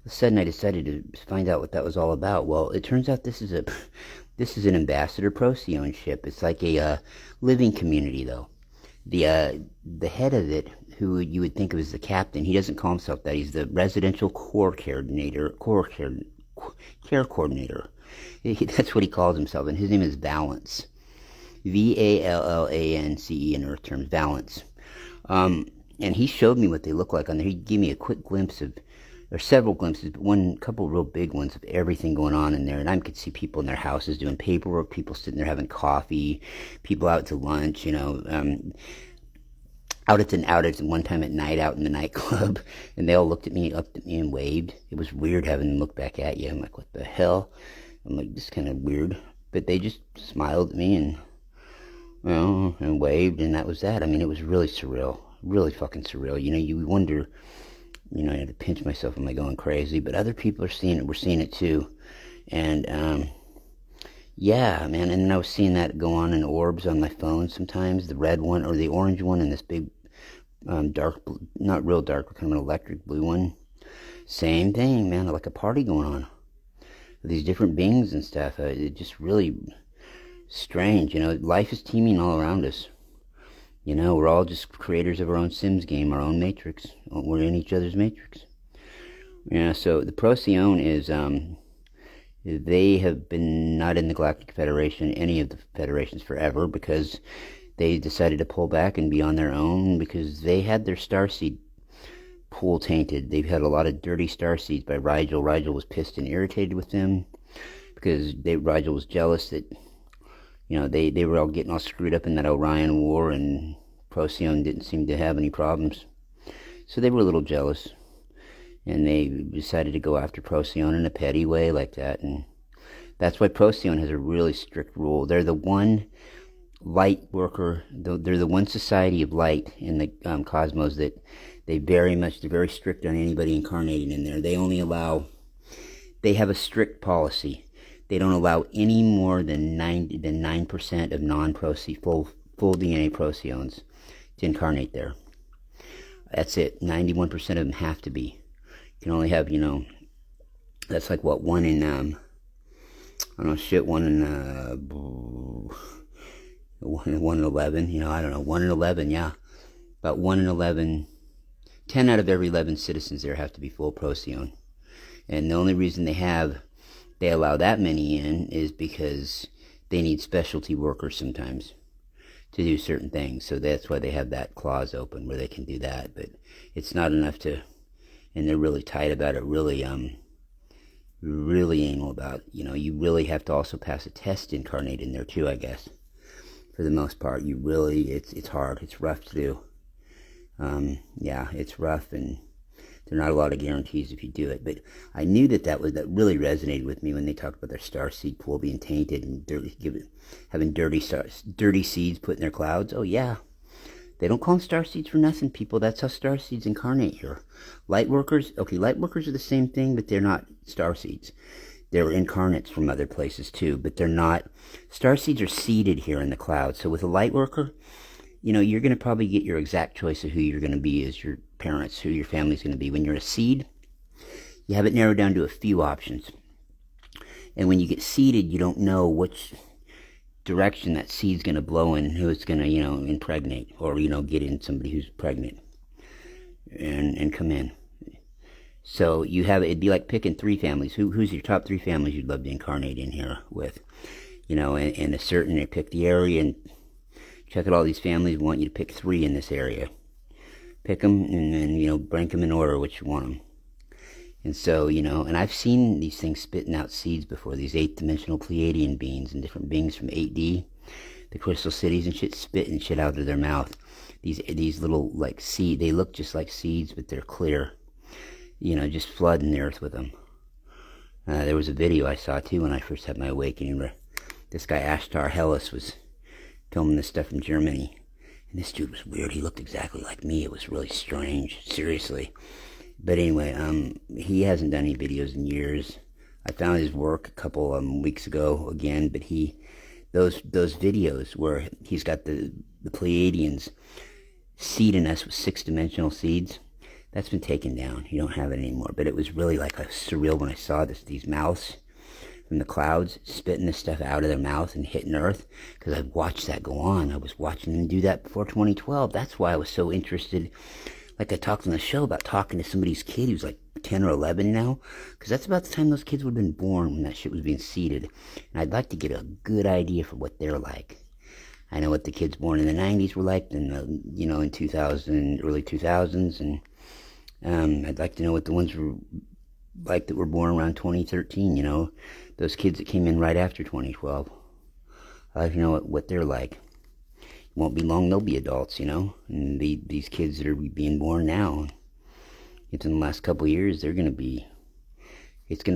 of a sudden I decided to find out what that was all about. Well, it turns out this is an ambassador Procyon ship. It's like a living community, though. The head of it, who you would think of as the captain. He doesn't call himself that. He's the residential care coordinator. That's what he calls himself, and his name is Valance. Vallance in Earth terms, Valance. And he showed me what they look like on there. He gave me a quick glimpse of, or several glimpses, but couple real big ones of everything going on in there. And I could see people in their houses doing paperwork, people sitting there having coffee, people out to lunch, out at one time at night out in the nightclub, and they all looked at me and waved. It was weird having them look back at you. I'm like, what the hell? I'm like, this is kind of weird. But they just smiled at me and waved, and that was that. I mean, it was really surreal. Really fucking surreal. You wonder, I had to pinch myself, am I going crazy? But other people are seeing it. We're seeing it too. And, yeah, man. And then I was seeing that go on in orbs on my phone sometimes. The red one or the orange one and this big, dark, not real dark, but kind of an electric blue one. Same thing, man. Like a party going on. These different beings and stuff. It just really strange. Life is teeming all around us. We're all just creators of our own Sims game, our own matrix. We're in each other's matrix. Yeah, so the Procyon is, they have been not in the Galactic Federation, any of the federations forever, because they decided to pull back and be on their own, because they had their starseed pool tainted. They've had a lot of dirty starseeds by Rigel. Rigel was pissed and irritated with them, because Rigel was jealous that they were all getting all screwed up in that Orion War, and Procyon didn't seem to have any problems. So they were a little jealous, and they decided to go after Procyon in a petty way like that, and that's why Procyon has a really strict rule. They're the one light worker, they're the one society of light in the cosmos that they're very strict on anybody incarnating in there. They have a strict policy. They don't allow any more than 9% of full DNA Procyons to incarnate there. That's it. 91% of them have to be. You can only have, that's like what, 1 in 11, I don't know, 1 in 11, yeah. About 1 in 11, 10 out of every 11 citizens there have to be full Procyon. And the only reason they allow that many in is because they need specialty workers sometimes to do certain things. So that's why they have that clause open where they can do that. But it's not enough and they're really tight about it, really anal about, you really have to also pass a test to incarnate in there too, I guess. For the most part, it's hard, it's rough to do. Yeah, it's rough, and there are not a lot of guarantees if you do it, but I knew that really resonated with me when they talked about their starseed pool being tainted and having dirty seeds put in their clouds. Oh yeah, they don't call them starseeds for nothing, people. That's how starseeds incarnate here. Light workers are the same thing, but they're not starseeds. They're incarnates from other places too, but they're not. Starseeds are seeded here in the clouds. So with a light worker, you're going to probably get your exact choice of who you're going to be as your parents, who your family's going to be. When you're a seed, you have it narrowed down to a few options. And when you get seeded, you don't know which direction that seed's going to blow in, who it's going to, impregnate, or, get in somebody who's pregnant and come in. So it'd be like picking 3 families. Who's your top 3 families you'd love to incarnate in here with? And they pick the area and check out all these families. We want you to pick 3 in this area. Pick them and then, rank them in order which you want them. And so, and I've seen these things spitting out seeds before, these 8th-dimensional Pleiadian beings and different beings from 8D, the crystal cities and shit, spitting shit out of their mouth. These little, like, seed, they look just like seeds, but they're clear. Just flooding the earth with them. There was a video I saw, too, when I first had my awakening, where this guy, Ashtar Hellas, was filming this stuff from Germany. And this dude was weird. He looked exactly like me. It was really strange, seriously. But anyway, he hasn't done any videos in years. I found his work a couple weeks ago again, but those videos where he's got the Pleiadians seeding us with 6-dimensional seeds, that's been taken down. You don't have it anymore. But it was really like surreal when I saw these mouths from the clouds, spitting this stuff out of their mouth and hitting Earth, because I've watched that go on. I was watching them do that before 2012. That's why I was so interested. Like I talked on the show about talking to somebody's kid who's like 10 or 11 now, because that's about the time those kids would have been born when that shit was being seeded. And I'd like to get a good idea for what they're like. I know what the kids born in the 90s were like, in 2000, early 2000s, and I'd like to know what the ones were like that were born around 2013, those kids that came in right after 2012. I'd like to know what they're like. It won't be long, they'll be adults, and these kids that are being born now, within the last couple of years, it's going to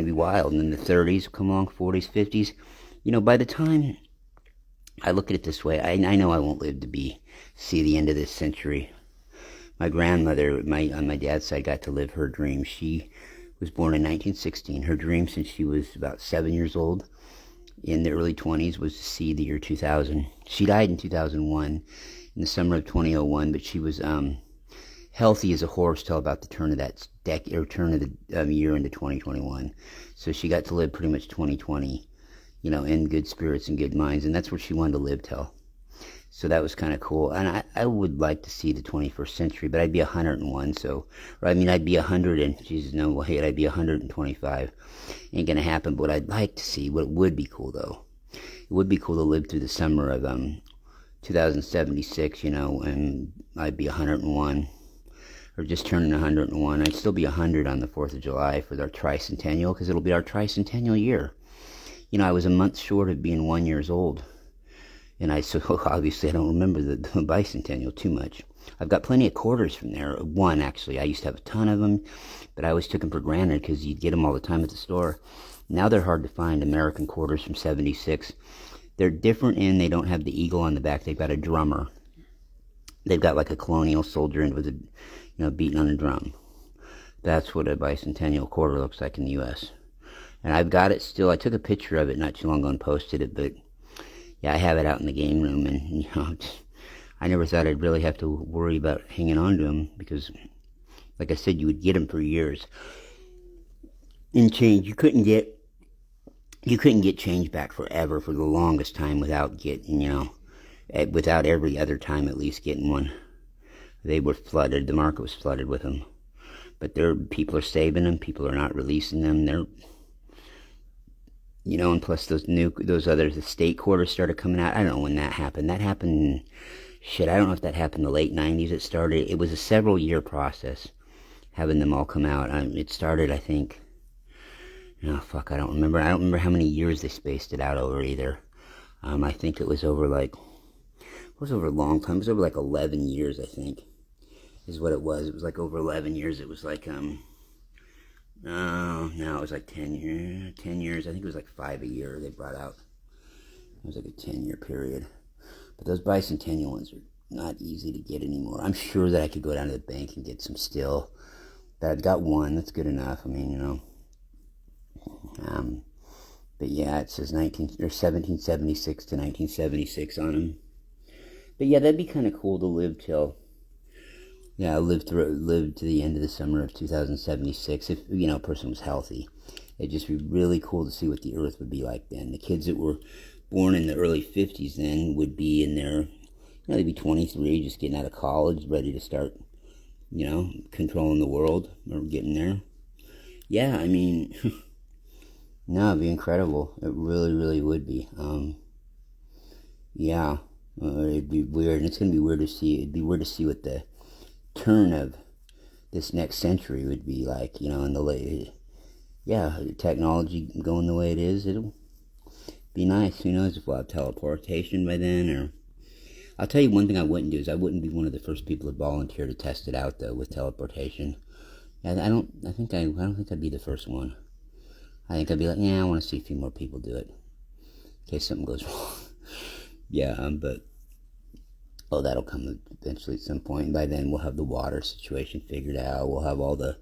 be wild. And then the 30s will come along, 40s, 50s. By the time, I look at it this way, I know I won't live to see the end of this century. My grandmother, on my dad's side, got to live her dream. She was born in 1916. Her dream since she was about 7 years old, in the early 20s, was to see the year 2000. She died in 2001, in the summer of 2001, but she was healthy as a horse till about the turn of that turn of the year into 2021. So she got to live pretty much 2020, in good spirits and good minds, and that's where she wanted to live till. So that was kind of cool. And I would like to see the 21st century, but I'd be 101. I'd be 100 and, Jesus, no way, I'd be 125. Ain't gonna happen. But what I'd like to see, what would be cool though, it would be cool to live through the summer of 2076, and I'd be 101, or just turning 101. I'd still be 100 on the 4th of July for our tricentennial, because it'll be our tricentennial year. I was a month short of being 1 year old. And so obviously I don't remember the bicentennial too much. I've got plenty of quarters from there. One, actually. I used to have a ton of them, but I always took them for granted because you'd get them all the time at the store. Now they're hard to find, American quarters from 76. They're different in they don't have the eagle on the back. They've got a drummer. They've got like a colonial soldier with a, beating on a drum. That's what a bicentennial quarter looks like in the U.S. And I've got it still. I took a picture of it not too long ago and posted it, but yeah, I have it out in the game room, and, I never thought I'd really have to worry about hanging on to them, because, like I said, you would get them for years. In change, you couldn't get change back forever for the longest time without getting, without every other time at least getting one. They were flooded, the market was flooded with them. But people are saving them, people are not releasing them, and plus the state quarters started coming out. I don't know when that happened. That happened, I don't know if that happened in the late 90s. It was a several year process, having them all come out. It started, I think, I don't remember. I don't remember how many years they spaced it out over either. I think it was over a long time. It was over like 11 years, I think, is what it was. It was like over 11 years. It was like, no, it was like 10 years. I think it was like 5 a year they brought out. It was like a 10-year period. But those bicentennial ones are not easy to get anymore. I'm sure that I could go down to the bank and get some still. But I've got one. That's good enough. But yeah, it says 1776 to 1976 on them. But yeah, that'd be kind of cool to live till. Yeah, live to the end of the summer of 2076 if, a person was healthy. It'd just be really cool to see what the Earth would be like then. The kids that were born in the early 50s then would be in their, they'd be 23, just getting out of college, ready to start, controlling the world, or getting there. Yeah, no, it'd be incredible. It really, really would be. Yeah, it'd be weird, and it's going to be weird to see. It'd be weird to see what the turn of this next century would be like, in the late, technology going the way it is. It'll be nice. Who knows if we'll have teleportation by then, or I'll tell you one thing I wouldn't do is I wouldn't be one of the first people to volunteer to test it out though with teleportation. I don't think I'd be the first one. I think I'd be like, I want to see a few more people do it in case something goes wrong. But that'll come eventually at some point. By then, we'll have the water situation figured out. We'll have all the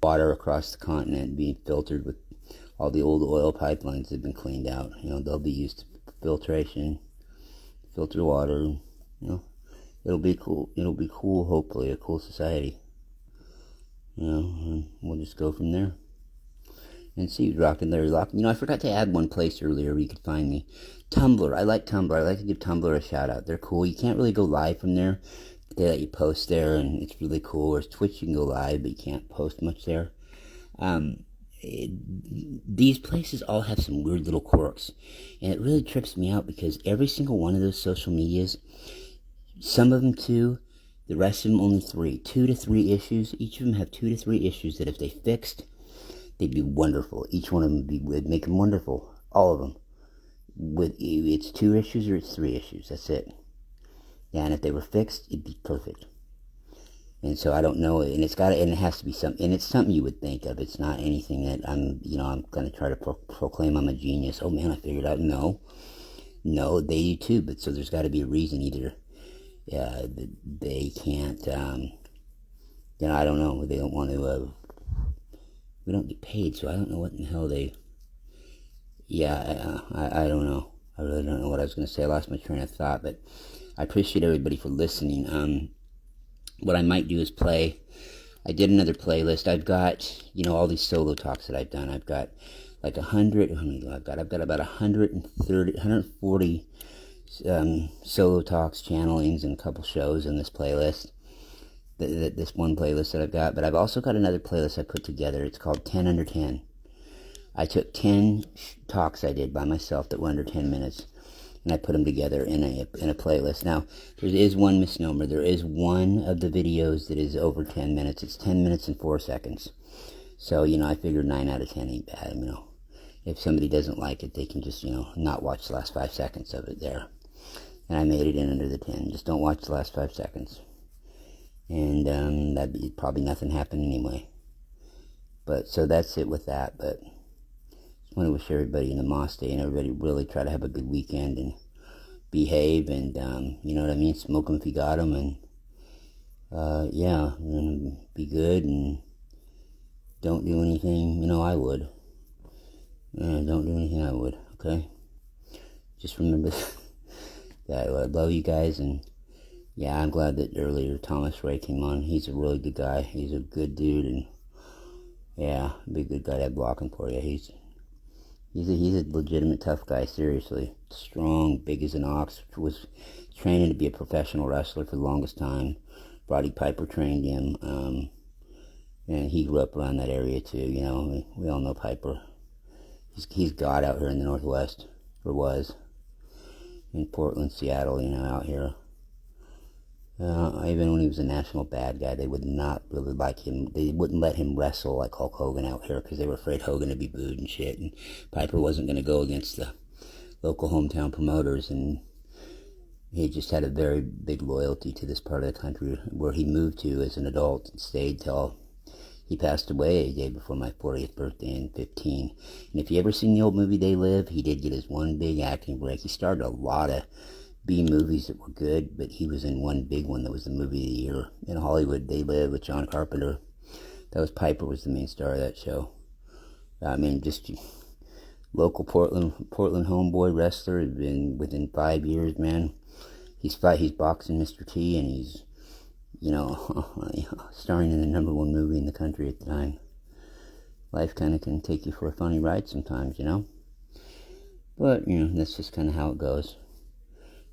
water across the continent being filtered with all the old oil pipelines that have been cleaned out. They'll be used to filtration, filter water. It'll be cool. It'll be cool, hopefully, a cool society. And we'll just go from there. And see, Rockin' Larry Locken. I forgot to add one place earlier where you could find me. Tumblr. I like Tumblr. I like to give Tumblr a shout out. They're cool. You can't really go live from there. They let you post there, and it's really cool. Whereas Twitch, you can go live, but you can't post much there. These places all have some weird little quirks. And it really trips me out because every single one of those social medias, some of them 2, the rest of them only 3. 2 to 3 issues. Each of them have 2 to 3 issues that if they fixed, they'd be wonderful. Each one of them would make them wonderful. All of them. It's 2 issues or it's 3 issues. That's it. Yeah, and if they were fixed, it'd be perfect. And so I don't know, and it has to be something, and it's something you would think of. It's not anything that I'm going to try to proclaim I'm a genius. Oh man, I figured out. No, they do too. But so there's got to be a reason. Either they can't, I don't know. They don't want to. We don't get paid, so I don't know what in the hell they. Yeah, I don't know. I really don't know what I was going to say. I lost my train of thought, but I appreciate everybody for listening. What I might do is play. I did another playlist. I've got, all these solo talks that I've done. I've got like 100. How many do I've got? I've got about 140 solo talks, channelings, and a couple shows in this playlist. This one playlist that I've got. But I've also got another playlist I put together. It's called 10 Under 10. I took 10 talks I did by myself that were under 10 minutes, and I put them together in a playlist. Now, there is one misnomer. There is one of the videos that is over 10 minutes. It's 10 minutes and 4 seconds. So, I figured 9 out of 10 ain't bad, If somebody doesn't like it, they can just, not watch the last 5 seconds of it there. And I made it in under the 10. Just don't watch the last 5 seconds. And that'd be probably nothing happened anyway. But, so that's it with that, but I want to wish everybody in the Moss Day and everybody really try to have a good weekend and behave and, you know what I mean, smoke them if you got them and, and be good and don't do anything, I would. Don't do anything I would, okay? Just remember that I love you guys and, yeah, I'm glad that earlier Thomas Ray came on. He's a really good guy. He's a good dude and, yeah, be a good guy to have blocking for you. He's a legitimate tough guy, seriously. Strong, big as an ox. Was training to be a professional wrestler for the longest time. Roddy Piper trained him. And he grew up around that area too, We all know Piper. He's God out here in the Northwest. Or was. In Portland, Seattle, out here. Even when he was a national bad guy, they would not really like him. They wouldn't let him wrestle like Hulk Hogan out here because they were afraid Hogan would be booed and shit. And Piper wasn't going to go against the local hometown promoters. And he just had a very big loyalty to this part of the country where he moved to as an adult and stayed till he passed away a day before my 40th birthday in 15. And if you ever seen the old movie They Live, he did get his one big acting break. He started a lot of B movies that were good, but he was in one big one that was the movie of the year in Hollywood, They Live with John Carpenter. That was Piper was the main star of that show. I mean, just local Portland homeboy wrestler. Has been within 5 years, man. He's boxing Mr. T, and he's starring in the #1 movie in the country at the time. Life kind of can take you for a funny ride sometimes, But that's just kind of how it goes.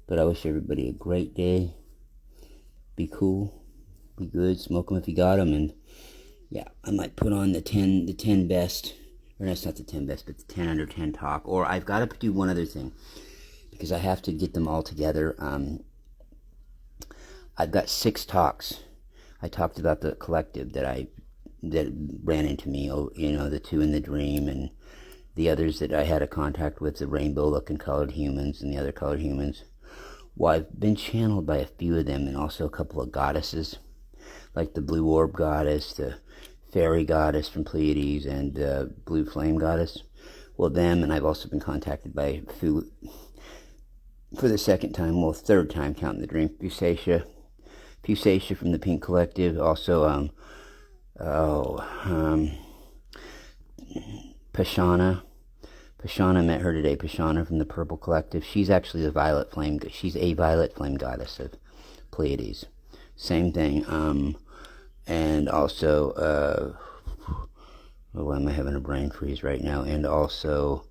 But I wish everybody a great day. Be cool. Be good. Smoke them if you got them. And, yeah, I might put on the 10 best. Or that's not the 10 best, but the 10 under 10 talk. Or I've got to do one other thing. Because I have to get them all together. I've got 6 talks. I talked about the collective that ran into me. The 2 in the Dream. And the others that I had a contact with. The Rainbow Looking Colored Humans and the other colored humans. Well, I've been channeled by a few of them and also a couple of goddesses, like the Blue Orb Goddess, the Fairy Goddess from Pleiades, and Blue Flame Goddess. Well, them, and I've also been contacted by a few, for the second time, third time counting the Dream, Fusacia from the Pink Collective, also, Pashana. Pashana, met her today. Pashana from the Purple Collective. She's actually a violet flame goddess of Pleiades. Same thing. And also, Oh, why am I having a brain freeze right now? And also,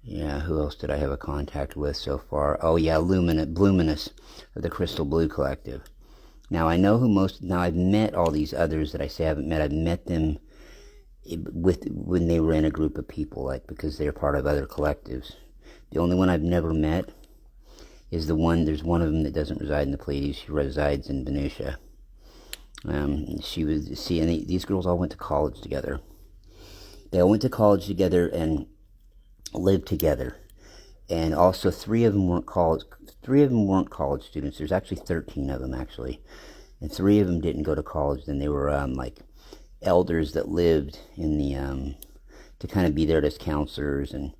yeah, who else did I have a contact with so far? Oh, yeah, Luminous of the Crystal Blue Collective. Now, I know now I've met all these others that I say I haven't met. I've met them when they were in a group of people, like, because they're part of other collectives. The only one I've never met is there's one of them that doesn't reside in the Pleiades. She resides in Venetia. And these girls all went to college together. They all went to college together and lived together. And also, three of them weren't college students. There's actually 13 of them, actually. And three of them didn't go to college. Then they were, like, elders that lived in the, to kind of be there as counselors and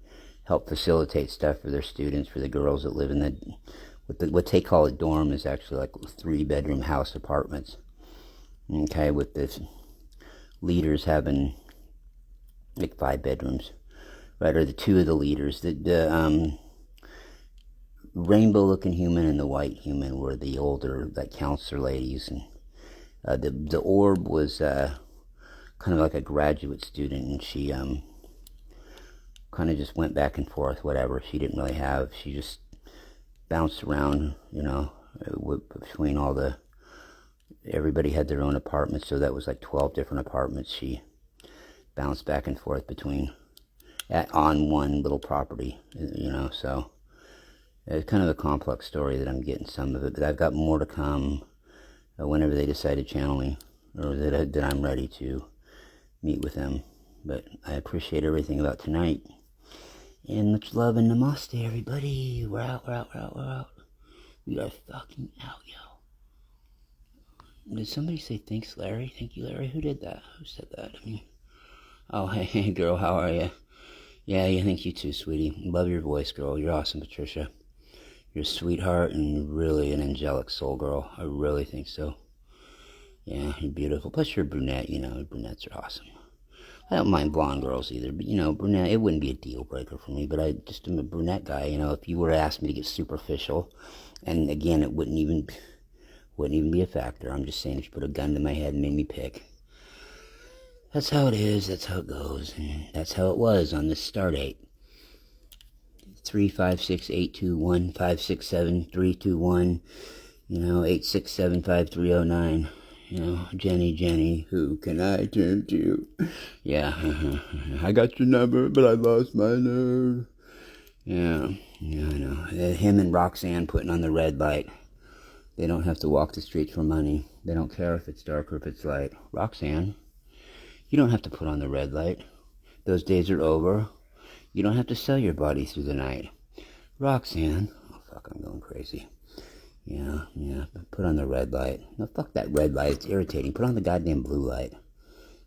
help facilitate stuff for their students, for the girls that live in what they call a dorm is actually like 3-bedroom house apartments. Okay, with the leaders having like 5 bedrooms, right? Or the two of the leaders, the rainbow-looking human and the white human were the older, like, counselor ladies, and the orb was kind of like a graduate student, and she kind of just went back and forth, whatever. She just bounced around, between everybody had their own apartments, so that was like 12 different apartments she bounced back and forth between on one little property, so it's kind of a complex story that I'm getting some of it, but I've got more to come whenever they decide to channel me, or that I'm ready to meet with them. But I appreciate everything about tonight. And much love and namaste, everybody. We're out. We are fucking out, yo. Did somebody say thanks, Larry? Thank you, Larry. Who did that? Who said that? Oh, hey, girl, how are you? Yeah, thank you too, sweetie. Love your voice, girl. You're awesome, Patricia. You're a sweetheart and really an angelic soul, girl. I really think so. Yeah, you're beautiful. Plus, you're a brunette. Brunettes are awesome. I don't mind blonde girls either, but, brunette, it wouldn't be a deal breaker for me, but I just am a brunette guy, if you were to ask me to get superficial, and again, it wouldn't even be a factor. I'm just saying, if you put a gun to my head and made me pick, that's how it is, that's how it goes, and that's how it was on this star date. 356-821-567-321, 867-5309. Jenny, who can I turn to? Yeah, I got your number, but I lost my nerve. Yeah, I know. Him and Roxanne putting on the red light. They don't have to walk the streets for money. They don't care if it's dark or if it's light. Roxanne, you don't have to put on the red light. Those days are over. You don't have to sell your body through the night. Roxanne, oh fuck, I'm going crazy. Yeah, put on the red light. No, fuck that red light, it's irritating. Put on the goddamn blue light.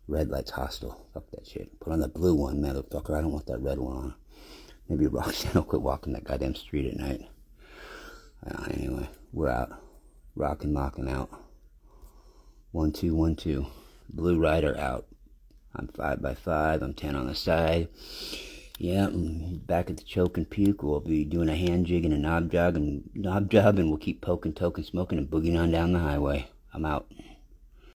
Red light's hostile. Fuck that shit. Put on the blue one, motherfucker. I don't want that red one on. Maybe Roxanne will quit walking that goddamn street at night. Anyway, we're out. Rockin', locking out. 1, 2, 1, 2. Blue Rider out. I'm 5x5. I'm 10 on the side. Yeah, back at the Choke and Puke, we'll be doing a hand jig and a knob job, and we'll keep poking, toking, smoking, and boogieing on down the highway. I'm out.